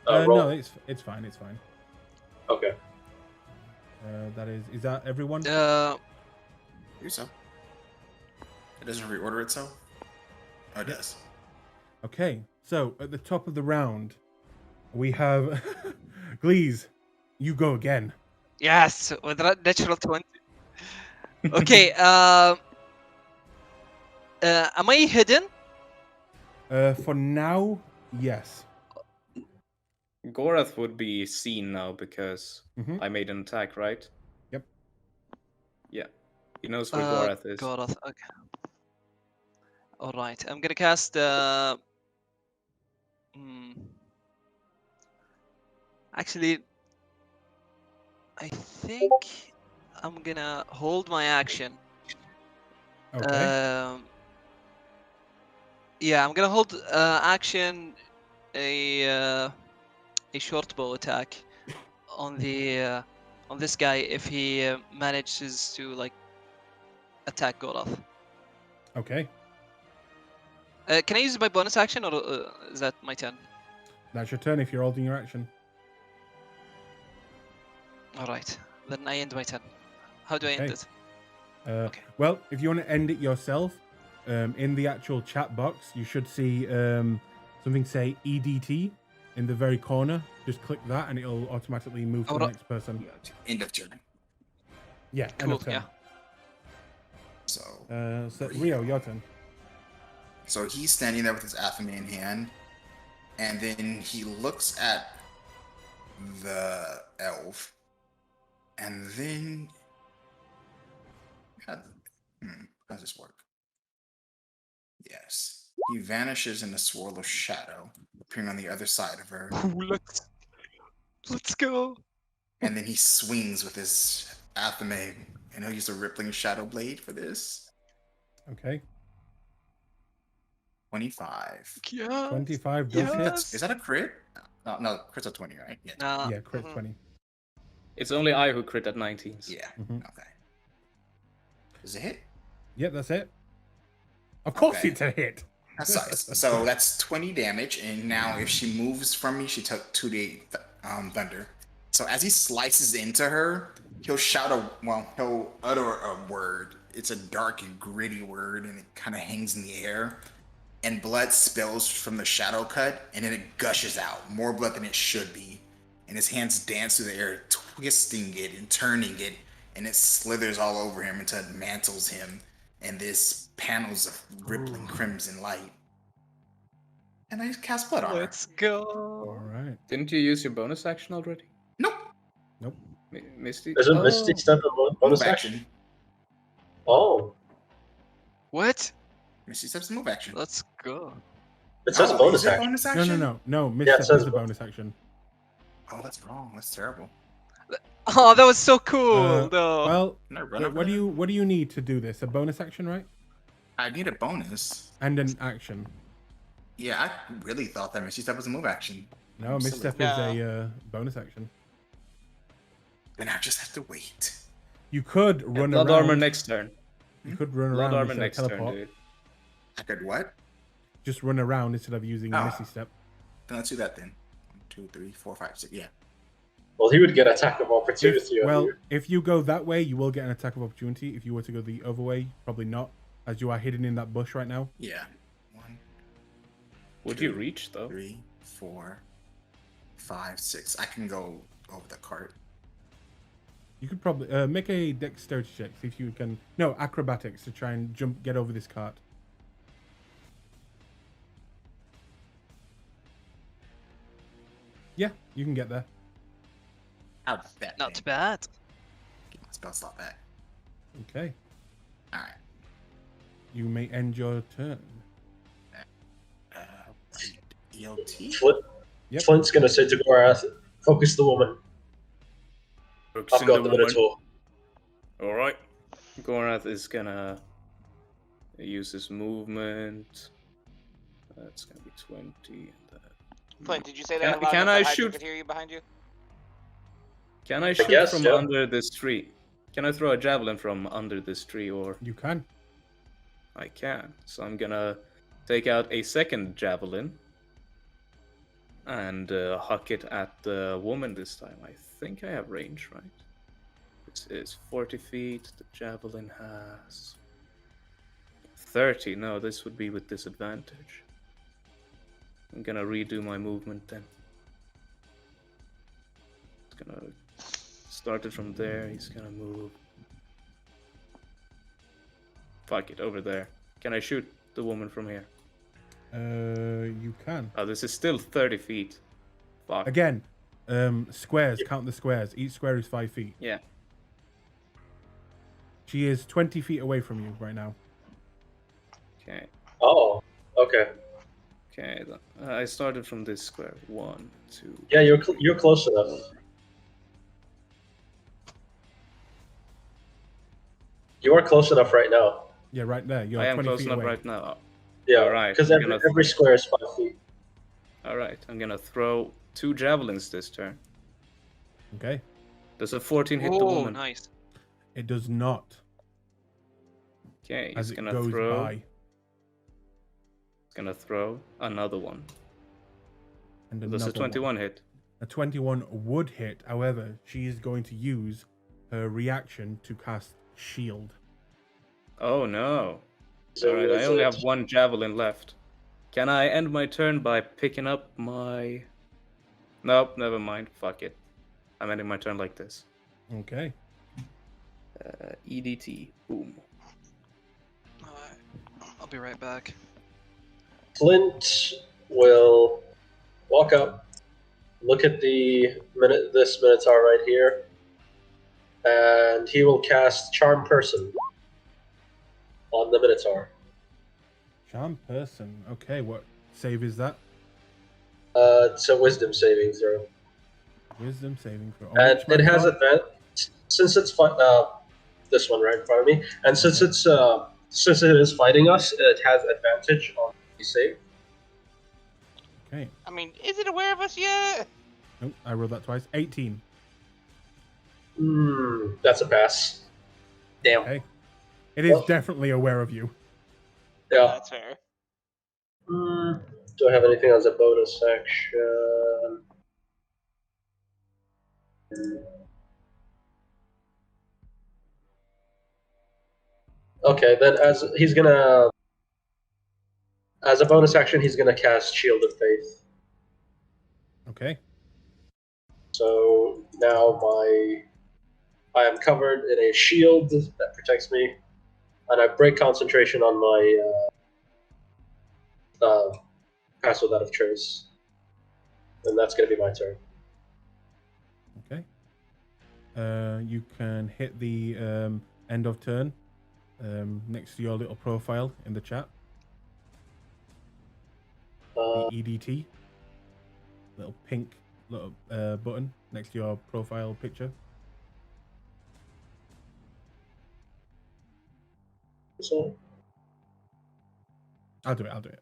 roll. No, it's fine. It's fine. Okay. Is that everyone? Do so. It doesn't reorder itself. Oh, it does. Okay, so at the top of the round, we have Glees. You go again. Yes, with natural 20. Okay. Am I hidden? For now, yes. Gorath would be seen now because Mhm. I made an attack, right? Yep. Yeah. He knows where Gorath is. Gorath, okay. All right, I'm gonna cast. Actually, I think I'm gonna hold my action. Okay. Yeah, I'm gonna hold action a short bow attack on the on this guy if he manages to like attack Goroth. Okay. Can I use my bonus action or is that my turn? That's your turn if you're holding your action. All right, then I end my turn. How do I end Okay. it? Okay. Well, if you want to end it yourself, in the actual chat box, you should see something say EDT in the very corner. Just click that and it'll automatically move to the next person. End of turn. Yeah, end Cool. of turn. Yeah. So, Rio, your turn. So he's standing there with his athame in hand, and then he looks at the elf, and then how does this work? Yes, he vanishes in a swirl of shadow, appearing on the other side of her, Let's go. and then he swings with his athame, and he'll use a rippling shadow blade for this. Okay. 25. Yeah. 25 does hit. Is that a crit? No, crit's a 20, right? Yeah. Nah. Yeah, crit 20. It's only I who crit at 19. Yeah. Mhm. Okay. Does it hit? Yep, that's it. Of course Okay. it's a hit. So that's 20 damage, and now if she moves from me, she took 2d thunder. So as he slices into her, he'll he'll utter a word. It's a dark and gritty word, and it kind of hangs in the air. And blood spills from the shadow cut, and then it gushes out. More blood than it should be. And his hands dance through the air, twisting it and turning it, and it slithers all over him until it mantles him. And this panels of rippling crimson light. And I cast blood armor. Let's go. All right. Didn't you use your bonus action already? Nope. Nope. Misty? Isn't Misty Step a bonus Move action? Oh, What? Misty Step's a move action. Let's go. it says Oh, bonus is it action. bonus No, action? no. Miss Yeah, it Step says is a bonus action. Oh, that's wrong. That's terrible. Oh, that was so cool. No. Well, Can I run wait, over what do there? you need to do this? A bonus action, right? I need a bonus. And an action. Yeah, I really thought that Misty Step was a move action. No, I'm Miss silly. Step is a bonus action. Then I just have to wait. You could run Blood around. armor next turn. You could run Blood around armor instead of next turn, teleport. dude. I could what? Just run around instead of using Ah. Misty Step. Then let's do that then. 1, 2, 3, 4, 5, 6. Yeah. Well, he would get attack of opportunity. If you go that way, you will get an attack of opportunity. If you were to go the other way, probably not, as you are hidden in that bush right now. Yeah. 1, Would 2, you reach though? 3, 4, 5, 6. I can go over the cart. You could probably make a dexterity check, see if you can. No, acrobatics to try and get over this cart. Yeah, you can get there. How's that? Not thing? bad. Get my spell slot back. Okay, Alright. you may end your turn. ELT? Yep. Flint's gonna say to Gorath, "Focus the woman. I've got the Minotaur." Alright. Gorath is gonna use his movement. That's gonna be 20. And Flint, did you say Can- that loud can enough I that Hydra shoot? could hear you behind you? Can I shoot guess, from yeah. under this tree? Can I throw a javelin from under this tree, or You can. I can? So I'm gonna take out a second javelin and huck it at the woman this time. I think I have range, right? It's 40 feet. The javelin has 30. No, this would be with disadvantage. I'm gonna redo my movement then. It's gonna start it from there. He's gonna move. Fuck it, over there. Can I shoot the woman from here? You can. Oh, this is still 30 feet. Fuck. Again, squares. Count the squares. Each square is 5 feet. Yeah. She is 20 feet away from you right now. Okay. Oh, Okay. Okay, I started from this square. 1, 2. Yeah, you're close enough. You are close enough right now. Yeah, right there. You're I am 20 close feet enough away. right now. Yeah, Alright, because I'm gonna every square is 5 feet. Alright, I'm gonna throw 2 javelins this turn. Okay. Does a 14 hit the Oh, woman? nice. It does not. Okay, As he's it gonna goes throw. by. He's gonna throw another one. And Does a another one. 21 hit? A 21 would hit. However, she is going to use her reaction to cast shield. Oh no. So Alright, I is only it- have 1 javelin left. Can I end my turn by picking up my... Nope, never mind. Fuck it. I'm ending my turn like this. Okay. EDT. Boom. Alright, I'll be right back. Flint will walk up, look at this Minotaur right here, and he will cast Charm Person on the Minotaur. Charm person. Okay, what save is that? It's a Wisdom saving throw, Wisdom saving throw. and it has advantage since it's this one right in front of me, and since it is fighting us, it has advantage on the save. Okay. I mean, is it aware of us yet? Nope, I rolled that twice. 18. That's a pass. Damn. Okay. It is Well- definitely aware of you. Yeah. That's fair. Do I have anything as a bonus action? Okay, then as a bonus action, he's gonna cast Shield of Faith. Okay. So now I am covered in a shield that protects me, and I break concentration on my Pass Without a Trace, and that's gonna be my turn. Okay. You can hit the end of turn next to your little profile in the chat. The EDT. Little pink little button next to your profile picture. So, I'll do it.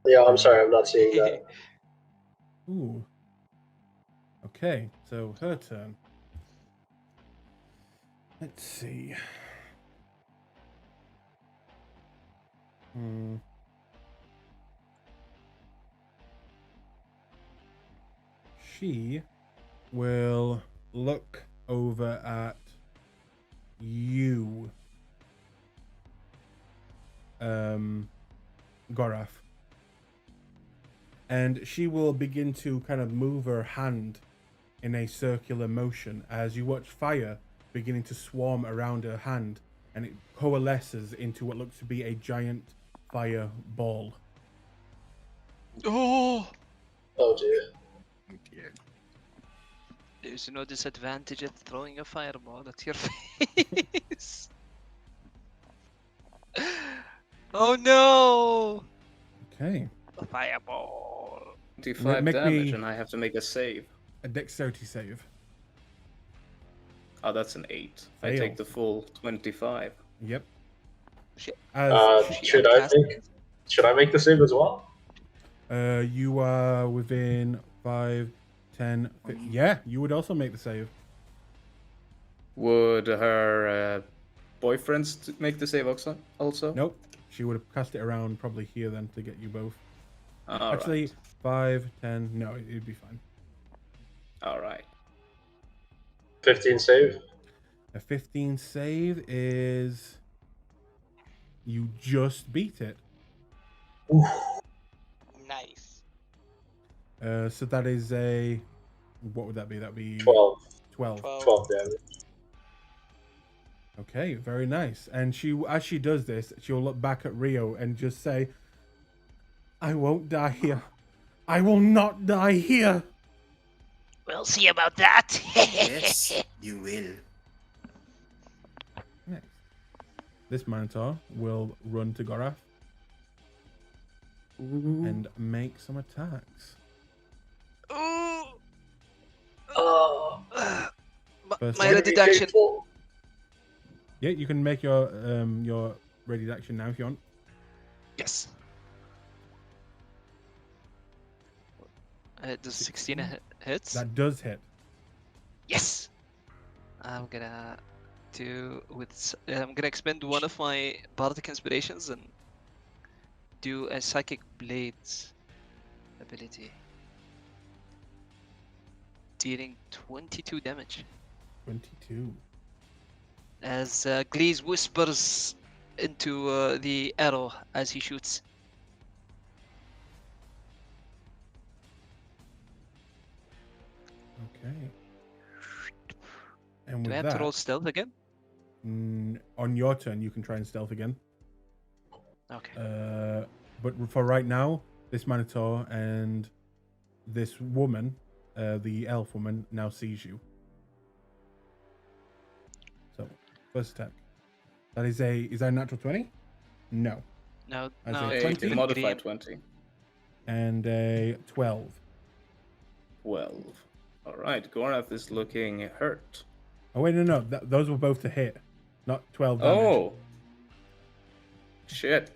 yeah, I'm sorry, I'm not seeing that. Ooh. Okay, so her turn. Let's see. She will look over at you, Gorath. And she will begin to kind of move her hand in a circular motion as you watch fire beginning to swarm around her hand, and it coalesces into what looks to be a giant fire ball. Oh! Oh dear. Yeah. There's no disadvantage at throwing a fireball at your face. Oh no! Okay. A fireball. 25 Make damage, me- and I have to make a save. A dexterity save. Oh, that's an 8. I Fail. take the full 25. Yep. Shit. As Should I make the save as well? you are within 5, 10, yeah, you would also make the save. Would her boyfriends make the save also? Nope. She would have cast it around probably here then to get you both. All Actually, right. 5, 10, no, it'd be fine. All right. 15 save. A 15 save is... You just beat it. Nice. So that is a... What would that be? That'd be 12. 12. 12 damage. Okay, very nice. And she, as she does this, she'll look back at Rio and just say, I won't die here. I will not die here. We'll see about that. Yes, you will. Next. This Minotaur will run to Gorath. and make some attacks. Ooh. Oh, First My one. ready action. painful. Yeah, you can make your ready action now if you want. Yes. Does 16 hits? That does hit. Yes. I'm gonna expend one of my bardic inspirations and do a psychic blades ability, dealing 22 damage. 22. As Glees whispers into the arrow as he shoots. Okay. And Do with I have that, to roll stealth again? on your turn, you can try and stealth again. Okay. But for right now, this Minotaur and this woman, the elf woman, now sees you. So, first attack. That is is that a natural 20? No. No, I no, say A 20? modified 20. And a 12. 12. All right, Gorath is looking hurt. Oh, wait, no. Those were both to hit, not 12 damage. Oh. Shit.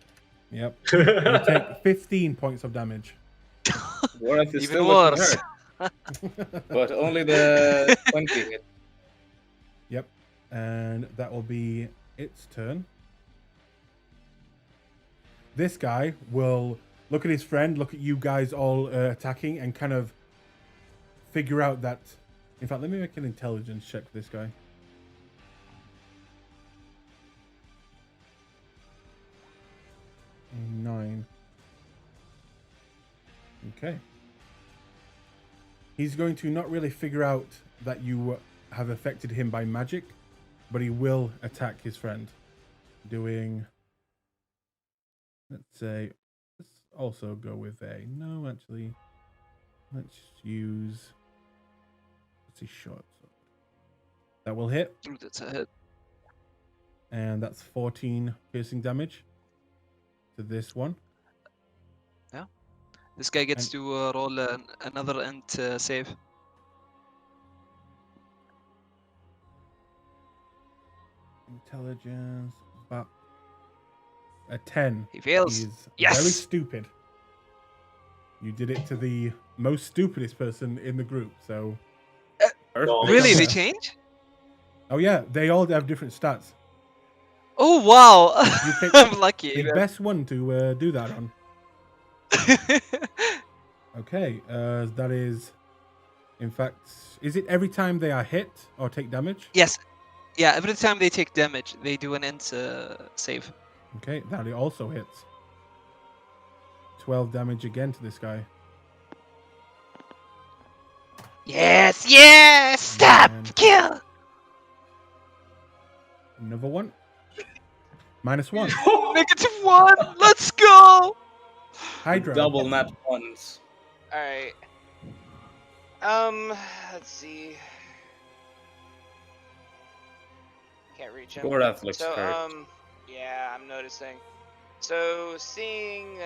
Yep. You take 15 points of damage. Gorath is Even still looking worse. hurt, but only the 20 hit. Yep. And that will be its turn. This guy will look at his friend, look at you guys all attacking, and kind of figure out that... In fact, let me make an intelligence check for this guy. Nine. Okay. He's going to not really figure out that you have affected him by magic, but he will attack his friend. Doing... Let's say... Let's also go with a... No, actually... Let's use... Let's see, short sword. That will hit. Ooh, that's a hit. And that's 14 piercing damage to this one. Yeah. This guy gets to roll another int save. Intelligence, but a 10. He fails. He's Yes! very stupid. You did it to the most stupidest person in the group, so... No. Really, they Yeah. change? Oh yeah, they all have different stats. Oh wow! You pick I'm lucky. the man. best one to do that on. Okay, that is... In fact, is it every time they are hit or take damage? Yes. Yeah, every time they take damage, they do an int save. Okay, that also hits. 12 damage again to this guy. Yes, yes! Stop! And Kill! another one. -1. -1! Let's go! Hydro. Double nat ones. All right. Let's see. Can't reach him. Gorath looks So, hurt. yeah, I'm noticing. So, seeing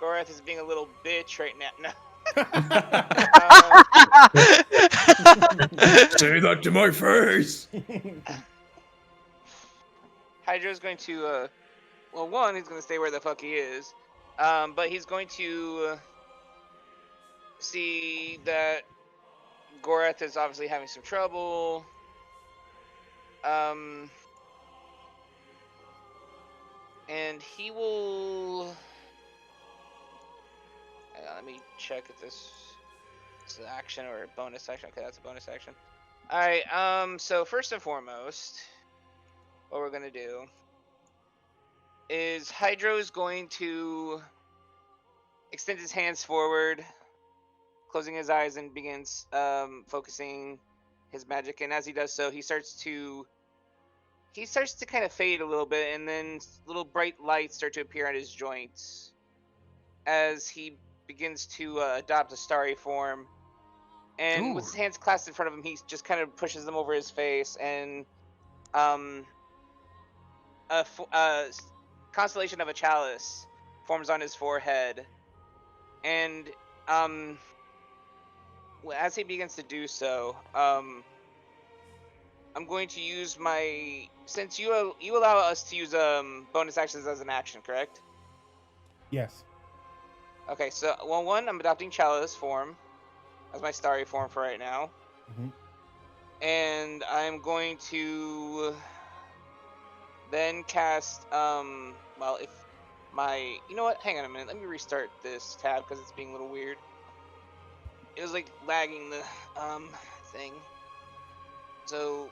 Gorath is being a little bitch right now. No. Say that to my face! Hydro's going to, well, one, he's going to stay where the fuck he is. But he's going to see that Gorath is obviously having some trouble. And he will... Hang on, let me check if this is an action or a bonus action. Okay, that's a bonus action. Alright, so first and foremost, what we're gonna do is Hydro is going to extend his hands forward, closing his eyes, and begins focusing his magic. And as he does so, he starts to kind of fade a little bit, and then little bright lights start to appear on his joints as he begins to adopt a starry form. And with his hands clasped in front of him, he just kind of pushes them over his face, and a constellation of a chalice forms on his forehead, and as he begins to do so, I'm going to use my, since you allow us to use bonus actions as an action, correct? Yes. Okay, so one, I'm adopting Chalice form as my starry form for right now. Mhm. And I'm going to then cast well, if my, you know what, hang on a minute, let me restart this tab because it's being a little weird. It was like lagging the thing. So,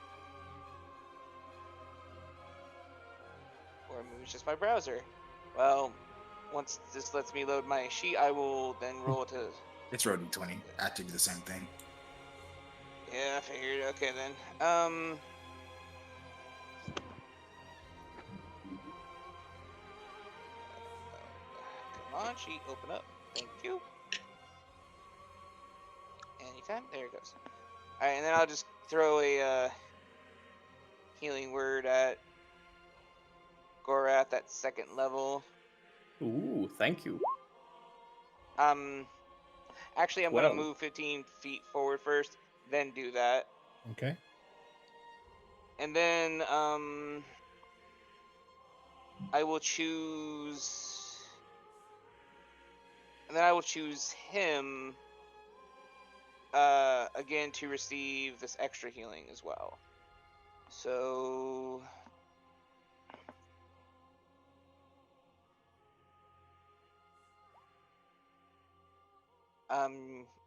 or maybe it's just my browser. Well, once this lets me load my sheet, I will then roll to. It's row d20. I have to do the same thing. Yeah, I figured. Okay then. Come on, sheet, open up. Thank you. Anytime. There it goes. All right, and then I'll just throw a healing word at Gorath at 2nd level. Ooh, thank you. Actually, I'm Well. gonna move 15 feet forward first, then do that, Okay. and then I will choose, and then I will choose him again to receive this extra healing as well. So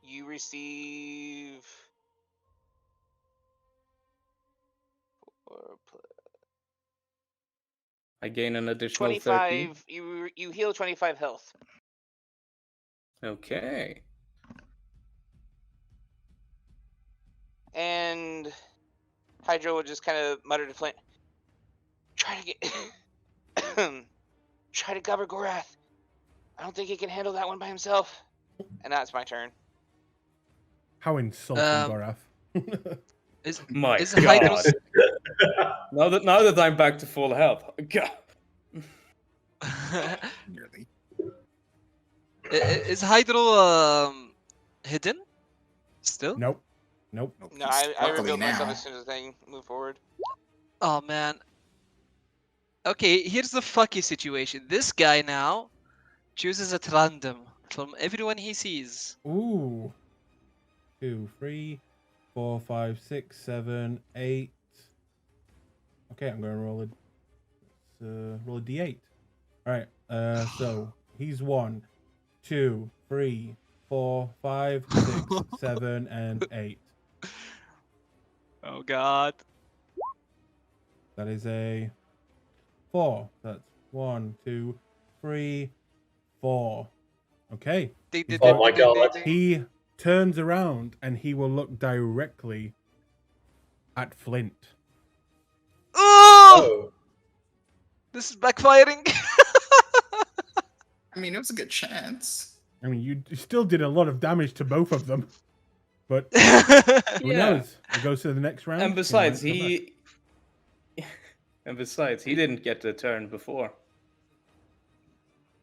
you receive I gain an additional 25. 13. You heal 25 health. Okay. And Hydra will just kind of mutter to Flint, try to get try to cover Gorath. I don't think he can handle that one by himself. And that's my turn. How insulting, Gorath. My Is God. Hydros now that I'm back to full health. God. Nearly. is Hydro hidden still? Nope. Nope. Nope, No, he's I luckily revealed myself now. as soon as I move forward. Oh man. Okay, here's the fucky situation. This guy now chooses at random from everyone he sees. Ooh. 2, 3, 4, 5, 6, 7, 8. Okay, I'm going to roll roll a d8. All right. So he's 1, 2, 3, 4, 5, 6, 7, and 8. Oh god. That is a 4. That's 1, 2, 3, 4. Okay. Ding, He's ding, Oh my ding, ding, God. ding, ding. He turns around and he will look directly at Flint. Oh! Oh. This is backfiring. I mean, it was a good chance. I mean, you still did a lot of damage to both of them, but who Yeah. knows? It goes to the next round. And He besides, might come back. he didn't get the turn before.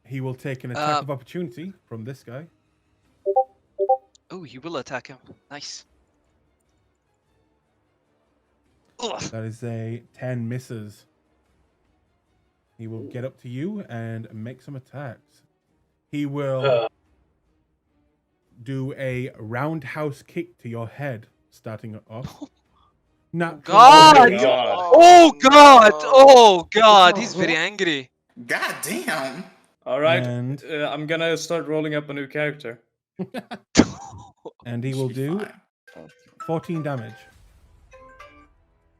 He will take an attack Uh, of opportunity from this guy. Oh, you will attack him. Nice. Ugh. That is a 10 misses. He will get up to you and make some attacks. He will do a roundhouse kick to your head, starting it off. Natural God! Oh, 20. God. Oh god! no. Oh god! He's very angry. God damn. All right. And- I'm gonna start rolling up a new character. And he will Should be do fine. 14 damage.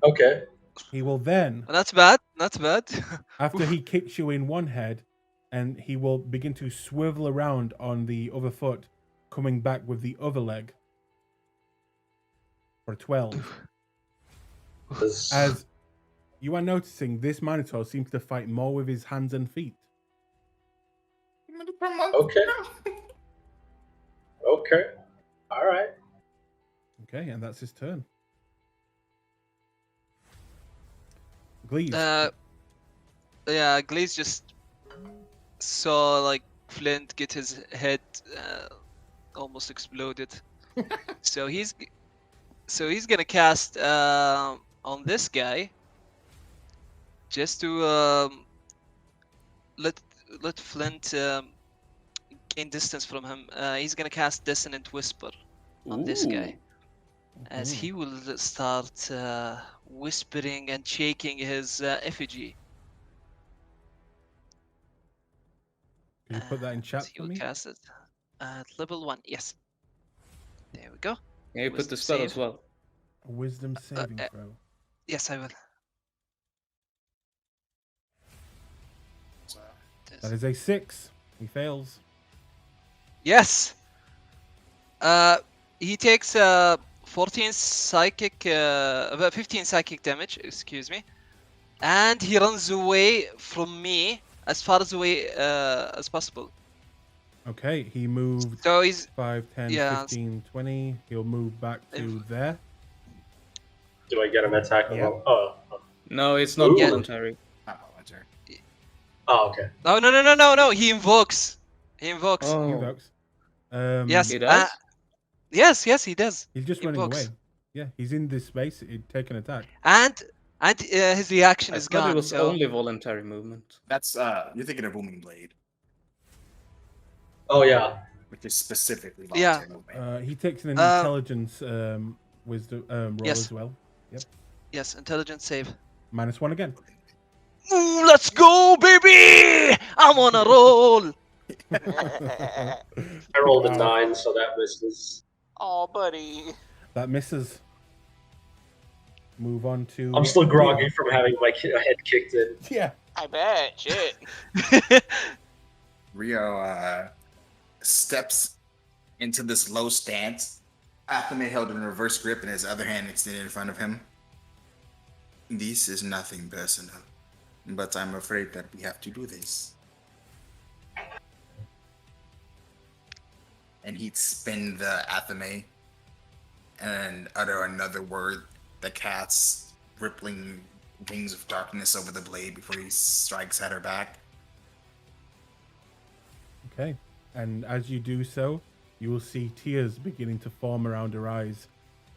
Okay. He will then, That's bad. That's bad. after he kicks you in one head, and he will begin to swivel around on the other foot, coming back with the other leg for 12. As you are noticing, this Minotaur seems to fight more with his hands and feet. Okay. Okay. All right. Okay, and that's his turn. Glees. Yeah, Glaze just saw like Flint get his head almost exploded. so he's gonna cast on this guy just to let Flint gain distance from him. He's gonna cast Dissonant Whisper on this guy, as he will start whispering and shaking his effigy. Can you put that in chat He for will me? cast it at level 1. Yes. There we go. Yeah, you put the Wisdom spell save. as well. A wisdom saving throw. Yes, I will. That is a 6. He fails. Yes. He takes 14 psychic, 15 psychic damage. Excuse me, and he runs away from me as far away as possible. Okay, he moved So he's 5, 10, yeah. 15, 20. He'll move back to there. Do I get an attack? Yeah. Oh. No, it's not Ooh. voluntary. Not voluntary. Oh, okay. No. He invokes. He invokes. Oh, He invokes. Yes. he does? Yes, he does. He's just running invokes. away. Yeah, he's in this space. He'd take an attack. And his reaction I is thought gone. it was so only voluntary movement. That's you're thinking of Booming Blade, Oh yeah. which is specifically Yeah. voluntary movement. He takes an Uh, intelligence wisdom roll yes. as well. yes, intelligence save. -1 again. Ooh, let's go, baby! I'm on a roll. I rolled a Wow. 9, so that misses. Oh, buddy. That misses. Move on to. I'm still groggy from having my head kicked in. Yeah. I bet. Shit. Rio steps into this low stance. Athame held in reverse grip and his other hand extended in front of him. This is nothing personal, but I'm afraid that we have to do this. And he'd spin the Athame and utter another word that casts rippling wings of darkness over the blade before he strikes at her back. Okay. And as you do so, you will see tears beginning to form around her eyes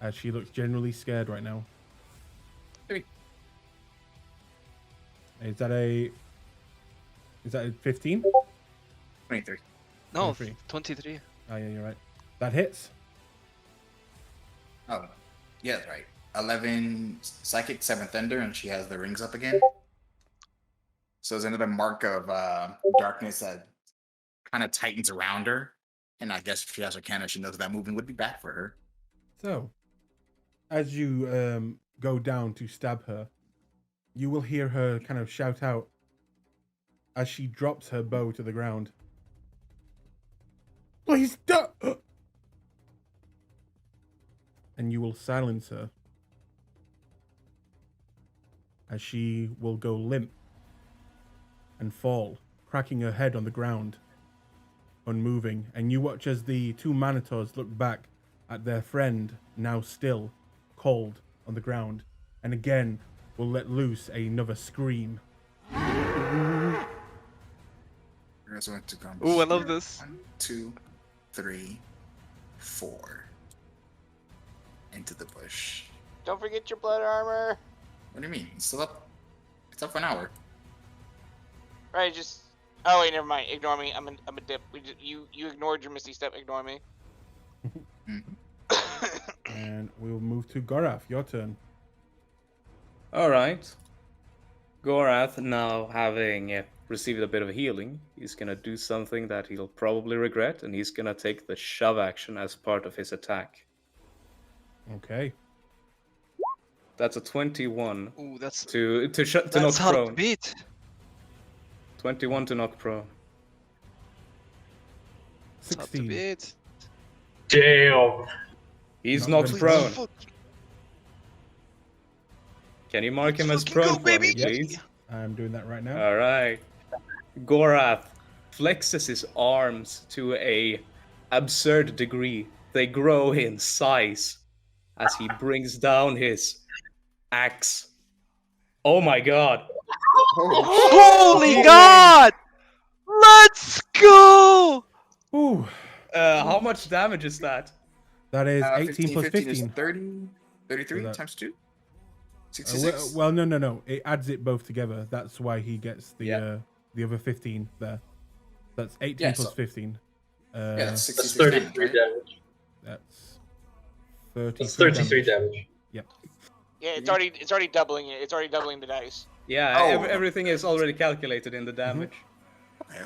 as she looks generally scared right now. 3. Is that a 15? 23. No, 23. 23. Oh yeah, you're right. That hits. Oh, yeah, that's right. 11 psychic, 7 thunder, and she has the rings up again. So there's another mark of darkness that kind of tightens around her. And I guess if she has her cannon, she knows that movement would be bad for her. So, as you go down to stab her, you will hear her kind of shout out as she drops her bow to the ground. Please don't! And you will silence her as she will go limp and fall, cracking her head on the ground, unmoving. And you watch as the two Manitors look back at their friend, now still cold on the ground, and again will let loose another scream. You guys want to come. Ooh, I love here. this. 1, 2, 3, 4. Into the bush. Don't forget your blood armor. What do you mean? It's still up. It's up for an hour. Right, just. Oh wait, never mind. Ignore me. I'm a dip. You ignored your misty step. Ignore me. And we will move to Gorath. Your turn. All right. Gorath, now having received a bit of healing, he's gonna do something that he'll probably regret, and he's gonna take the shove action as part of his attack. Okay. That's a 21 Ooh, that's to knock hard to prone. beat. 21 to knock prone. It's hard to 16. beat. Damn. He's Not knocked good. prone. Fuck. Can you mark him as Fucking prone go, for baby! me, please? I'm doing that right now. All right. Gorath flexes his arms to a absurd degree. They grow in size as he brings down his axe. Oh my god. Holy God! Ooh, How much damage is that? that is 18 15, plus 15 15. is 30, 33 that- times 2? Well, 66? well, no. It adds it both together. That's why he gets the Yeah. the other 15 there. That's 18 Yeah, plus so- 15. yeah, that's That's 66 33 damage, right? damage. That's 33 That's 33 damage. damage. Yep. Yeah, it's already doubling it. It's already doubling the dice. Yeah, Oh. everything is already calculated in the Mm-hmm. damage. Okay.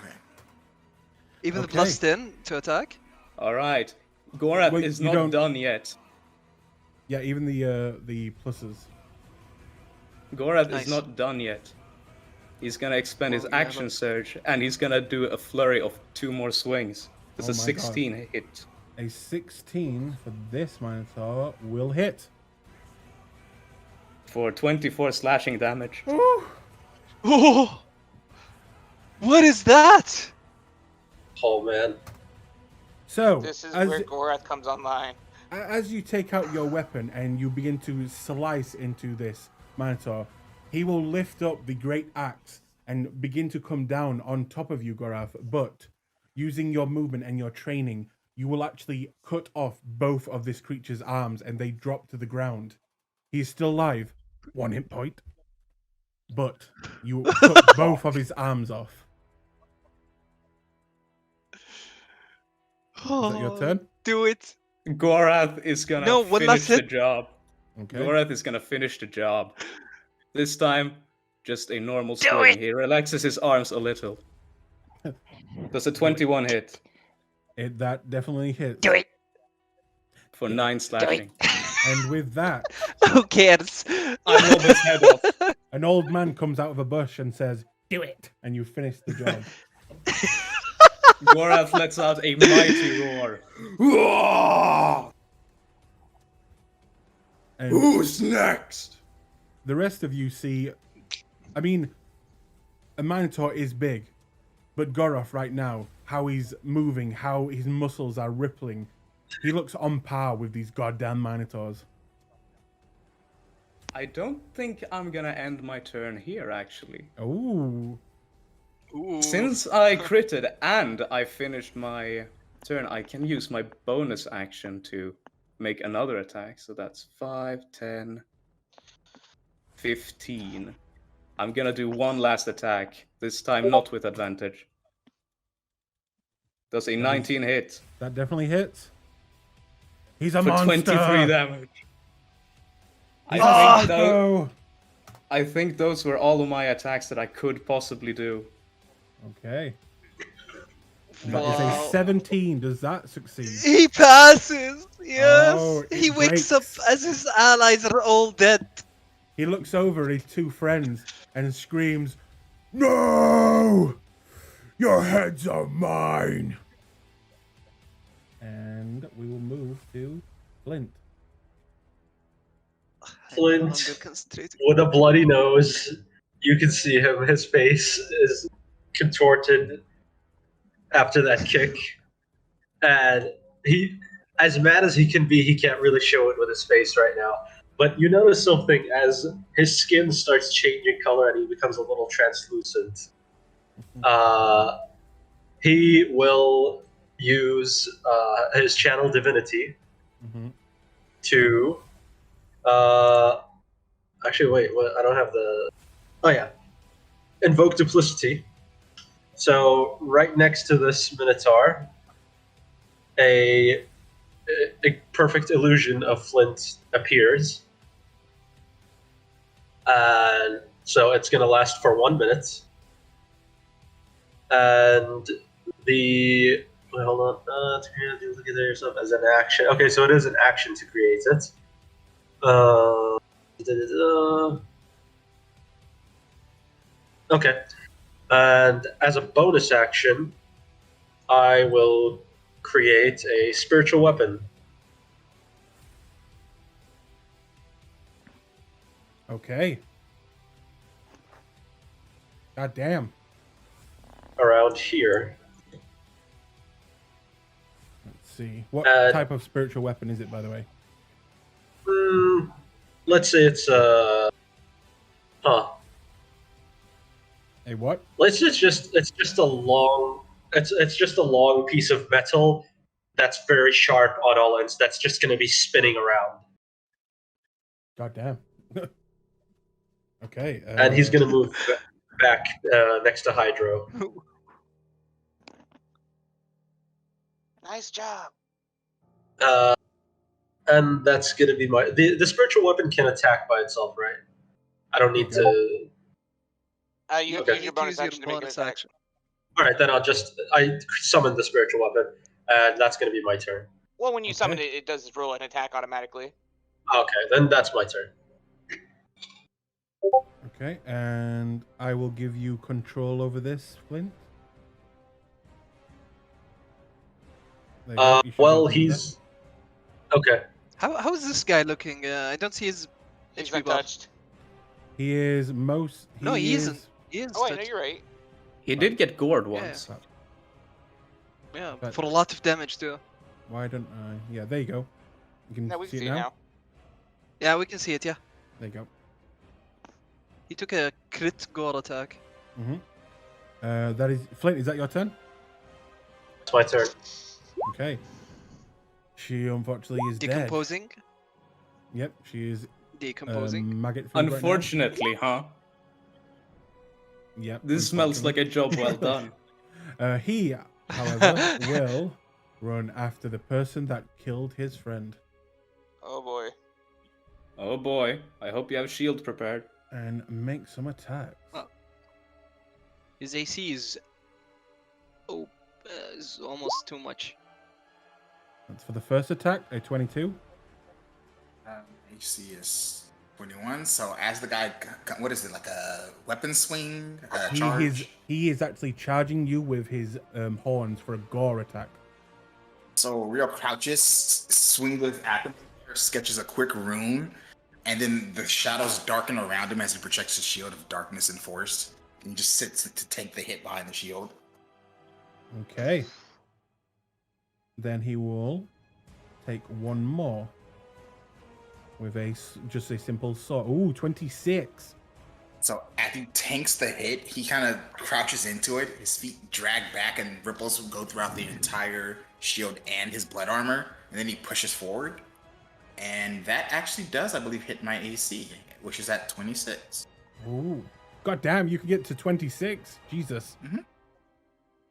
Even the Okay. plus 10 to attack? All right. Gorath Wait, is you not don't- done yet. Yeah, even the pluses. Gorath Nice. is not done yet. He's gonna expend his Well, you have action a- surge, and he's gonna do a flurry of 2 more swings. Does Oh a my 16 hit? A 16 for this Minotaur will hit. For 24 slashing damage. Oh! What is that? Oh man. So, This is as, where Gorath comes online. as you take out your weapon and you begin to slice into this Minotaur, he will lift up the great axe and begin to come down on top of you, Gorath. But using your movement and your training, you will actually cut off both of this creature's arms and they drop to the ground. He is still alive, 1 hit point, but you cut both of his arms off. Is that your turn? Do it. Gorath is gonna No, one last finish the hit. job. Okay. Gorath is gonna finish the job. This time, just a normal Do swing. it! He relaxes his arms a little. Does a 21 hit That definitely hits. Do it! for 9 slashing. And with that, Who cares? I lob his head off. an old man comes out of a bush and says, "Do it!" And you finish the job. Gorath lets out a mighty roar. And Who's next? the rest of you see, I mean, a Minotaur is big, but Gorath right now, how he's moving, how his muscles are rippling, he looks on par with these goddamn Minotaurs. I don't think I'm gonna end my turn here, actually. Ooh. Ooh. Since I critted and I finished my turn, I can use my bonus action to make another attack. So that's 5, 10, 15. I'm gonna do one last attack, this time not with advantage. Does a 19 hit That definitely hits. He's a for monster. 23 damage. He's a I psycho. think those were all of my attacks that I could possibly do. Okay. That is Wow. a 17. Does that succeed? He passes. Yes. Oh, it he wakes up breaks. as his allies are all dead. He looks over at his two friends and screams, "No! Your heads are mine!" And we will move to Flint. I'm no Flint. longer concentrating. With a bloody nose, you can see him. His face is contorted after that kick. And he, as mad as he can be, he can't really show it with his face right now. But you notice something as his skin starts changing color and he becomes a little translucent. He will use his channel divinity Mhm. to actually wait, what, I don't have the invoke duplicity. So right next to this minotaur, a perfect illusion of Flint appears, and so it's going to last for 1 minute. And the wait, hold on. To create a duplicate of yourself as an action. Okay, so it is an action to create it. Okay, and as a bonus action, I will create a spiritual weapon. Okay. God damn. Around here. Let's see. What type of spiritual weapon is it, by the way? Let's say it's a A what? it's just a long It's just a long piece of metal that's very sharp on all ends. That's just going to be spinning around, God damn. Okay. and he's going to move back next to Hydro. Nice job. And that's going to be my the spiritual weapon can attack by itself, right? I don't need Okay. to. You have Okay. to use your bonus action to make an bonus attack. action. All right, then I summon the spiritual weapon, and that's going to be my turn. Well, when you summon Okay. it, it does roll an attack automatically. Okay, then that's my turn. Okay, and I will give you control over this, Flint. There you go, you should be Well, able to do that. he's okay. How is this guy looking? I don't see his He's HP buff. untouched. He is most. No, he isn't. He is. Oh wait, no, you're right. He did get gored Yeah. once. Yeah, But- for a lot of damage too. Why don't I? Yeah, there you go. You can Now we can see see it it now. now. Yeah, we can see it. Yeah, There you go. he took a crit gore attack. That is Flint. Is that your turn? It's my turn. Okay. She unfortunately is dead. Decomposing. Yep, she is Decomposing. maggot food right now. Unfortunately, huh? Yep. This smells like a job well done. He, however, will run after the person that killed his friend Oh boy. Oh boy, I hope you have shield prepared. and make some attacks. His AC is is almost too much. That's for the first attack, a 22. AC is 21. So as the guy, what is it, like a weapon swing? Charge? He is actually charging you with his horns for a gore attack. So Rio crouches, swings with him, sketches a quick rune, and then the shadows darken around him as he projects his shield of darkness and force. And he just sits to take the hit behind the shield. Okay. Then he will take one more with just a simple sword. Ooh, 26. So as he tanks the hit, he kind of crouches into it. His feet drag back and ripples go throughout the entire shield and his blood armor. And then he pushes forward. And that actually does, I believe, hit my AC, which is at 26. Ooh. God damn, you can get to 26. Jesus. Mhm.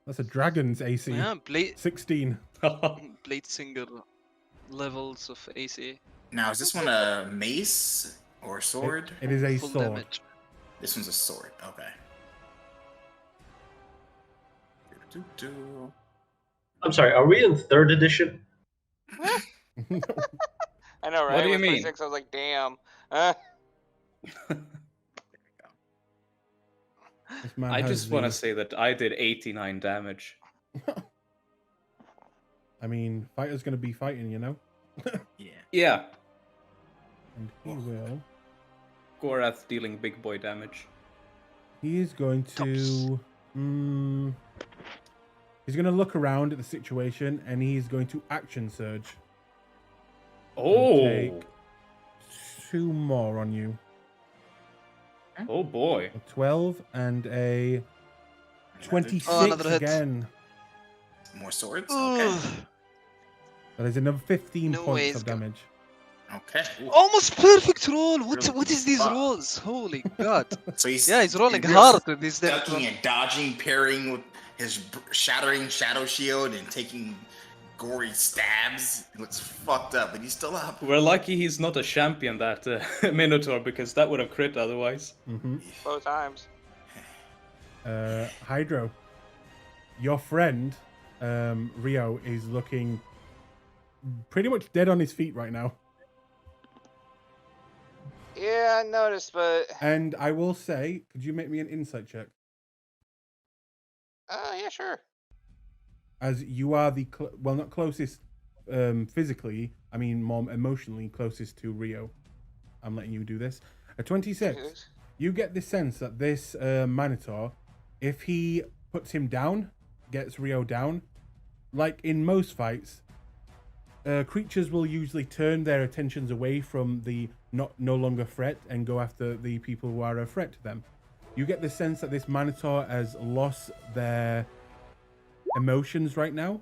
That's a dragon's AC. Yeah, blade 16. singer levels of AC. Now, is this one a mace or a sword? It is a Full sword. damage. This one's a sword. Okay. Do-do-do. I'm sorry. Are we in 3rd edition? I know, right? What do you With mean? 26, I was like, damn. This man I has just want to the- say that I did 89 damage. I mean, fighter's going to be fighting, you know? Yeah. Yeah, And he will. Gorath dealing big boy damage. He is going to. He's going to look around at the situation and he's going to action surge. Oh, Take 2 more on you. oh boy. A 12 and a 26 Oh, another hit. again. More swords? Okay. Ugh. That is another 15 No points ways, of go- damage. Okay. Ooh. Almost perfect roll. What Really what is these fuck. rolls? Holy god. So he's Yeah, he's rolling real hard with this damage. ducking and dodging, parrying with his shattering shadow shield and taking gory stabs. It looks fucked up, but he's still up. We're lucky he's not a champion, that Minotaur, because that would have crit otherwise. Both times. Hydro, your friend Rio is looking pretty much dead on his feet right now. Yeah, I noticed, but And I will say, could you make me an insight check? yeah, sure. As you are the well, not closest physically, I mean more emotionally closest to Rio. I'm letting you do this. A 26. You get the sense that this Minotaur, if he puts him down, gets Rio down, like in most fights, creatures will usually turn their attentions away from the no longer threat and go after the people who are a threat to them. You get the sense that this Minotaur has lost their emotions right now,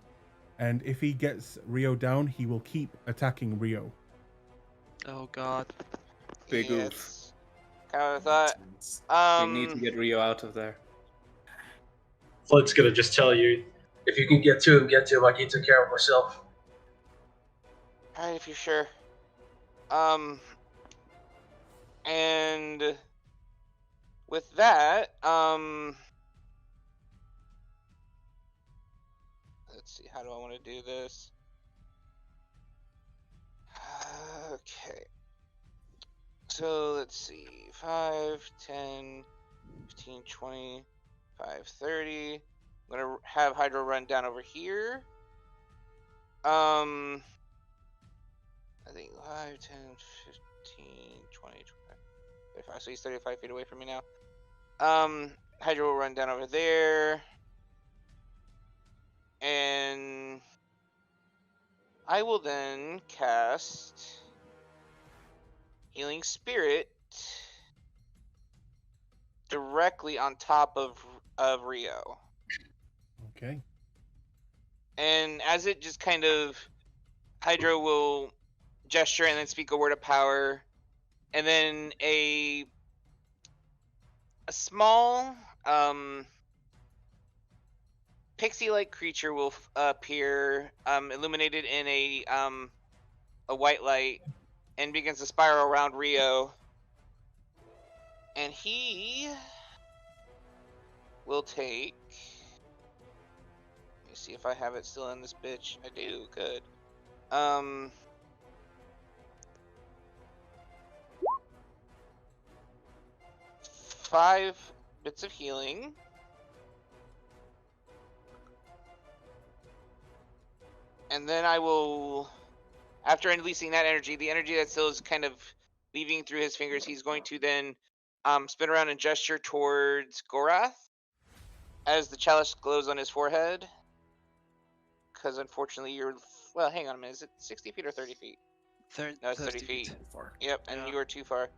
and if he gets Rio down, he will keep attacking Rio. Oh god. Big Yeah, oof. it's kind of thought. We need to get Rio out of there. Flint's gonna just tell you, if you can get to him, get to him. I can take care of myself. Alright, if you're sure. And with that, let's see, how do I want to do this? Okay. So let's see, 5, 10, 15, 20, 5, 30. I'm gonna have Hydro run down over here. I think 5, 10, 15, 20, 25, 35. So he's 35 feet away from me now. Hydro will run down over there. And I will then cast Healing Spirit directly on top of Rio. Okay. And as it just kind of, Hydro will gesture and then speak a word of power, and then a small pixie-like creature will appear, illuminated in a white light, and begins to spiral around Rio. And he will take. Let me see if I have it still in this bitch. I do. Good. 5 bits of healing. And then I will, after releasing that energy, the energy that still is kind of leaving through his fingers, he's going to then spin around and gesture towards Gorath as the chalice glows on his forehead. Because unfortunately you're, well, hang on a minute, is it 60 feet or 30 feet? No, it's 30 feet. Yep, and Yeah. you are too far. 5,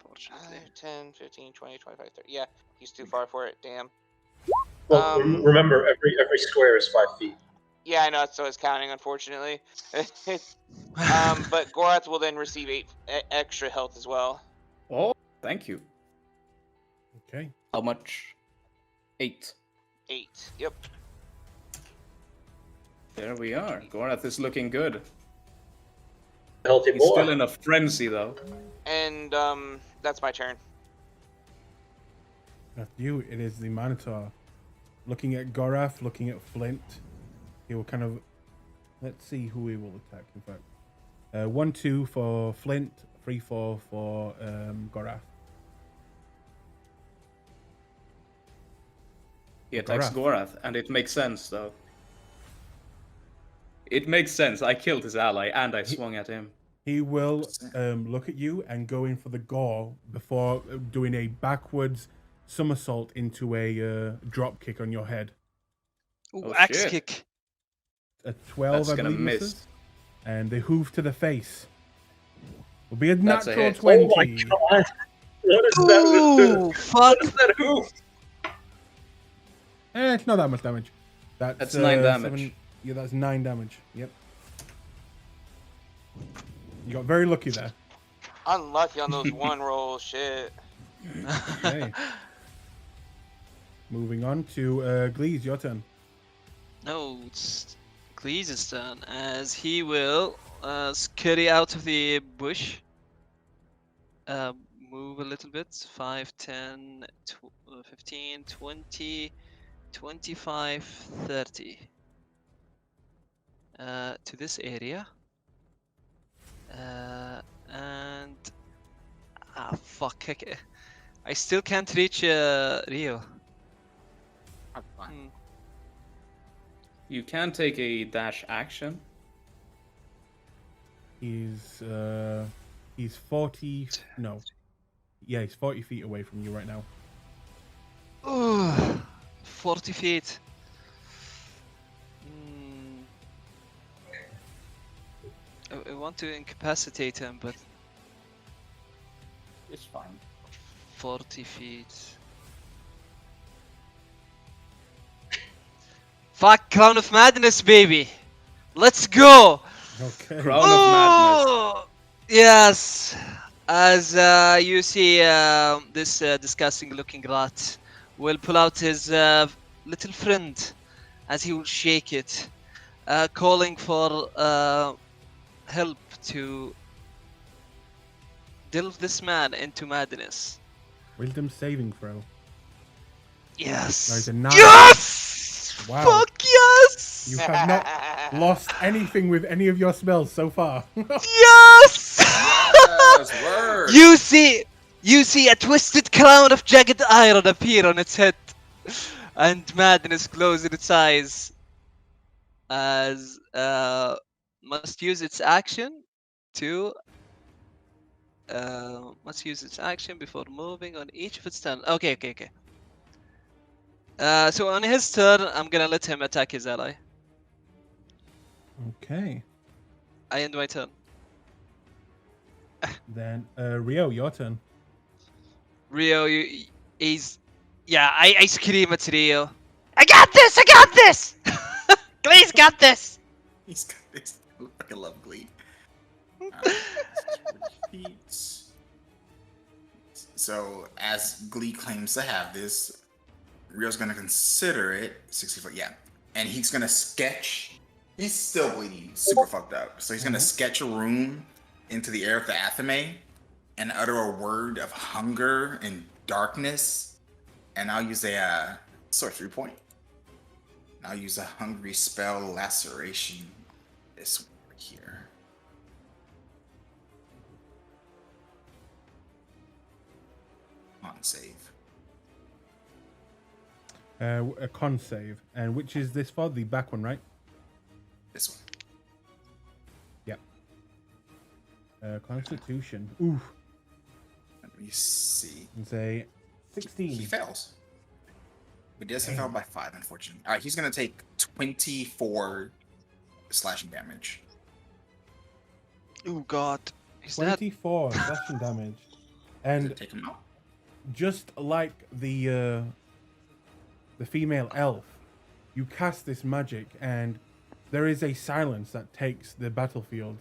Fortunately. 10, 15, 20, 25, 30. Yeah, he's too far for it, damn. Well, remember, every square is 5 feet. Yeah, I know, so it's counting, unfortunately. But Gorath will then receive 8 extra health as well. Oh, thank you. Okay. How much? 8. 8, yep. There we are. Gorath is looking good. Healthy He's boy. still in a frenzy, though. And that's my turn. After you, it is the Minotaur. Looking at Gorath, looking at Flint. He will kind of... Let's see who he will attack, in fact. 1, 2 for Flint, 3, 4 for Gorath. He attacks Gorath, and it makes sense, though. It makes sense. I killed his ally, and I swung at him. He will look at you and go in for the gore before doing a backwards somersault into a drop kick on your head. Ooh, Oh, axe shit. kick. A 12, That's I gonna believe miss. misses. And the hoof to the face. Will be a That's a natural hit. 20. Oh my god! What is that? Ooh, fuck. What is that hoof? It's not that much damage. That's 9 damage. 7, yeah, that's 9 damage. Yep. You got very lucky there. Unlucky on those 1 rolls, shit. Okay. Moving on to Glees, your turn. No, it's Glee's turn, as he will scurry out of the bush. Move a little bit. 5, 10, 15, 20, 25, 30. To this area. And... Ah, fuck. I still can't reach Rio. That's fine. Hmm. You can take a dash action. He's 40. No. Yeah, he's 40 feet away from you right now. Ooh, 40 feet. I want to incapacitate him, but It's fine. 40 feet. Fuck Crown of Madness, baby. Let's go. Okay. Crown of Madness. Oh, yes. As you see, this disgusting-looking rat will pull out his little friend, as he will shake it, calling for help to delve this man into madness. Wisdom saving throw. Yes. That is a 9. Yes. Wow. Fuck yes. You have not lost anything with any of your spells so far. Yes. Yes, word. You see a twisted crown of jagged iron appear on its head, and madness glows in its eyes. As must use its action to before moving on each of its turn. Okay. So on his turn, I'm gonna let him attack his ally. Okay. I end my turn. Then, Rio, your turn. Rio, I scream at Rio. I got this! I got this! Glee's got this! He's got this. I fucking love Glee. So, as Glee claims to have this, Rio's gonna consider it 60 foot, yeah. And he's gonna sketch. He's still bleeding, super fucked up. So he's gonna sketch a rune into the air of the Athame and utter a word of hunger and darkness. And I'll use a sorcery point. I'll use a hungry spell, laceration. This one right here. On save. A con save. And which is this for? The back one, right? This one. Yep. Constitution. Ooh. Let me see. It's a 16. He fails. But he doesn't fail by 5, unfortunately. Alright, he's gonna take 24 slashing damage. Oh god. Is that 24 slashing damage. And Take him out. just like the female elf, you cast this magic and there is a silence that takes the battlefield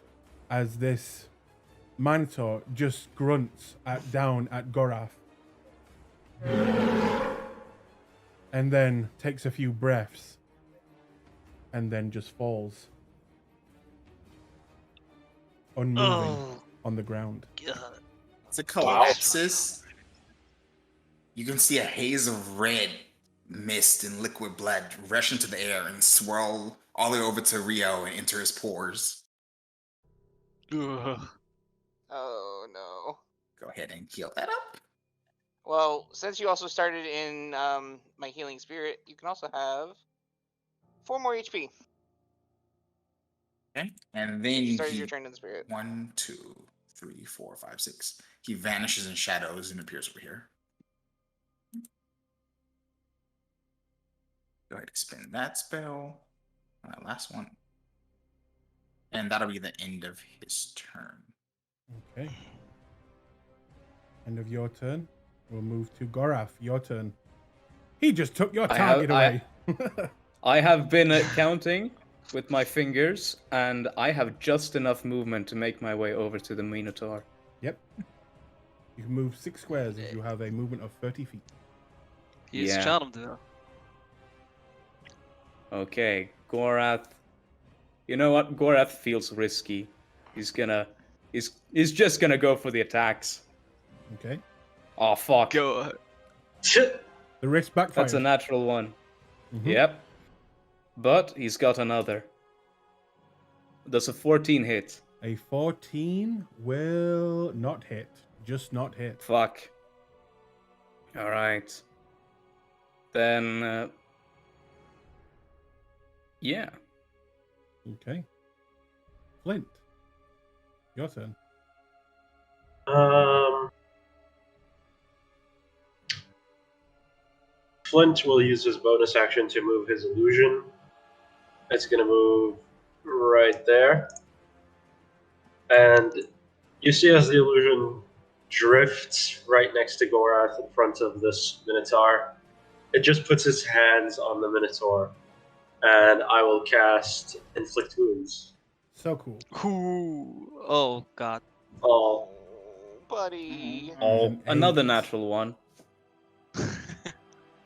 as this Minotaur just grunts down at Gorath. And then takes a few breaths and then just falls. Unmoving on the ground. God. As it collapses, you can see a haze of red mist and liquid blood rush into the air and swirl all the way over to Rio and enter his pores. Ugh. Oh no. Go ahead and heal that up. Well, since you also started in my healing spirit, you can also have 4 more HP. Okay. And then You started your turn in the spirit. 1, 2, 3, 4, 5, 6. He vanishes in shadows and appears over here. Go ahead and expend that spell. That last one. And that'll be the end of his turn. Okay. End of your turn. We'll move to Gorath. Your turn. He just took your target away. I have been counting with my fingers, and I have just enough movement to make my way over to the Minotaur. Yep. You can move 6 squares if you have a movement of 30 feet. He's Yeah. charmed though. Okay, Gorath. You know what? Gorath feels risky. He's just gonna go for the attacks. Okay. Oh fuck. Go. The risk backfires. That's a natural one. Mhm. Yep. But he's got another. Does a 14 hit? A 14 will not hit. Just not hit. Fuck. Alright. Then, yeah. Okay. Flint. Your turn. Flint will use his bonus action to move his illusion. It's going to move right there. And you see as the illusion drifts right next to Gorath in front of this Minotaur, it just puts its hands on the Minotaur and I will cast Inflict Wounds. So cool. Ooh. Oh god. Oh, buddy. Oh, An another 8. natural one.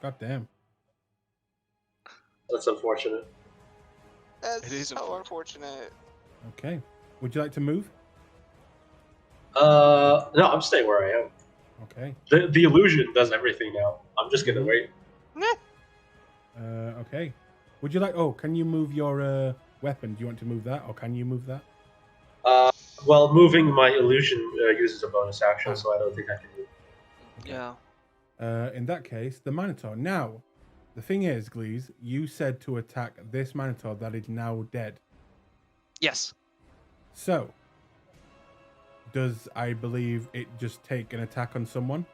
God damn. that's unfortunate. That's It is so unfortunate. Okay. Would you like to move? No, I'm staying where I am. Okay. The illusion does everything now. I'm just gonna Mhm. wait. Okay. Would you like? Oh, can you move your weapon? Do you want to move that, or can you move that? Well, moving my illusion uses a bonus action, so I don't think I can move. Yeah. In that case, the Minotaur. Now, the thing is, Glees, you said to attack this Minotaur that is now dead. Yes. So, does I believe it just take an attack on someone?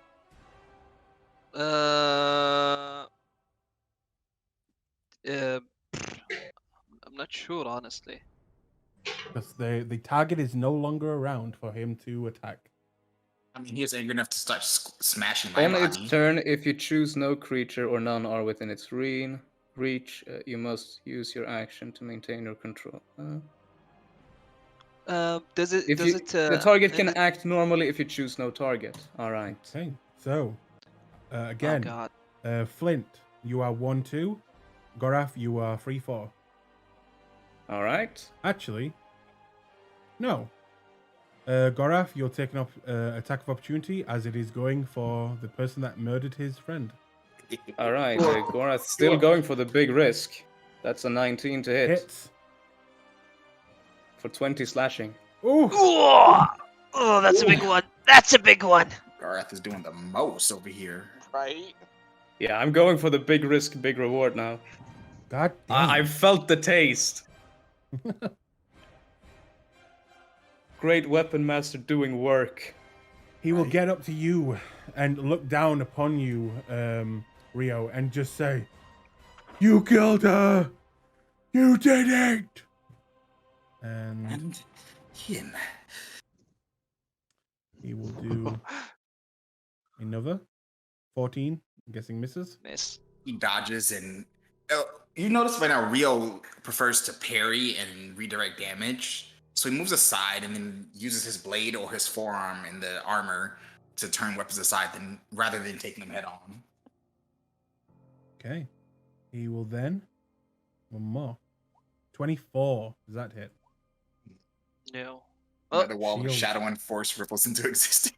I'm not sure, honestly. Because the target is no longer around for him to attack. I mean, he is angry enough to start smashing my On body. its turn, if you choose no creature or none are within its reach, you must use your action to maintain your control. Does it? If Does you, it? the target in can the- act normally if you choose no target. All right. Okay. So, Oh again, god. Flint, you are 1-2. Gorath, you are 3-4. All right. Actually, no. Gorath, you're taking up attack of opportunity as it is going for the person that murdered his friend. All right. Gorath's still going for the big risk. That's a 19 to hit Hits. for 20 slashing. Ooh. Oh, that's a big one. That's a big one. Gareth is doing the most over here. Right? Yeah, I'm going for the big risk, big reward now. God damn. I felt the taste. Great weapon master doing work. He will get up to you and look down upon you, Rio, and just say, "You killed her! You did it!" And him. he will do another 14. I'm guessing misses. Miss. He dodges and you notice by now Rio prefers to parry and redirect damage. So he moves aside and then uses his blade or his forearm in the armor to turn weapons aside rather than taking them head on. Okay. He will then one more. 24. Does that hit? No. Another wall of shield. shadow and force ripples into existence.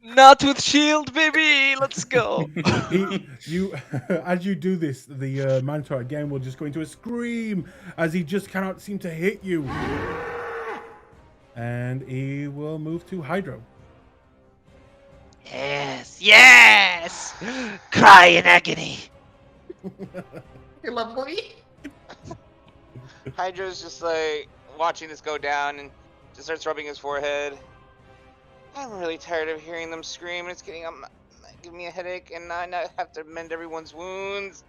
Not with shield, baby. Let's go. You, as you do this, the Minotaur again will just go into a scream as he just cannot seem to hit you. And he will move to Hydro. Yes, yes. Cry in agony. Lovely. Hydro's just like watching this go down and just starts rubbing his forehead. I'm really tired of hearing them scream. It's giving me a headache, and I now have to mend everyone's wounds.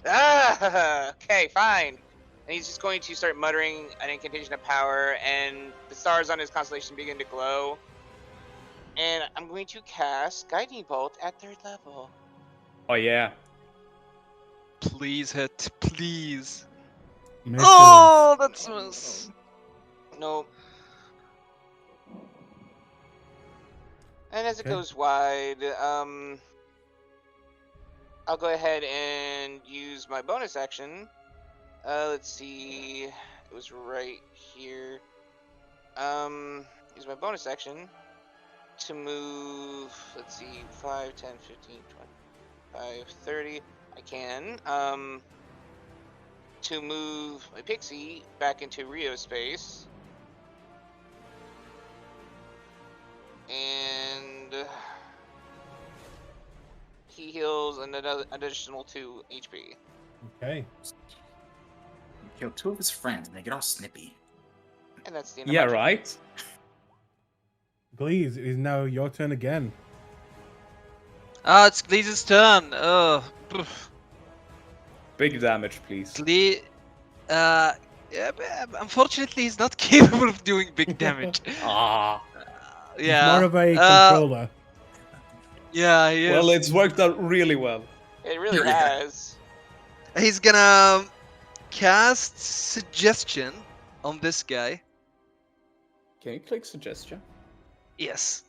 Okay, fine. And he's just going to start muttering an incantation of power, and the stars on his constellation begin to glow. And I'm going to cast Guiding Bolt at 3rd level. Oh yeah. Please hit. Please. Misses. Oh, that's miss. Nope. And as it Okay. goes wide, I'll go ahead and use my bonus action. Let's see. It was right here. Use my bonus action to move, let's see, 5, 10, 15, 25, 30. I can. To move my pixie back into Rio space. And he heals another additional 2 HP. Okay. Kill 2 of his friends and they get all snippy. And that's the end of Yeah, my turn. right? Glees, it is now your turn again. It's Glee's turn. Big damage, please. Glee. Yeah, but unfortunately, he's not capable of doing big damage. Ah. Yeah. He's more of a controller. Yeah, he is. Well, it's worked out really well. It really Yeah. has. He's gonna cast suggestion on this guy. Can you click suggestion? Yes.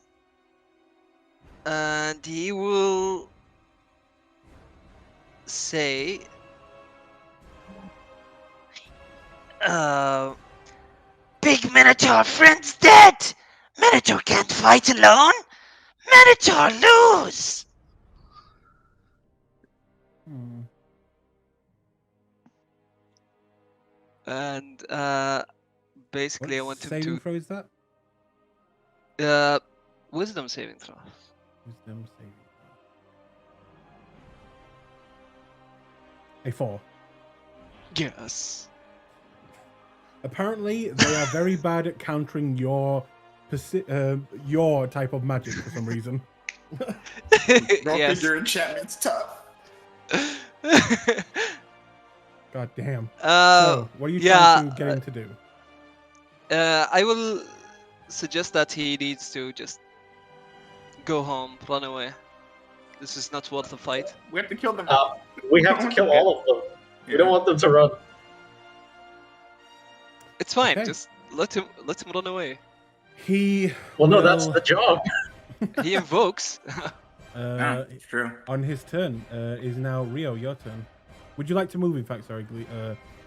And he will say, Big Minotaur friend's dead! Minotaur can't fight alone! Minotaur lose! and basically I What want him saving throw is that? to wisdom saving throw. Wisdom saving throw. A 4. Yes. Apparently, they are very bad at countering your type of magic for some reason. Don't Yes. think your enchantment's tough. God damn. Uh, So, what are you yeah, trying to get him to do? I will suggest that he needs to just go home, run away. This is not worth the fight. We have to kill them. We have to kill all of them. We don't want them to run. It's fine. Okay. Just let him run away. He Well, no, will, that's the job. He invokes. It's true. on his turn is now Rio. Your turn. Would you like to move? In fact, sorry,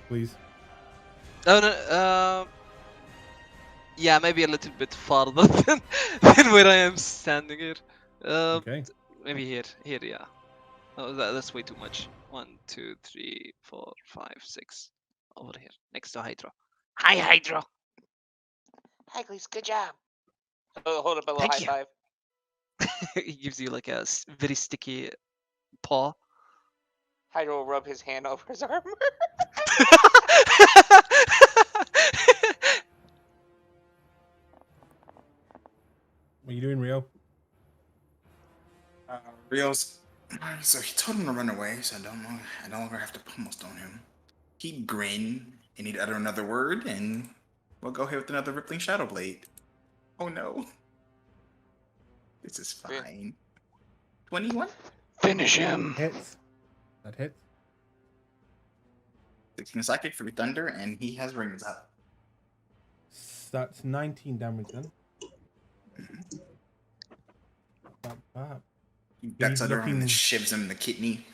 please. Oh no. Yeah, maybe a little bit farther than where I am standing here. Okay. Maybe here. Here, yeah. Oh, that's way too much. 1, 2, 3, 4, 5, 6. Over here, next to Hydra. Hi, Hydro. Hi, Glees, good job. Oh, hold up a little Thank high you. five. He gives you like a very sticky paw. Hydro will rub his hand over his armor. What are you doing, Rio? Rio's. So he told him to run away, so I no longer have to pummel stone him. He'd grin and he'd utter another word, and we'll go ahead with another rippling shadow blade. Oh no. This is fine. 21? Finish him. Hits. That hits. 16 psychic for thunder, and he has rings up. That's 19 damage then. Not bad. He ducks He's under him and looking- shivs him in the kidney.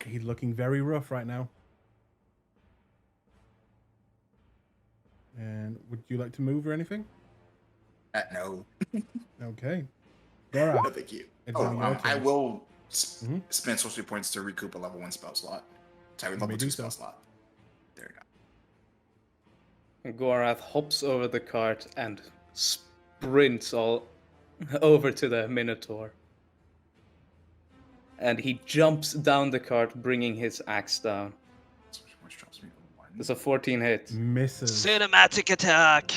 He's looking very rough right now. And would you like to move or anything? No. Okay. Dora. No, thank you. It's Oh, on your I turn. will Mhm. spend sorcery points to recoup a level 1 spell slot. Sorry, You level may 2 do spell so. slot. There we go. Gorath hops over the cart and sprints all over to the Minotaur. And he jumps down the cart, bringing his axe down. Which drops me to 1. There's a 14 hit. Misses. Cinematic attack.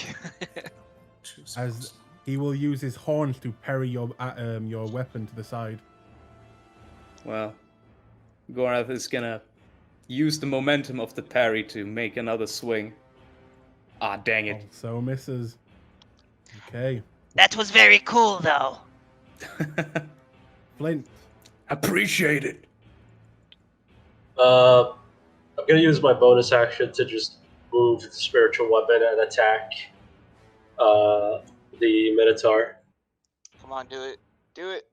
2 As spells. he will use his horns to parry your weapon to the side. Well, Gorath is gonna use the momentum of the parry to make another swing. Ah, dang it. Also misses. Okay. That was very cool, though. Flint. Appreciate it. I'm gonna use my bonus action to just move the spiritual weapon and attack the Minotaur. Come on, do it. Do it.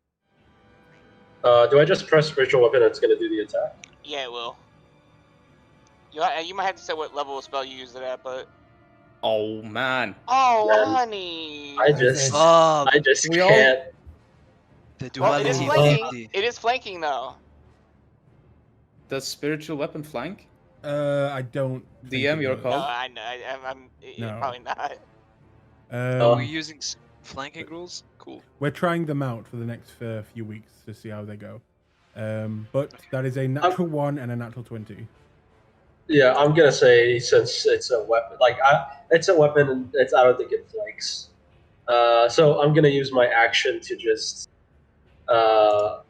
Do I just press spiritual weapon and it's gonna do the attack? Yeah, it will. You might have to say what level of spell you use it at, but... Oh, man. Oh, Man. honey! I just Oh, We all- can't. the Well, it is duality. flanking. It is flanking, though. Does spiritual weapon flank? I don't. think DM, it your does. call. No, I know. I'm No. probably not. Are Um, we using flanking rules? Cool. we're trying them out for the next few weeks to see how they go. But that is a natural 1 and a natural 20. Yeah, I'm gonna say since it's a weapon, it's a weapon, and I don't think it flanks. So I'm gonna use my action to just. I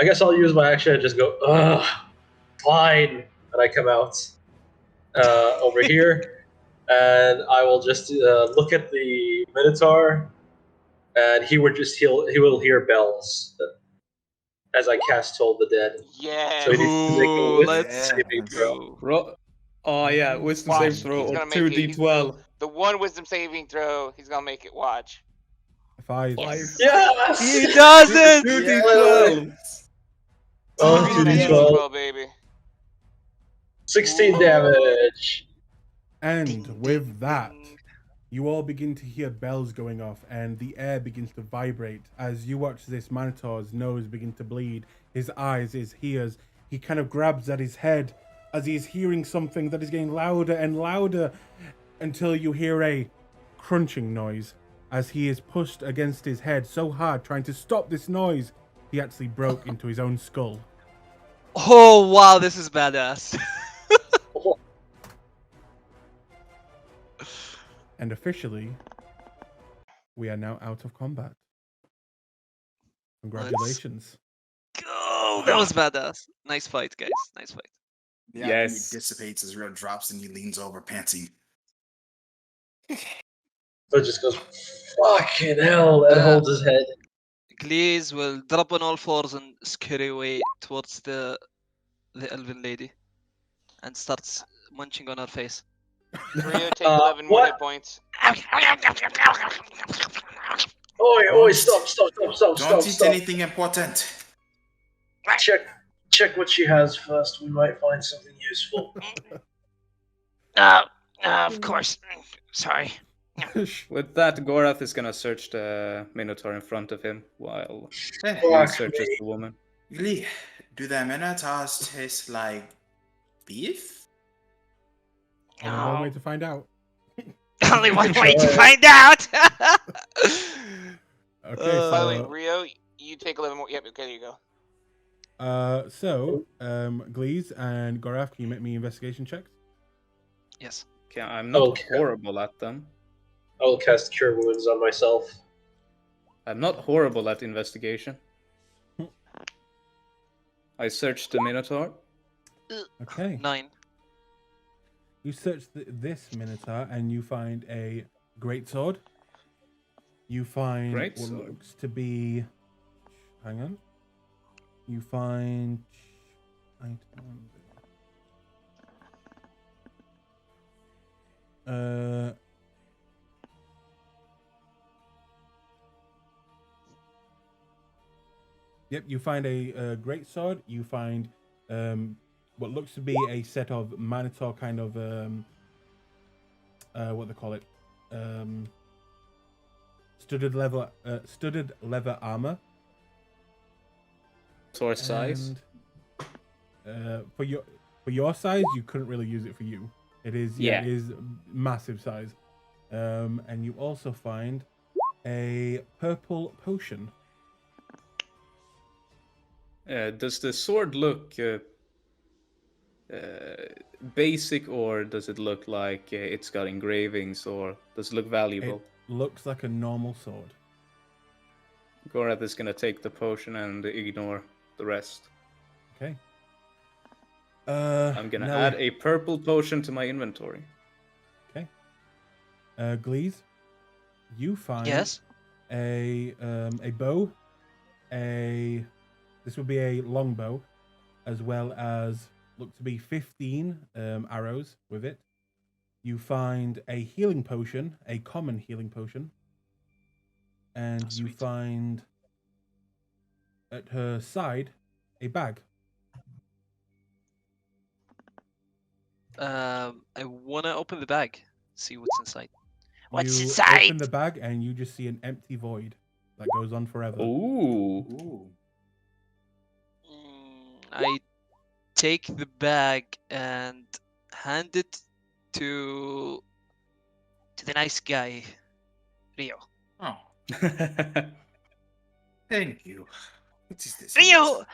guess I'll use my action and just go. Fine, and I come out over here, and I will just look at the Minotaur, and he will hear bells. as I cast Toll the Dead. Yeah. So he needs to make a Ooh, wisdom let's saving throw. go. Oh yeah, wisdom Watch. save throw He's or gonna make it. 2d12. The one wisdom saving throw. He's gonna make it. Watch. 5. Yes! He does it! 2d12. Oh, Give him that 2d12. 2d12, baby. 16 damage. And Ding, with ding, that, ding. you all begin to hear bells going off and the air begins to vibrate as you watch this Minotaur's nose begin to bleed, his eyes, his ears. He kind of grabs at his head as he's hearing something that is getting louder and louder until you hear a crunching noise as he is pushed against his head so hard trying to stop this noise. He actually broke into his own skull. Oh wow, this is badass. And officially, we are now out of combat. Congratulations. Go! That was badass. Nice fight, guys. Nice fight. The alchemy Yes. dissipates as Rio drops and he leans over, panting. So just goes, fucking hell, and holds his head. Glees will drop on all fours and scurry away towards the elven lady and starts munching on her face. Rio, take 11 more what? hit points. Oi, stop. Don't eat anything important. Check what she has first. We might find something useful. Of course. Sorry. With that, Gorath is gonna search the Minotaur in front of him while Hey, he Fuck searches me. the woman. Glee, do the minotaurs taste like beef? Only one way to find out. Only one way to find out. Okay, By the way, so Rio, you take 11 more. Yep, okay, there you go. Glees and Gorath, can you make me investigation checks? Yes. Okay, I'm not Okay. horrible at them. I will cast Cure Wounds on myself. I'm not horrible at investigation. I searched the Minotaur. Okay. 9. You search this Minotaur and you find a greatsword. You find what Greatsword. looks to be. Hang on. You find. Yep, you find a greatsword. You find what looks to be a set of Minotaur kind of what they call it, studded leather armor. Sword size. And, for your size, you couldn't really use it for you. It is Yeah. it is massive size. And you also find a purple potion. Does the sword look basic, or does it look like it's got engravings, or does it look valuable? It looks like a normal sword. Gorath is gonna take the potion and ignore the rest. Okay. I'm gonna add a purple potion to my inventory. Okay. Glees, you find Yes. a bow, this would be a longbow, as well as look to be 15 arrows with it. You find a healing potion, a common healing potion, and you Sweet. find at her side a bag. I wanna open the bag, see what's inside. What's You inside? open the bag and you just see an empty void that goes on forever. Ooh. Ooh. I take the bag and hand it to the nice guy, Rio. Oh, thank you. What is this? Rio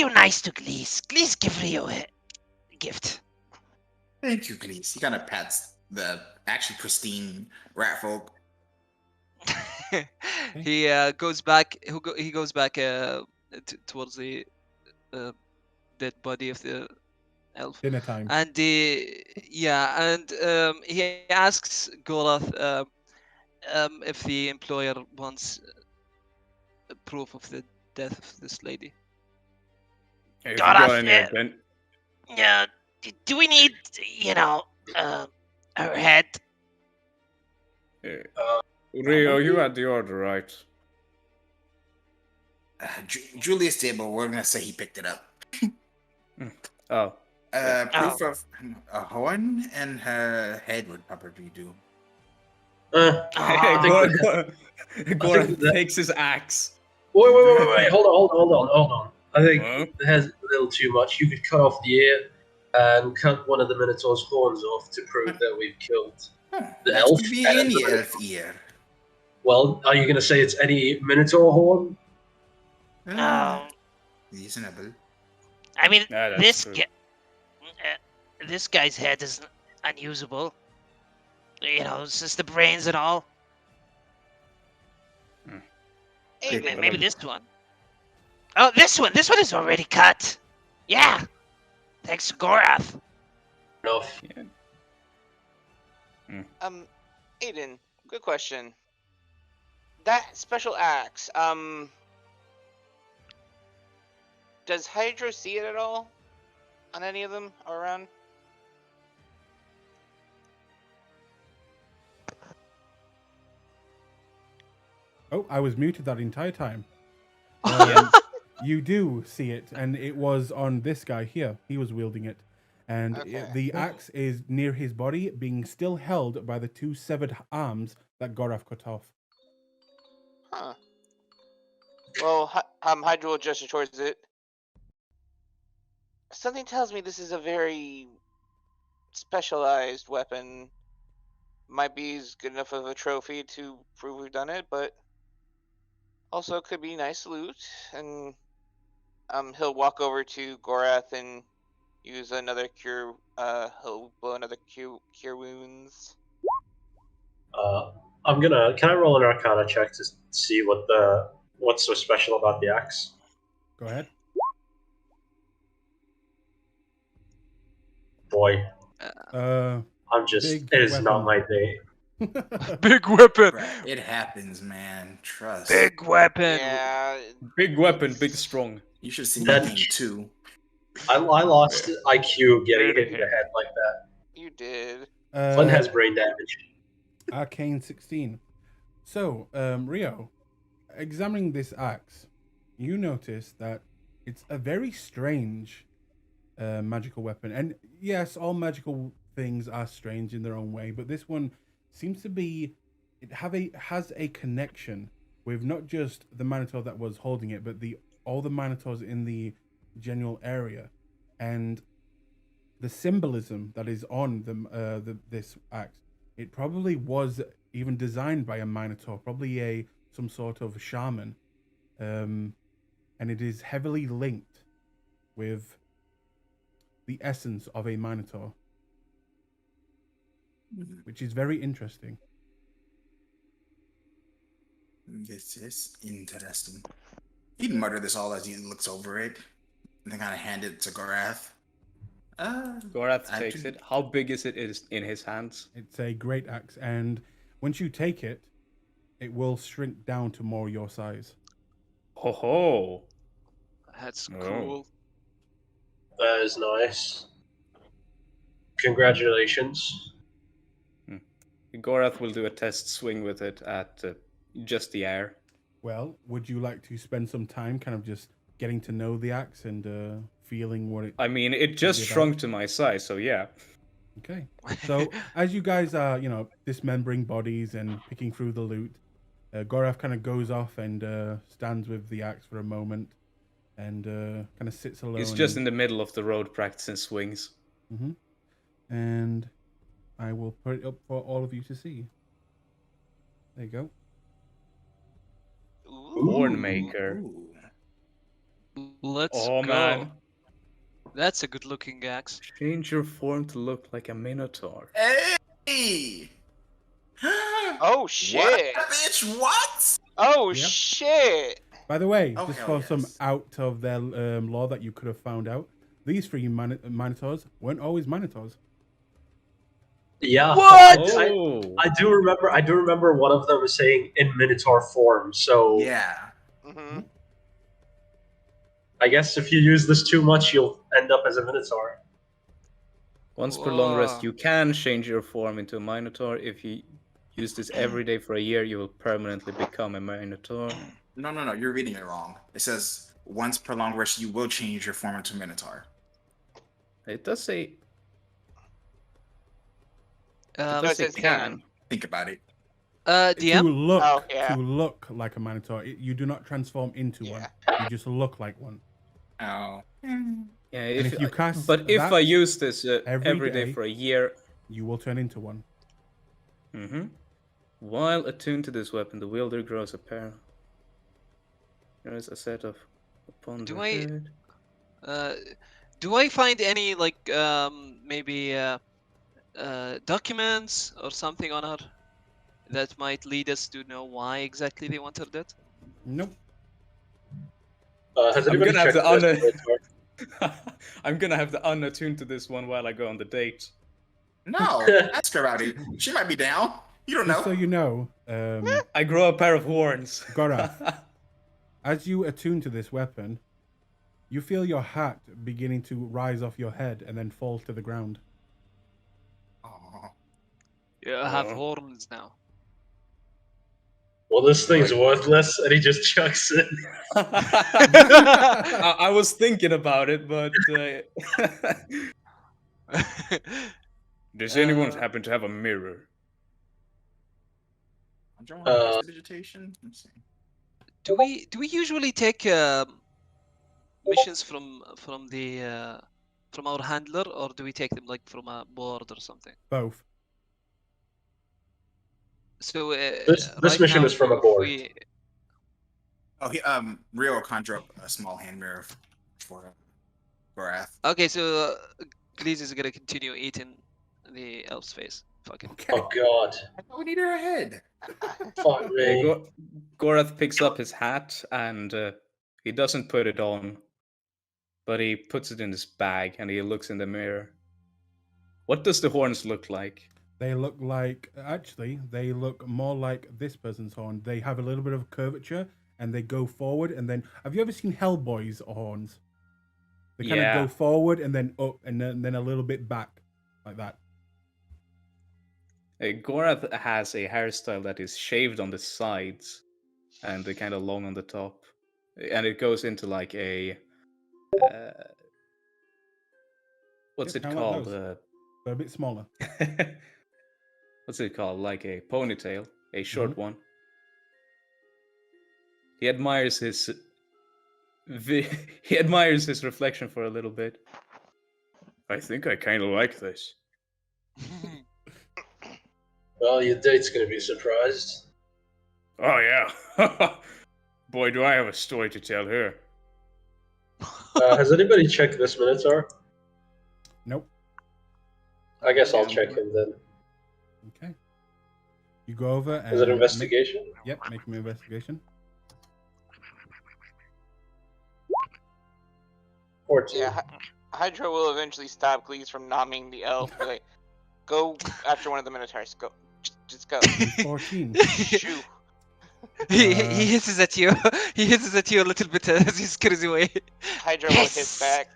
nice to Glees. Glees give Rio a gift. Thank you, Glees. He kind of pats the actually pristine rat folk. He goes back. He goes back towards the dead body of the elf. Dinner time. And he asks Gorath if the employer wants proof of the death of this lady. If you Got got off any there. then Yeah. Do we need, her head? Rio, you had the order, right? Julius did, but we're gonna say he picked it up. Oh. Proof of a horn and her head would probably do. I think Gorath that- takes his axe. Wait, hold on. I think it has a little too much. You could cut off the ear and cut one of the Minotaur's horns off to prove that we've killed the That elf. could be and any the- elf ear. Well, are you going to say it's any Minotaur horn? Reasonable. I mean, Yeah, that's this true. this guy's head is unusable. It's just the brains and all. Aiden, Maybe this one. Oh, this one is already cut. Yeah. Thanks to Gorath. Enough. Aiden, good question. That special axe, does Hydro see it at all? On any of them around? Oh, I was muted that entire time. You do see it, and it was on this guy here. He was wielding it. And Okay. the axe is near his body, being still held by the two severed arms that Gorath cut off. Huh. Well, Hydro will gesture towards it. Something tells me this is a very specialized weapon. Might be good enough of a trophy to prove we've done it, but also could be nice loot. And he'll walk over to Gorath and use another cure. He'll blow another cure wounds. Can I roll an Arcana check to see what's so special about the axe? Go ahead. Boy, Big it is not weapon. my day. Big weapon. Bruh, it happens, man. Trust. Big weapon. Yeah. Big weapon, big strong. You should see That- that thing too. I lost IQ getting hit in the head like that. You did. Flynn has brain damage. Arcane 16. So, Rio, examining this axe, you notice that it's a very strange magical weapon. And yes, all magical things are strange in their own way, but this one seems to be, has a connection with not just the Minotaur that was holding it, but all the Minotaurs in the general area. And the symbolism that is on this axe, it probably was even designed by a Minotaur, probably some sort of shaman, and it is heavily linked with the essence of a Minotaur, which is very interesting. This is interesting. He'd mutter this all as he looks over it, and then kind of hand it to Gorath. Gorath takes it. How big is it in his hands? It's a great axe, and once you take it, it will shrink down to more your size. Ho ho! That's Oh. cool. That is nice. Congratulations. Gorath will do a test swing with it at just the air. Well, would you like to spend some time kind of just getting to know the axe and feeling what it... I mean, it just Be about- shrunk to my size, so yeah. Okay. So as you guys are, dismembering bodies and picking through the loot, Gorath kind of goes off and stands with the axe for a moment and kind of sits alone. He's just in the middle of the road practicing swings. Mm-hmm. And I will put it up for all of you to see. There you go. Hornmaker. Ooh. Let's Oh go. man. That's a good looking axe. Change your form to look like a minotaur. Hey! Oh shit! What, bitch? What? Oh Yep. shit! By the way, Oh, just hell for some yes. out of their lore that you could have found out, these three Minotaurs weren't always Minotaurs. Yeah. What? Oh! I do remember one of them saying in Minotaur form, so Yeah. Mm-hmm. I guess if you use this too much, you'll end up as a Minotaur. Once per long rest, Whoa. you can change your form into a Minotaur. If you use this every day for a year, you will permanently become a Minotaur. No, you're reading it wrong. It says once per long rest, you will change your form into Minotaur. It does say. It Um, does say it says can. can. Think about it. DM. To look like a Minotaur. You do not transform into one. You just look like one. Oh. Yeah, And if you cast but if that I use this every day day, for a year, you will turn into one. While attuned to this weapon, the wielder grows a pair. There is a set of upon Do the I- head. Do I find any like maybe documents or something on her that might lead us to know why exactly they want her dead? Nope. Has I'm anybody gonna have checked the this Minotaur? I'm gonna have the unattuned to this one while I go on the date. No, ask her about it. She might be down. You don't Just know. so you know, I grow a pair of horns. Gorath, as you attune to this weapon, you feel your hat beginning to rise off your head and then fall to the ground. Aw. Yeah, I have horns now. Well, this thing's worthless, and he just chucks it. I was thinking about it, but does anyone happen to have a mirror? I'm drawing prestidigitation. Let's see. Do we usually take missions from our handler, or do we take them like from a board or something? Both. So This right mission now, is from a if board. Oh, Rio will conjure up a small hand mirror for Gorath. Okay, so Gleez is gonna continue eating the elf's face. Fuck it. Okay. Oh god. I thought we need her head. Fuck me. Gorath picks up his hat and he doesn't put it on, but he puts it in his bag and he looks in the mirror. What does the horns look like? They look like, actually, they look more like this person's horn. They have a little bit of curvature and they go forward and then, have you ever seen Hellboy's horns? They kind of go forward and then up and then a little bit back, like that. Gorath has a hairstyle that is shaved on the sides and kind of long on the top. And it goes into like a... what's it Kinda like called? those. They're a bit smaller. What's it called? Like a ponytail, a short one. He admires his he admires his reflection for a little bit. I think I kind of like this. Well, your date's gonna be surprised. Oh yeah, boy, do I have a story to tell her. Has anybody checked this Minotaur? Nope. I guess I'll check him then. Okay. You go over and... Is it investigation? Yep, make an investigation. 14. Yeah, Hydra will eventually stop Gleez from nomming the elf. Be like, go after one of the Minotaurs. Go. Just go. 14. Shoo. He hisses at you. He hisses at you a little bit as he scurries away. Hydra will hit back.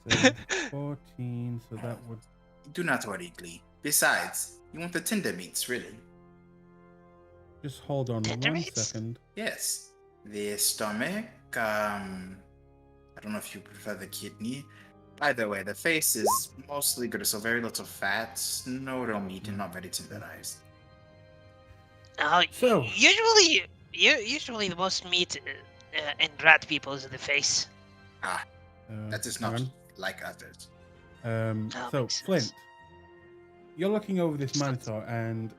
So 14, so that would... Do not worry, Glee. Besides, you want the tender meats, really? Just hold on Tender 1 meats? second. Yes. The stomach, I don't know if you prefer the kidney. Either way, the face is mostly good, so very little fat, no real meat, and not very tenderized. So- Usually the most meat in rat people is in the face. That is hang not on. like others. Oh, So, makes sense. Flint, you're looking over this Minotaur, and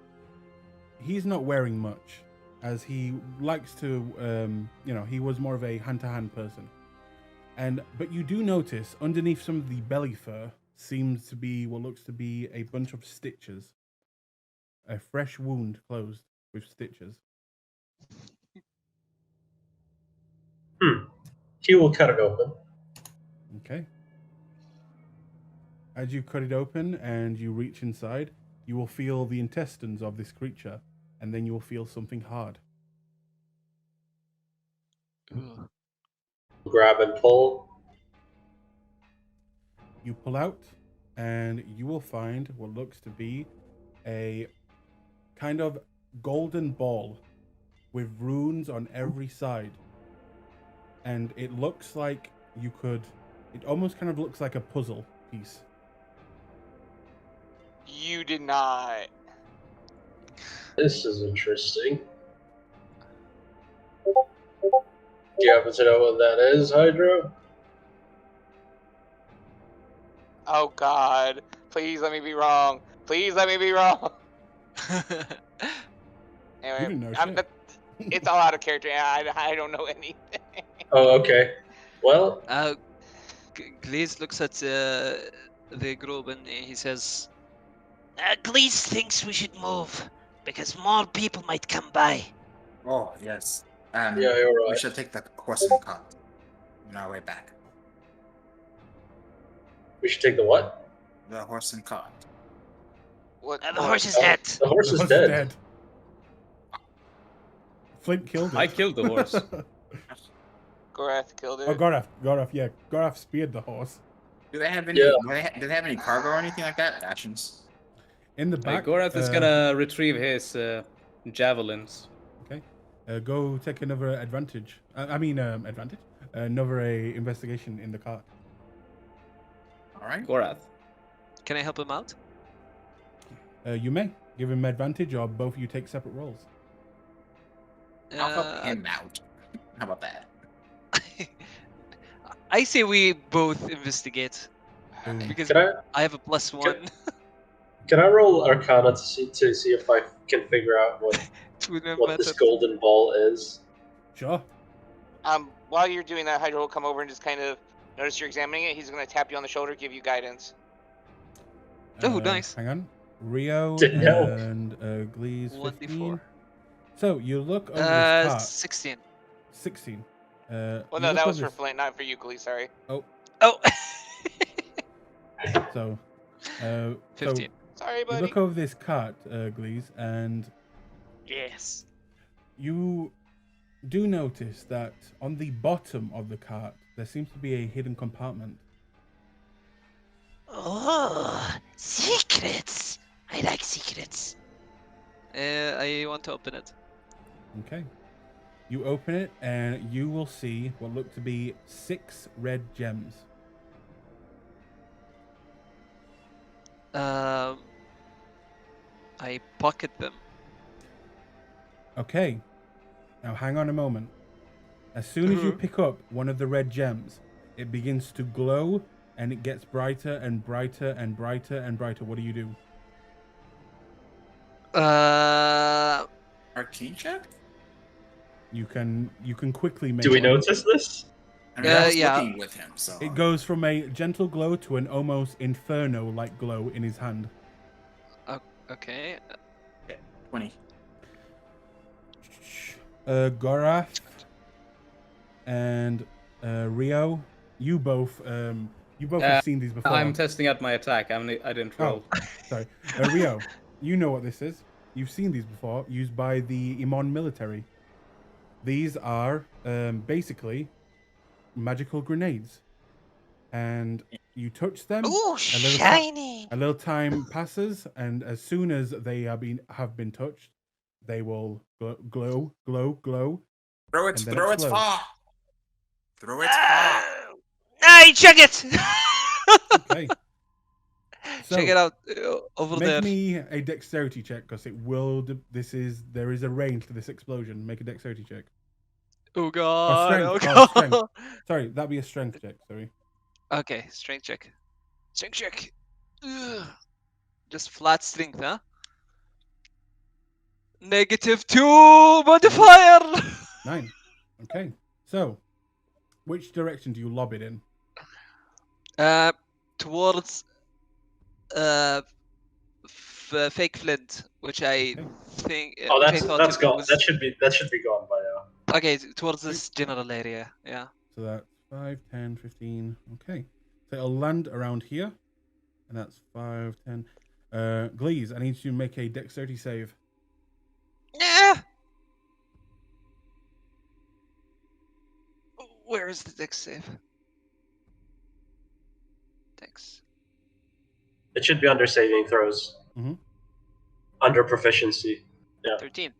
he's not wearing much, as he likes to, he was more of a hand-to-hand person. But you do notice, underneath some of the belly fur, seems to be what looks to be a bunch of stitches. A fresh wound closed with stitches. He will cut it open. Okay. As you cut it open and you reach inside, you will feel the intestines of this creature, and then you will feel something hard. Ooh. Grab and pull. You pull out, and you will find what looks to be a kind of golden ball with runes on every side. And it looks like you could... It almost kind of looks like a puzzle piece. You did not. This is interesting. Do you happen to know what that is, Hydro? Oh God! Please let me be wrong. Please let me be wrong. You Anyway, didn't know I'm shit. not, it's all out of character. I don't know anything. Oh, okay. Well, Glaze looks at the group and he says, Glees thinks we should move because more people might come by. Oh, yes. yeah, you're We right. should take the horse and cart on our way back. We should take the what? The horse and cart. What? The horse is Oh, dead. the horse The is horse dead. Flint killed it. I killed the horse. Gorath killed it. Oh, Gorath, yeah. Gorath speared the horse. Do they have any? Yeah. Do they have any cargo or anything like that? Rations. In the back... Gorath is gonna retrieve his javelins. Okay. Go take another advantage. Advantage? Another investigation in the cart. All right. Gorath. "Can I help him out?" You may. Give him advantage, or both of you take separate rolls. I'll help him out. How about that? I say we both investigate Boom. because Can I have a +1 Can I roll Arcana to see if I can figure out to the what this method. golden ball is? Sure. While you're doing that, Hydra will come over and just kind of notice you're examining it. He's going to tap you on the shoulder, give you guidance. Oh, nice. Hang on. Rio Didn't know. and Glee's 15. 1d4. So you look over this cart. 16. 16. Well, You no, look that over was for this- Flint, not for you, Glee. Sorry. Oh, So, 15. Sorry, You buddy. look over this cart, Glees, and Yes. you do notice that on the bottom of the cart there seems to be a hidden compartment. Oh, secrets. I like secrets. I want to open it. Okay. You open it and you will see what look to be 6 red gems. I pocket them. Okay. Now hang on a moment. As soon as you pick up one of the red gems, it begins to glow and it gets brighter and brighter and brighter and brighter. What do you do? Arcane check? You can quickly make Do we one. notice this? I mean, I was yeah. looking with him, so It goes from a gentle glow to an almost inferno-like glow in his hand. Okay. 20. Gorath and Rio, you both have seen these before. I'm testing out my attack. I didn't roll. Sorry, Rio, you know what this is. You've seen these before, used by the Imon military. These are basically magical grenades, and you touch them. Ooh, a little shiny. A little time passes, and as soon as they have been touched, they will glow. Throw it, And then throw its explode. paw. Throw its paw. I check it. Okay. So, Check it out over Make there. me a dexterity check because it will. There is a range to this explosion. Make a dexterity check. Oh god. strength. Oh Oh, god. strength. Sorry, that'd be a strength check. Sorry. Okay, strength check. Strength check. Ugh. Just flat strength, huh? -2 modifier. 9. Okay. So, which direction do you lob it in? Towards fake flint, which I Okay. think. Oh, which I thought that's it gone. was- That should be gone by now. Okay, towards this general area. Yeah. So that's 5, 10, 15. Okay. So it'll land around here. And that's 5, 10. Glees, I need you to make a dexterity save. Yeah. Where is the dex save? Dex. It should be under saving throws. Mhm. Under proficiency. 13.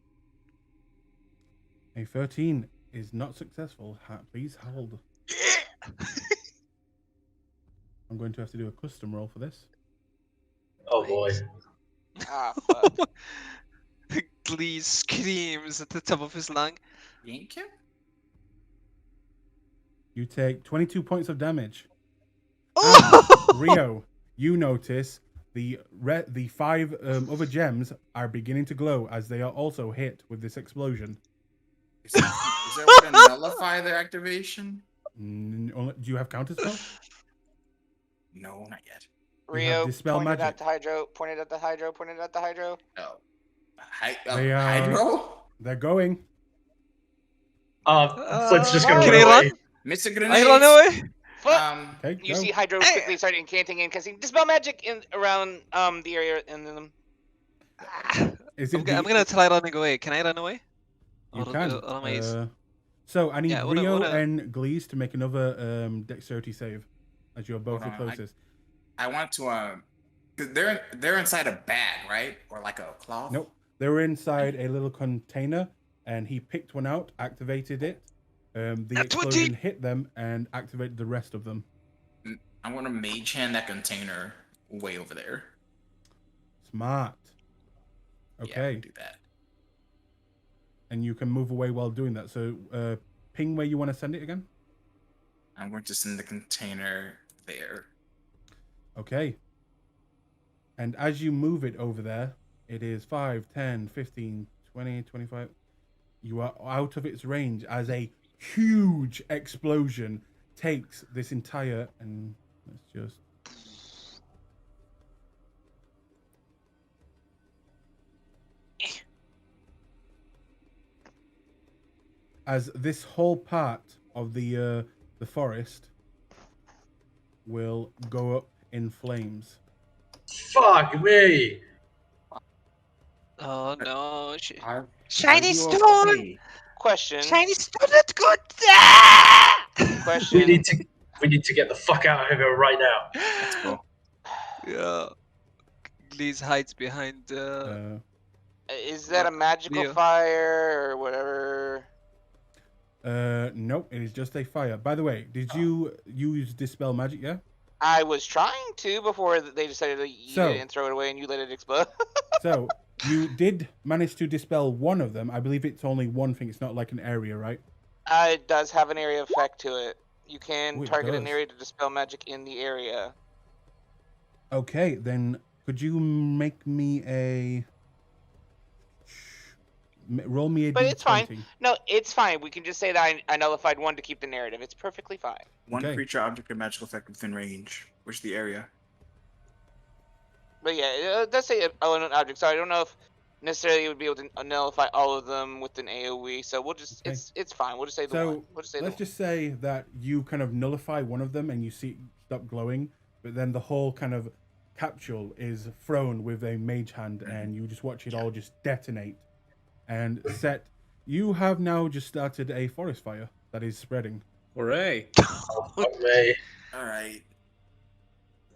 A 13 is not successful. Please hold. I'm going to have to do a custom roll for this. Oh boy. Ah, fuck. Glee screams at the top of his lung. Yank him? You take 22 points of damage. Oh! Rio, you notice the 5 other gems are beginning to glow as they are also hit with this explosion. Is there a way to nullify their activation? Do you have counterspell? No, not yet. You have Rio Dispel pointed Magic. at the hydro. Pointed at the hydro. Pointed at the hydro. Oh. They are- Hydro? They're going. Flint's just gonna Can run I away. run? Mr. I Grenades. run away. Fuck. Okay, You go. see Hydro quickly start incanting and casting Dispel Magic in around the area and then Is I'm it gonna try running away. Can I run away? You Or- can. or am I- So I need Yeah, what a- Rio what a- and Glees to make another dexterity save, as you're both the Hold on, closest. I want to 'cause they're inside a bag, right? Or like a cloth? Nope, they were inside a little container, and he picked one out, activated it. The Nat 20! explosion hit them and activated the rest of them. I want to mage hand that container way over there. Smart. Yeah, Okay, do that. and you can move away while doing that. So ping where you want to send it again. I'm going to send the container there. Okay. And as you move it over there, it is 5, 10, 15, 20, 25. You are out of its range as a huge explosion takes this entire... And let's just... As this whole part of the forest will go up in flames. Fuck me! Oh no! Shiny Are you stone! okay? question. Shiny stone, not good! Ah! Question. We need to get the fuck out of here right now. Let's go. Yeah. Glees hides behind. Is that a magical Leo. fire or whatever? Nope, it is just a fire. By the way, did you use Dispel Magic, yeah? I was trying to before they decided to eat So- it and throw it away, and you let it explode. So, you did manage to dispel one of them. I believe it's only one thing. It's not like an area, right? It does have an area effect to it. You can Oh, it target an does. area to dispel magic in the area. Okay, then could you make me a... Roll me a But it's fine. D20. No, it's fine. We can just say that I nullified one to keep the narrative. It's perfectly fine. One Okay. creature, object, or magical effect within range. Where's the area? But yeah, it does say element object, so I don't know if necessarily you would be able to nullify all of them with an AoE. So we'll just Okay. it's fine. We'll just say the So, one. We'll just say let's the just say that you kind of nullify one of them and you see it stop glowing, but then the whole kind of capsule is thrown with a mage hand and you just watch it all just detonate. And Set, you have now just started a forest fire that is spreading. Hooray! Oh, fuck me. Alright.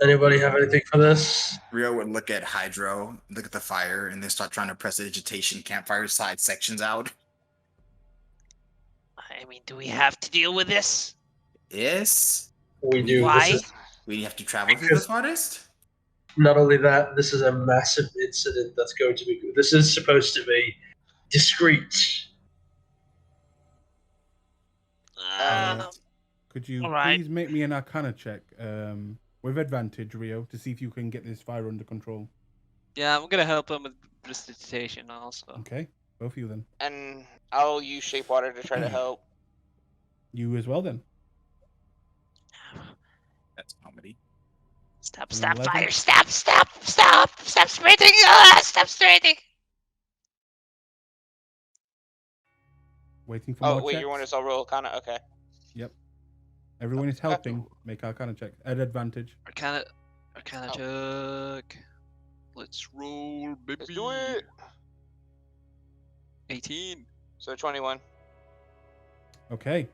Anybody have anything for this? Rio would look at Hydro, look at the fire, and then start trying to press the agitation campfire side sections out. I mean, do we have to deal with this? Yes? We do. Why? This is, We have to travel through the forest? not only that, this is a massive incident that's going to be. This is supposed to be discreet. Could you All right. please make me an Arcana check with advantage, Rio, to see if you can get this fire under control? Yeah, I'm gonna help him with prestidigitation also. Okay, both of you then. and I'll use shape water to try to help. You as well then. That's comedy. Stop, An stop, 11? fire, stop, stop spreading, stop spreading. Waiting for Oh more wait, checks. you want us all roll Arcana? Okay. Everyone is helping. Make Arcana check at advantage. Arcana Oh. check. Let's roll, baby. Let's do it. 18. So 21. Okay,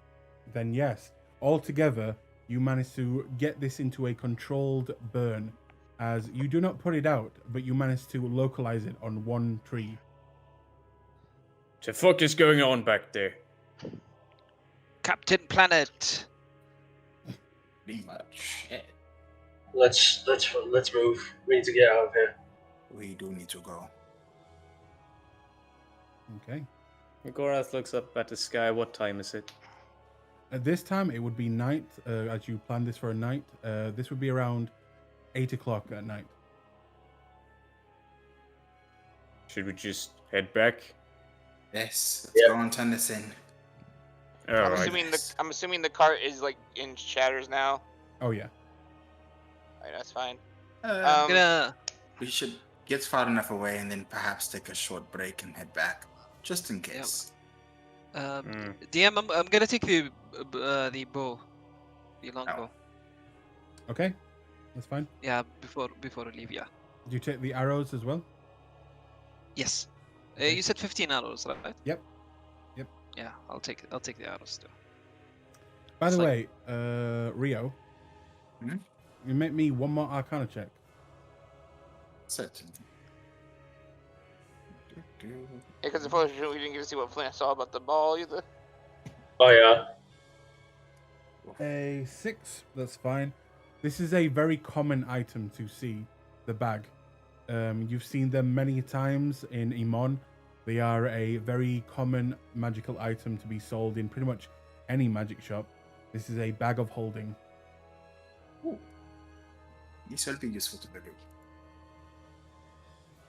then yes. Altogether, you manage to get this into a controlled burn, as you do not put it out, but you manage to localize it on one tree. The fuck is going on back there? Captain Planet. Pretty much. Shit. Let's move. We need to get out of here. We do need to go. Okay. Gorath looks up at the sky. What time is it? At this time, it would be night, as you plan this for a night. This would be around 8 o'clock at night. Should we just head back? Yes, let's Yeah. go and turn this in. I'm Alright. assuming the cart is like in shatters now. Oh, yeah. Alright, that's fine. I'm gonna. We should get far enough away and then perhaps take a short break and head back, just in case. DM, I'm gonna take the bow, the long Oh. bow. Okay. That's fine. Yeah, before we leave. Yeah. Do you take the arrows as well? Yes. Okay. You said 15 arrows, right? Yep. Yeah, I'll take the arrows too. By It's the like- way, Rio, Hmm? you make me one more Arcana check. Certainly. Because unfortunately we didn't get to see what Flint saw about the ball either. Oh yeah. A 6, that's fine. This is a very common item to see, the bag. You've seen them many times in Imon. They are a very common magical item to be sold in pretty much any magic shop. This is a bag of holding. This will be useful to the group.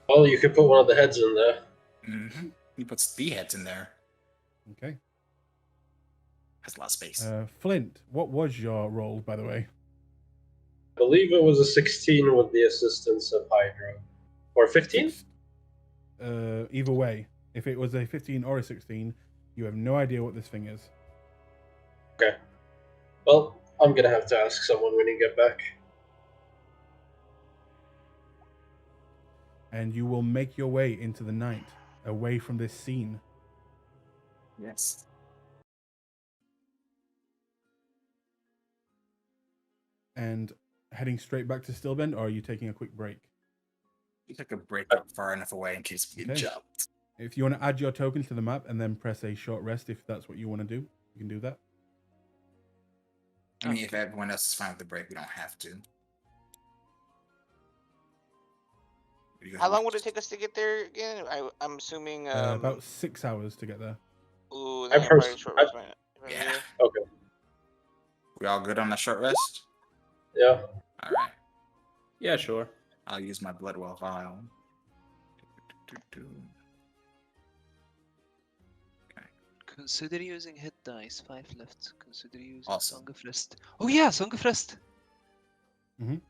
Well, you could put one of the heads in there. Mm-hmm. He puts the heads in there. Okay. Has a lot of space. Flint, what was your roll, by the way? I believe it was a 16 with the assistance of Hydra. Or 15? Either way, if it was a 15 or a 16, you have no idea what this thing is. Okay. Well, I'm gonna have to ask someone when you get back. And you will make your way into the night, away from this scene. Yes. And heading straight back to Stillbend, or are you taking a quick break? You took a break up far enough away in case we get Okay. jumped. If you want to add your token to the map and then press a short rest, if that's what you want to do, you can do that. I mean, if everyone else is fine with the break, we don't have to. How long would it take us to get there again? I'm assuming. About 6 hours to get there. Ooh, I then yeah, probably pers- short I- rest. Yeah. Okay. We all good on a short rest? Yeah. All right. Yeah, sure. I'll use my Bloodwell vial. Consider using hit dice. 5 left. Consider using Awesome. Song of Rest. Oh yeah, Song of Rest. Mhm.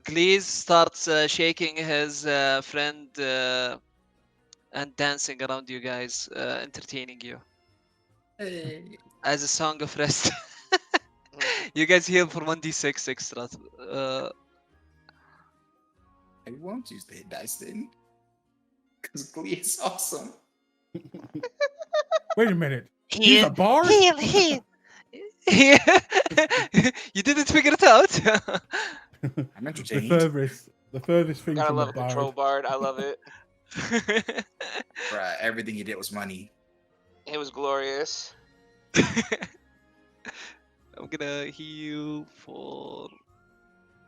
Glees starts shaking his friend and dancing around you guys, entertaining you Hey. as a Song of Rest. You guys heal for 1d6 extra. I won't use the hit dice then. Because Glee is awesome. Wait a minute. He's Heal, a bard? heal. You didn't figure it out. I'm the entertained. furthest thing Gotta from love a a control bard. bard. I love it. Bruh, everything you did was money. It was glorious. I'm gonna heal for.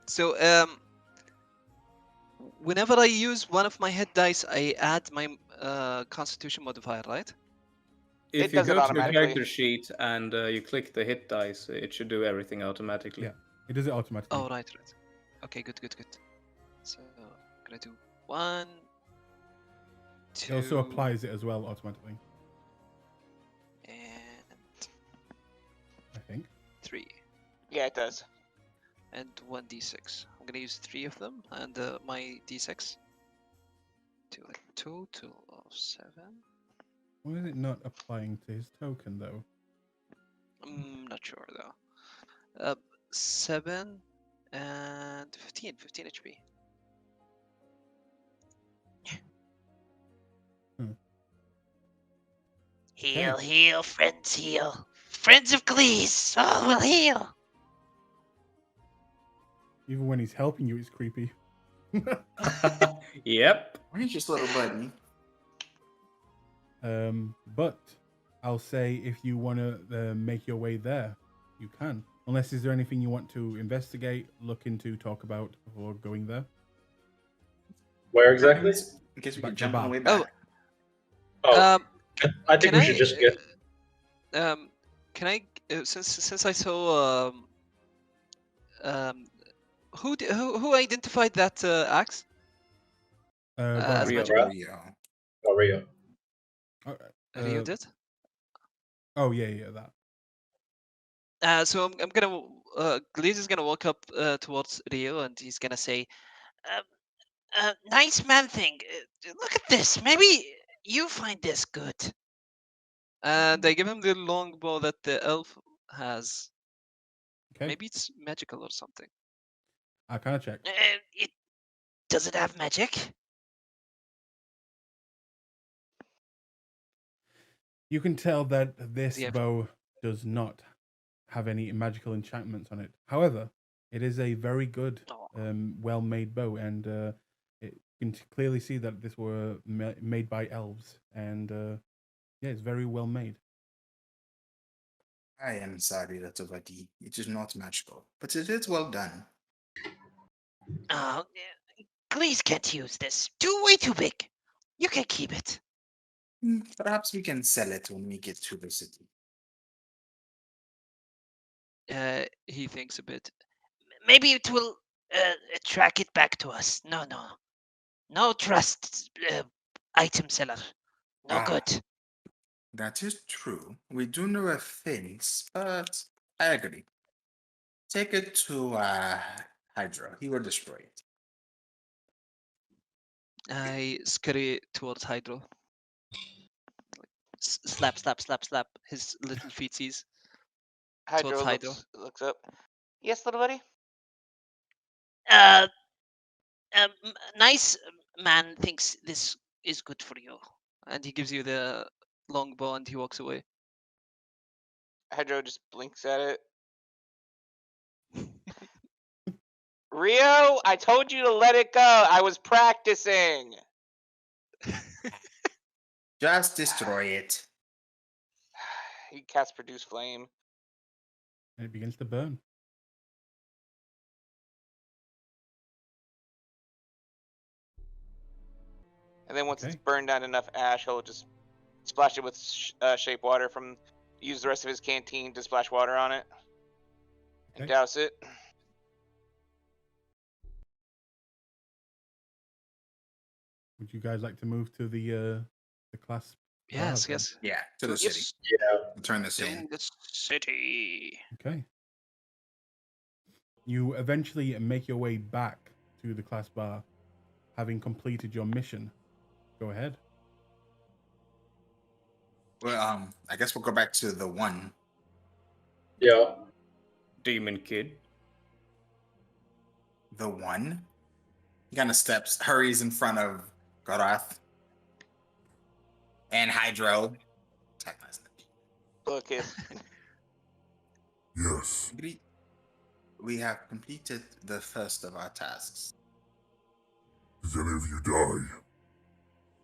So whenever I use one of my hit dice, I add my Constitution modifier, right? If It you does it go to the automatically. character sheet and you click the hit dice, it should do everything automatically. Yeah. It does it automatically. Oh, right. Okay, good. So I'm gonna do 1, 2. It also applies it as well automatically, And I think. 3. Yeah, it does. And 1d6. I'm gonna use 3 of them and my d6 to a total of 7. Why is it not applying to his token, though? I'm not sure though. 7 and 15 HP. Heal, friends, heal. Friends of Glees, all will heal. Even when he's helping you, it's creepy. Yep. Just little buddy. But I'll say if you want to make your way there, you can. Unless is there anything you want to investigate, look into, talk about before going there? Where exactly? In case we Back can to jump on the bar. way back. Oh, I think Can we should just get. Can I? Since I saw who identified that axe? As Rio. magical? Rio. Oh, Rio. Rio did. Oh yeah, that. So I'm gonna. Glees is gonna walk up towards Rio, and he's gonna say, Nice man thing. Look at this. Maybe you find this good. and I give him the longbow that the elf has. Okay. Maybe it's magical or something. I kind of check. Does it have magic? You can tell that this Yeah. bow does not have any magical enchantments on it. However, it is a very good, well-made bow, and you can clearly see that this were made by elves, and yeah, it's very well made. I am sorry, little buddy. It is not magical, but it is well done. Oh, Glees can't use this. Way too big. You can keep it. Perhaps we can sell it when we get to the city. He thinks a bit. Maybe it will track it back to us. No trust item seller. No good. That is true. We do know of things, but I agree. Take it to Hydra. He will destroy it. I scurry towards Hydro. Slap, slap, slap, slap. His little feetsies. Hydro Towards Hydro. looks up. Yes, little buddy. Nice man thinks this is good for you. And he gives you the longbow and he walks away. Hydro just blinks at it. Rio, I told you to let it go. I was practicing. Just destroy it. He casts Produce Flame. And it begins to burn. And then once Okay. it's burned down enough ash, he'll just splash it with shape water from. Use the rest of his canteen to splash water on it. And Okay. douse it. Would you guys like to move to the Clasp? Yes, then? yes. Yeah, to the city. Yeah. Turn this in. the city. Okay. You eventually make your way back to the class bar, having completed your mission. Go ahead. Well, I guess we'll go back to the one. Yeah. Demon Kid. The one? He kind of hurries in front of Gorath and Hydro. Okay. Yes. We have completed the first of our tasks. Did any of you die?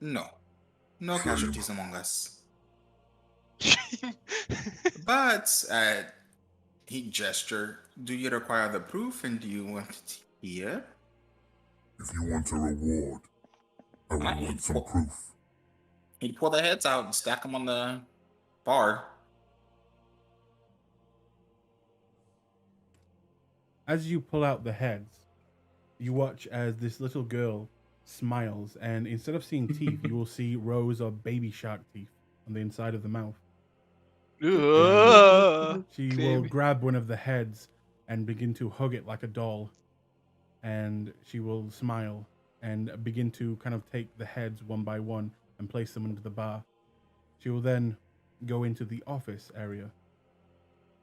No. No Sure you casualties among us. But, he gestured. Do you require the proof and do you want it here? If you want a reward, I would Right. want some proof. He'd pull the heads out and stack them on the bar. As you pull out the heads, you watch as this little girl smiles, and instead of seeing teeth, you will see rows of baby shark teeth on the inside of the mouth. She will grab one of the heads and begin to hug it like a doll, and she will smile and begin to kind of take the heads one by one and place them under the bar. She will then go into the office area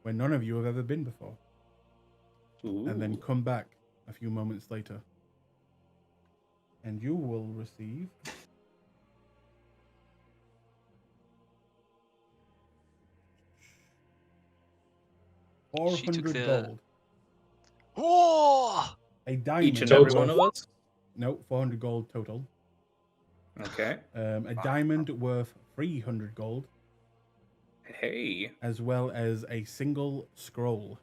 where none of you have ever been before. And then come back a few moments later. And you will receive She took 400 the- gold. Oh! A diamond. Each and every Total. one of us? No, 400 gold total. Okay. A diamond worth 300 gold, Hey. as well as a single scroll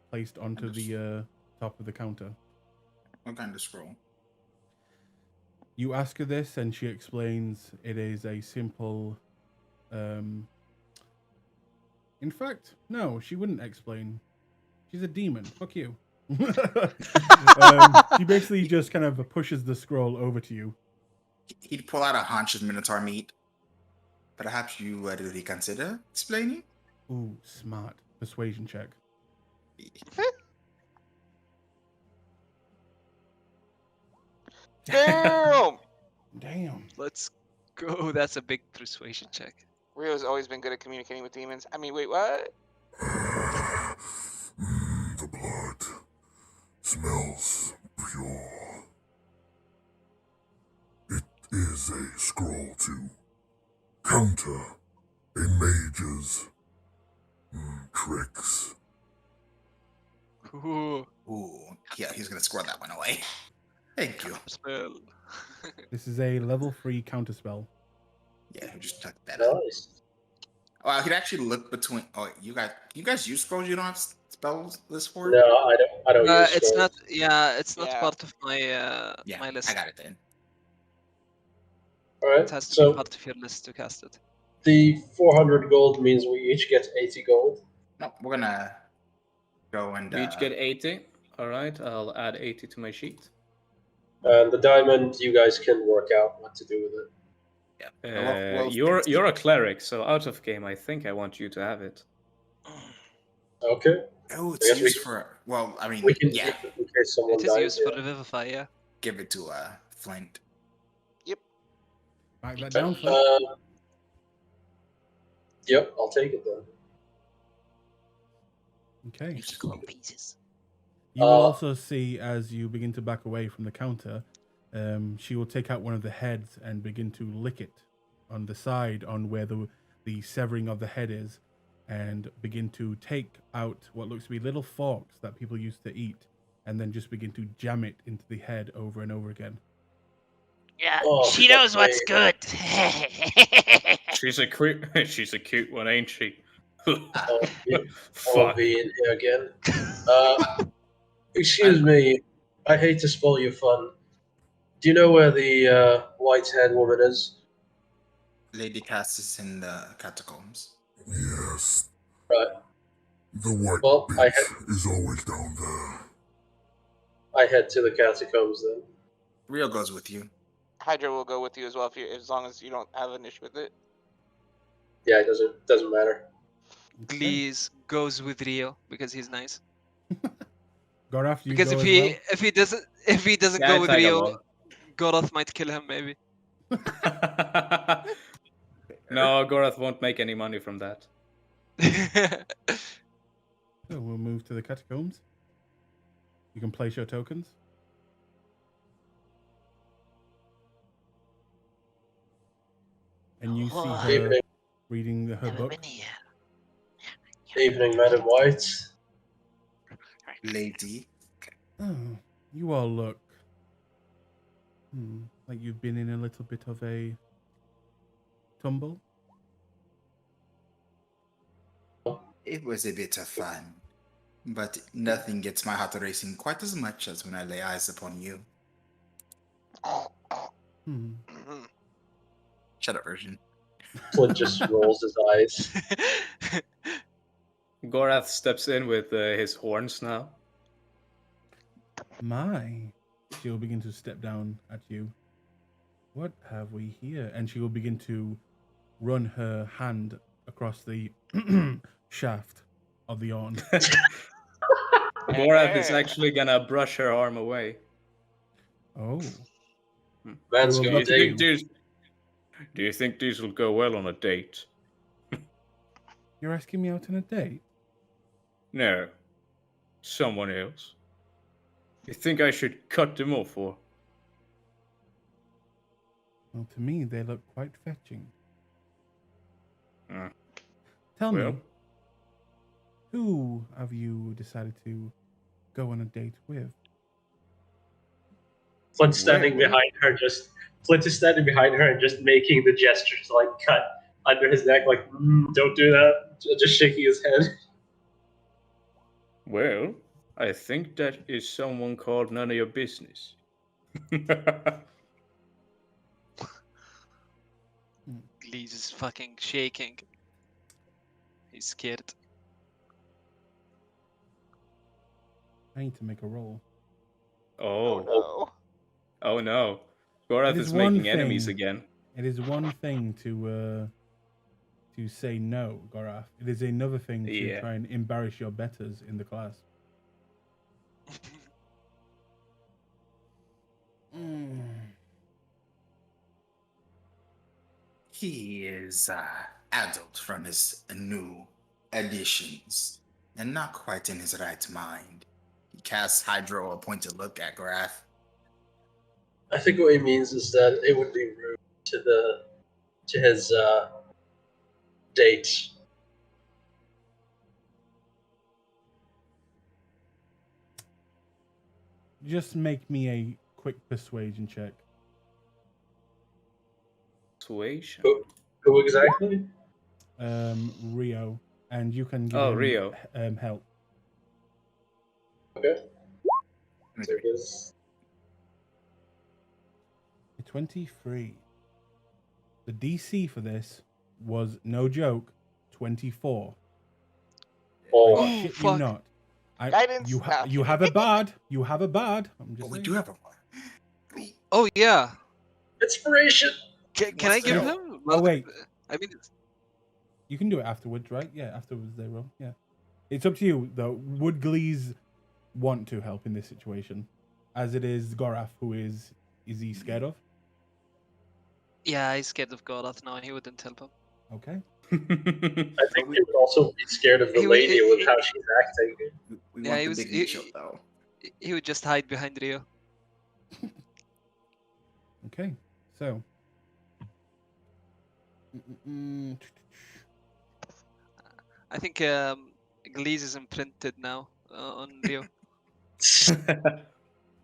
placed onto the top of the counter. What kind of scroll? You ask her this, and she explains it is a simple. In fact, no, she wouldn't explain. She's a demon. Fuck you. She basically just kind of pushes the scroll over to you. He'd pull out a haunch of minotaur meat. Perhaps you would reconsider explaining? Ooh, smart. Persuasion check. Damn! Damn. Let's go. That's a big persuasion check. Rio's always been good at communicating with demons. I mean, wait, what? The blood smells pure. It is a scroll to counter a mage's tricks. Ooh, Ooh, yeah, he's gonna squirrel that one away. Thank you. spell. This is a level 3 counterspell. Yeah, he just tucked that up. Nice. Well, he'd actually look between. Oh, you guys use scrolls? You don't have spells list for No, it? I don't use It's scrolls. not. Yeah, it's not Yeah. part of my Yeah, my list. I got it then. All right. It has to So be part of your list to cast it. the 400 gold means we each get 80 gold. No, we're gonna go and. We each get 80. All right, I'll add 80 to my sheet. And the diamond, you guys can work out what to do with it. Yeah. Well, You're a cleric, so out of game, I think I want you to have it. Okay. Oh, I it's guess we- used for. Well, I mean, We can yeah, in case someone It is dies. used for Revivify, yeah. give it to Flint. Write that Yeah. down, Flint. Yep, I'll take it then. Okay. Gold pieces. You will also see as you begin to back away from the counter, she will take out one of the heads and begin to lick it on the side on where the severing of the head is, and begin to take out what looks to be little forks that people used to eat, and then just begin to jam it into the head over and over again. Yeah, Oh, she knows what's good. She's a cute one, ain't she? I'll Fuck. be in here again. Excuse me, I hate to spoil your fun. Do you know where the white-haired woman is? Lady Cass is in the catacombs. Yes, Right. the white Well, I bitch is always down there. I head to the catacombs then. Rio goes with you. Hydra will go with you as well as long as you don't have an issue with it. Yeah, it doesn't matter. Please goes with Rio because he's nice. Gorath, you Because go if as he well? if he doesn't Yeah, go I with tag Rio, along. Goroth might kill him maybe. No, Gorath won't make any money from that. So we'll move to the catacombs. You can place your tokens. And you see her Evening, reading her Never book. been here. evening, man in white. Lady. Oh, you all look like you've been in a little bit of a tumble. It was a bit of fun, but nothing gets my heart racing quite as much as when I lay eyes upon you. Hmm. Shut up, version. Flint just rolls his eyes. Gorath steps in with his horns now. My. She will begin to step down at you. What have we here? And she will begin to run her hand across the shaft of the yarn. Gorath is actually gonna brush her arm away. Oh. Man's Well, Do got you do think dig. these? Do you think these will go well on a date? You're asking me out on a date? No, someone else. You think I should cut them off, or? Well, to me, they look quite fetching. Hmm. Tell Well? me, Who have you decided to go on a date with? Flint's standing Well- behind her, Flint is standing behind her and just making the gesture to like cut under his neck, like don't do that. Just shaking his head. Well, I think that is someone called none of your business. Glees is fucking shaking. He's scared. I need to make a roll. Oh. Oh no. Gorath It is is one making enemies thing- again. It is one thing to say no, Gorath. It is another thing to Yeah. try and embarrass your betters in the class. He is adult from his new additions and not quite in his right mind. He casts Hydro a pointed look at Gorath. I think what he means is that it would be rude to his date. Just make me a quick persuasion check. Persuasion. Who exactly? Rio, and you can give Oh, him Rio. help. Okay. There it is. A 23. The DC for this was, no joke, 24. Oh, I Oh, shit you fuck. not. Guidance? You, Nah, you kidding. have a bard. You have a bard. I'm just But we saying. do have a one. Oh yeah. inspiration! Can I What's give that? him? Oh, wait. I mean, You can do it afterwards, right? Yeah, afterwards they roll. Yeah. It's up to you, though. Would Glees want to help in this situation? As it is Gorath, who is he scared of? yeah, he's scared of Gorath now. He wouldn't help him. Okay. I think he would also be scared of the He would- lady with how she's acting. We Yeah, want he the was- big he- show, though. He would just hide behind Rio. Okay. So. I think Glees is imprinted now on Rio.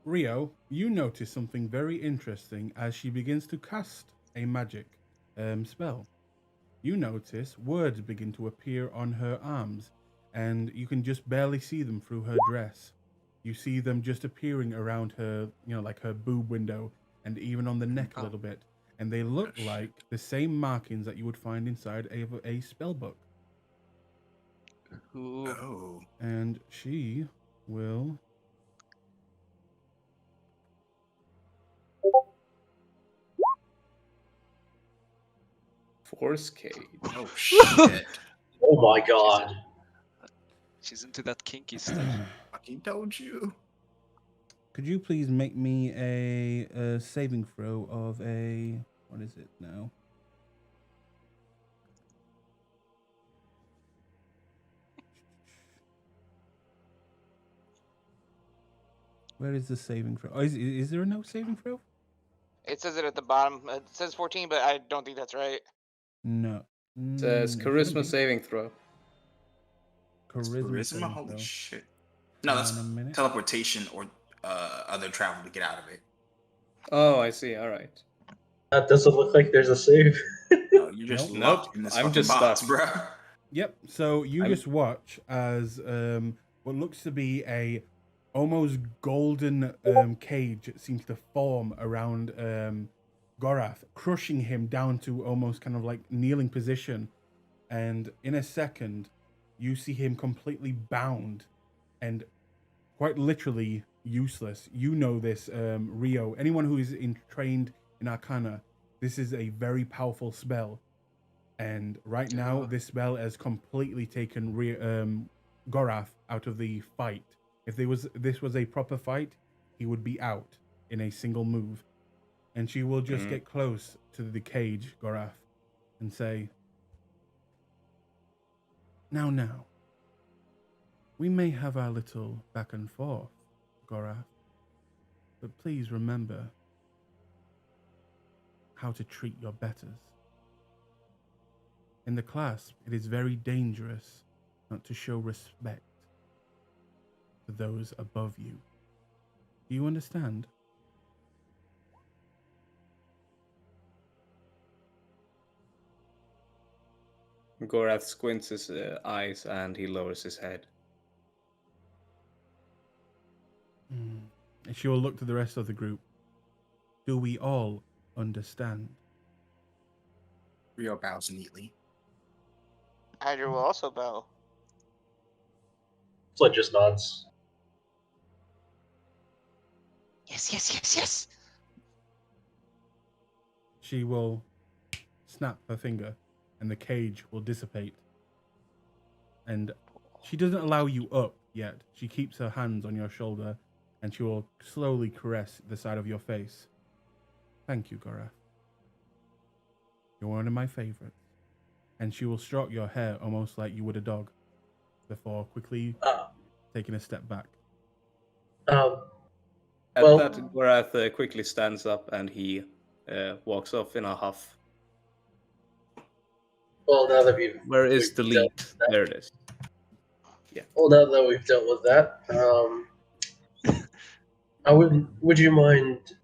Rio, you notice something very interesting as she begins to cast a magic spell. You notice words begin to appear on her arms, and you can just barely see them through her dress. You see them just appearing around her, like her boob window, and even on the neck a Oh. little bit. And they look like the same markings that you would find inside a spell book. Ooh. Oh. And she will. Force Cage. Oh, shit. Oh my god. She's into that kinky stuff. Fucking told you. Could you please make me a saving throw of a, what is it now? Where is the saving throw? Oh, is there no saving throw? It says it at the bottom. It says 14, but I don't think that's right. No. Says It shouldn't charisma be. saving throw. Charisma saving Holy throw. shit. No, that's Hang on a minute. teleportation or other travel to get out of it. Oh, I see. All right. That doesn't look like there's a save. No, you're just Nope. locked Nope, in this I'm fucking just box, stuck. bro. Yep. So you I'm- just watch as what looks to be a almost golden cage seems to form around Gorath, crushing him down to almost kind of like kneeling position. And in a second, you see him completely bound and quite literally useless. You know this, Rio. Anyone who is trained in Arcana, this is a very powerful spell. And right now, this spell has completely taken Gorath out of the fight. If this was a proper fight, he would be out in a single move. And she will just get close to the cage, Gorath, and say, Now, we may have our little back and forth, Gorath, but please remember how to treat your betters. In the Clasp, it is very dangerous not to show respect to those above you. Do you understand? Gorath squints his eyes and he lowers his head. And she will look to the rest of the group. Do we all understand? Rio bows neatly. Hydra will also bow. Flint just nods. Yes, yes, yes, yes. She will snap her finger and the cage will dissipate. And she doesn't allow you up yet. She keeps her hands on your shoulder and she will slowly caress the side of your face. Thank you, Gorath. You're one of my favorites. And she will stroke your hair almost like you would a dog before quickly taking a step back. At Well- that, Gorath quickly stands up and he walks off in a huff. Well, now that we've Where is the dealt lead? with that- There it is. Well, now that we've dealt with that, I would you mind?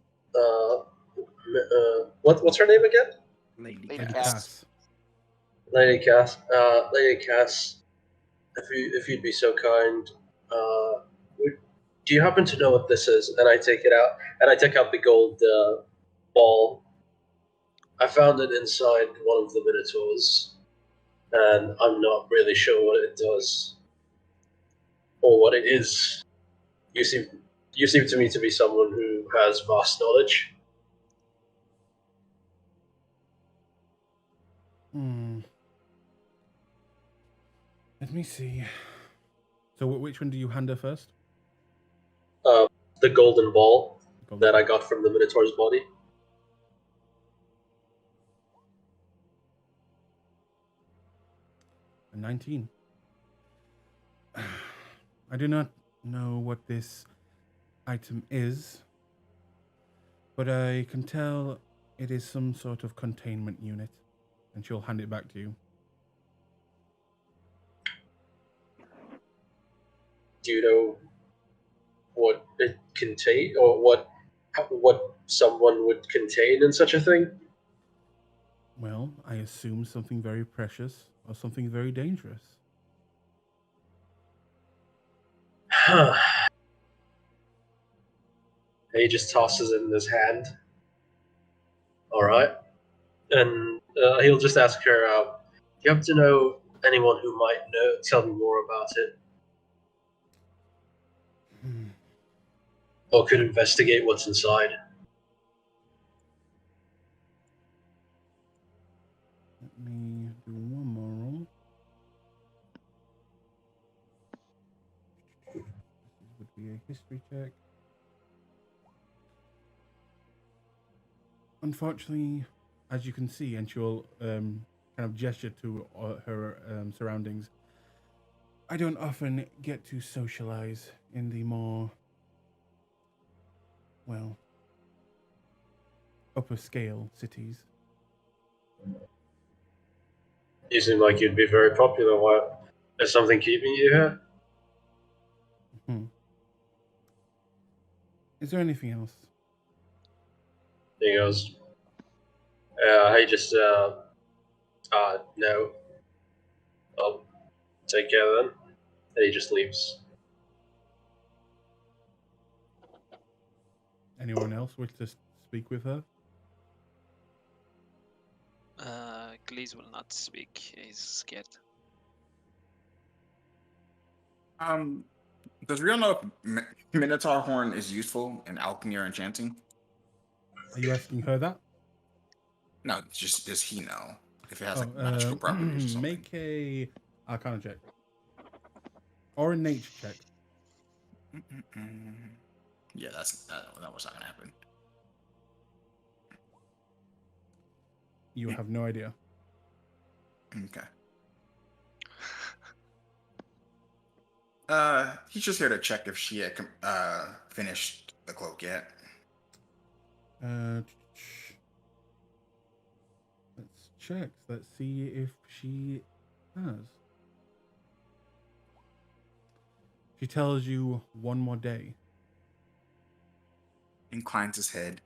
What's her name again? Lady Lady Cass. Cass. Lady Cass. Lady Cass, if you'd be so kind, do you happen to know what this is? And I take it out, and I take out the gold ball. I found it inside one of the Minotaurs, and I'm not really sure what it does or what it is. You seem to me to be someone who has vast knowledge. Let me see. So which one do you hand her first? The golden ball Golden. that I got from the Minotaur's body. A 19. I do not know what this item is, but I can tell it is some sort of containment unit, and she'll hand it back to you. Do you know what it contain, or what someone would contain in such a thing? Well, I assume something very precious or something very dangerous. He just tosses it in his hand. All right, and he'll just ask her, "Do you happen to know anyone who might tell me more about it, or could investigate what's inside?" Let me do one more roll. This would be a history check. Unfortunately, as you can see, and she'll kind of gesture to her surroundings, I don't often get to socialize in the more, well, upper scale cities. You seem like you'd be very popular. What? Is something keeping you here? Is there anything else? He goes, "Hey, just no. I'll take care then." And he just leaves. Anyone else wish to speak with her? Glees will not speak. He's scared. Does Rio know if Minotaur horn is useful in alchemy or enchanting? Are you asking her that? No, just does he know if it has like magical properties or something? Make a Arcana check. Or a nature check. Yeah, that was not gonna happen. You have no idea. Okay. He's just here to check if she had finished the cloak yet. Let's check. Let's see if she has. She tells you one more day. Inclines his head.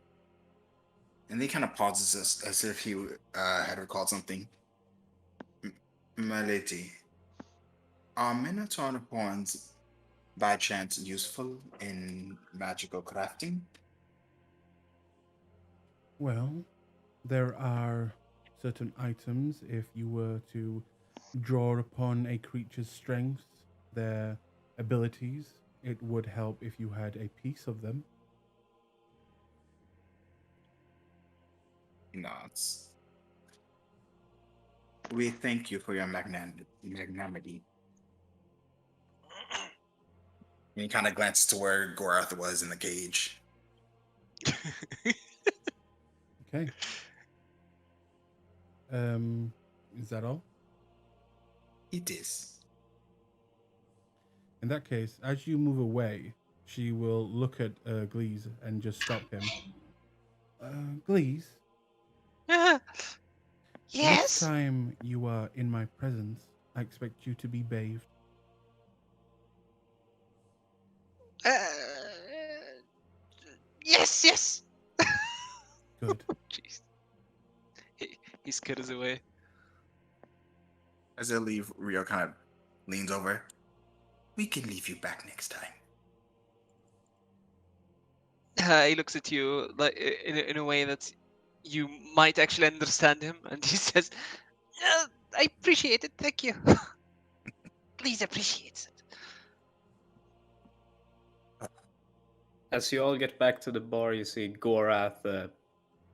And he kind of pauses as if he had recalled something. My lady, are Minotaur horns by chance useful in magical crafting? Well, there are certain items, if you were to draw upon a creature's strengths, their abilities, it would help if you had a piece of them. He nods. We thank you for your magnanimity. And he kind of glances to where Gorath was in the cage. Okay. Is that all? It is. In that case, as you move away, she will look at Glees and just stop him. Glees, next Yes? time you are in my presence, I expect you to be bathed. Uh, yes, yes. Good. Jeez. He skitters away. As they leave, Rio kind of leans over. We can leave you back next time. He looks at you like in a way that you might actually understand him, and he says, "I appreciate it. Thank you. Please appreciate it." As you all get back to the bar, you see Gorath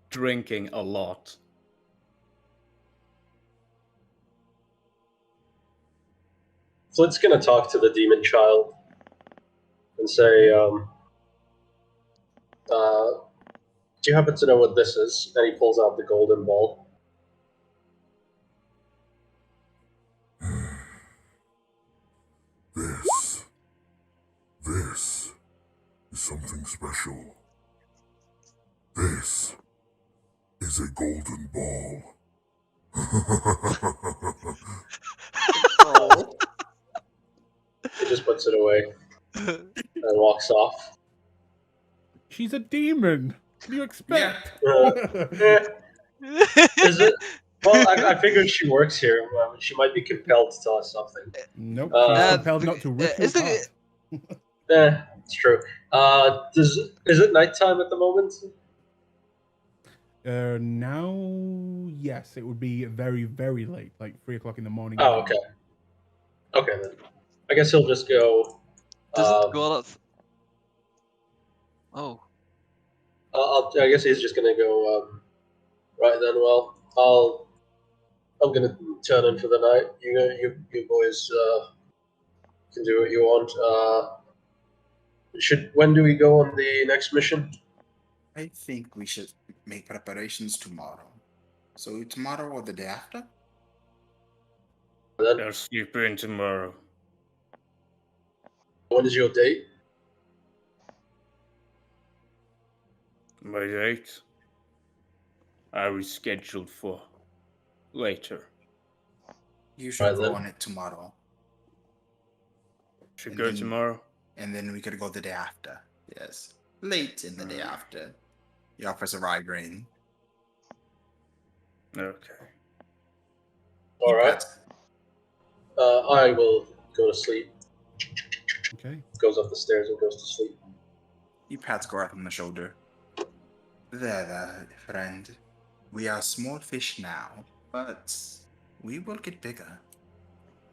drinking a lot. Flint's gonna talk to the demon child and say, do you happen to know what this is? And he pulls out the golden ball. This is something special. This is a golden ball. He just puts it away and walks off. She's a demon. What do you expect? Is it? Well, I figured she works here. She might be compelled to tell us something. Nope, she's compelled not to rip you is the- apart. It's true. Is it nighttime at the moment? Now, yes, it would be very, very late, like 3 o'clock in the morning. Oh, okay. Okay, then. I guess he'll just go. Doesn't Gorath? Oh. I guess he's just gonna go. Right then. Well, I'm gonna turn in for the night. You boys can do what you want. When do we go on the next mission? I think we should make preparations tomorrow. So tomorrow or the day after? Then, I'll sleep in tomorrow. when is your date? My date? I rescheduled for later. You should Right go then. on it tomorrow. Should And go then- tomorrow. And then we could go the day after. Yes. Late in the day after. He offers a rye grain. Okay. All right. I will go to sleep. Okay. Goes up the stairs and goes to sleep. He pats Gorath on the shoulder. There, friend. We are small fish now, but we will get bigger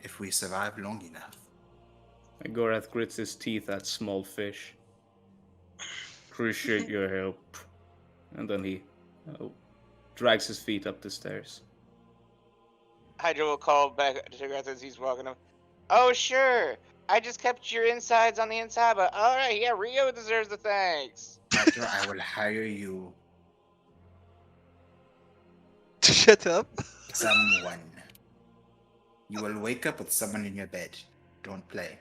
if we survive long enough. And Gorath grits his teeth at small fish. Appreciate your help. And then he drags his feet up the stairs. Hydra will call back to Garth as he's walking up. Oh, sure. I just kept your insides on the inside, but all right, yeah, Rio deserves the thanks. Hydra, I will hire you Shut up. someone. You will wake up with someone in your bed. Don't play.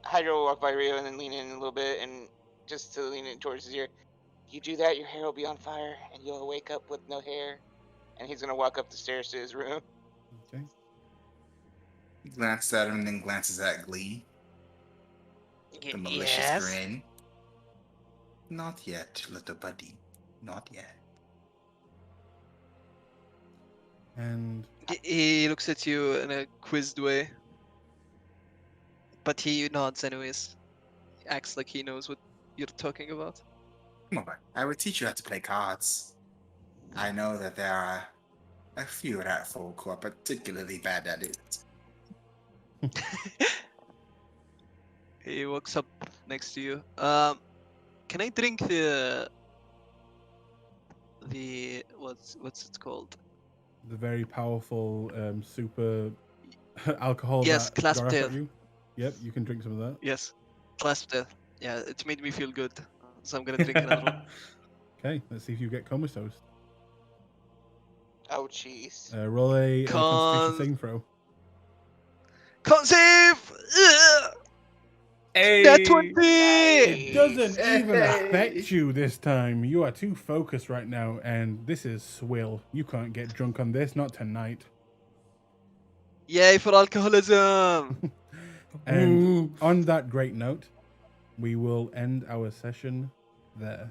Hydra will walk by Rio and then lean in a little bit, and just to lean in towards his ear. You do that, your hair will be on fire, and you'll wake up with no hair. And he's gonna walk up the stairs to his room. Okay. Glances at him and then glances at Glee. The malicious Yes. grin. Not yet, little buddy. Not yet. And He looks at you in a quizzed way, but he nods anyways. He acts like he knows what you're talking about. Come on, I would teach you how to play cards. I know that there are a few rat folk who are particularly bad at it. He walks up next to you. Can I drink the what's it called? the very powerful super alcohol Yes, that Clasp got tail. at you. Yep, you can drink some of that. Yes, Clasp tail. Yeah, it made me feel good, so I'm gonna drink another one. Okay, let's see if you get comatose. Oh, jeez. Roll a Constitution Con- saving throw. Can't save! Ugh! Hey! Nat 20! It doesn't even Hey. affect you this time. You are too focused right now, and this is swill. You can't get drunk on this, not tonight. Yay for alcoholism! And on that great note, we will end our session there.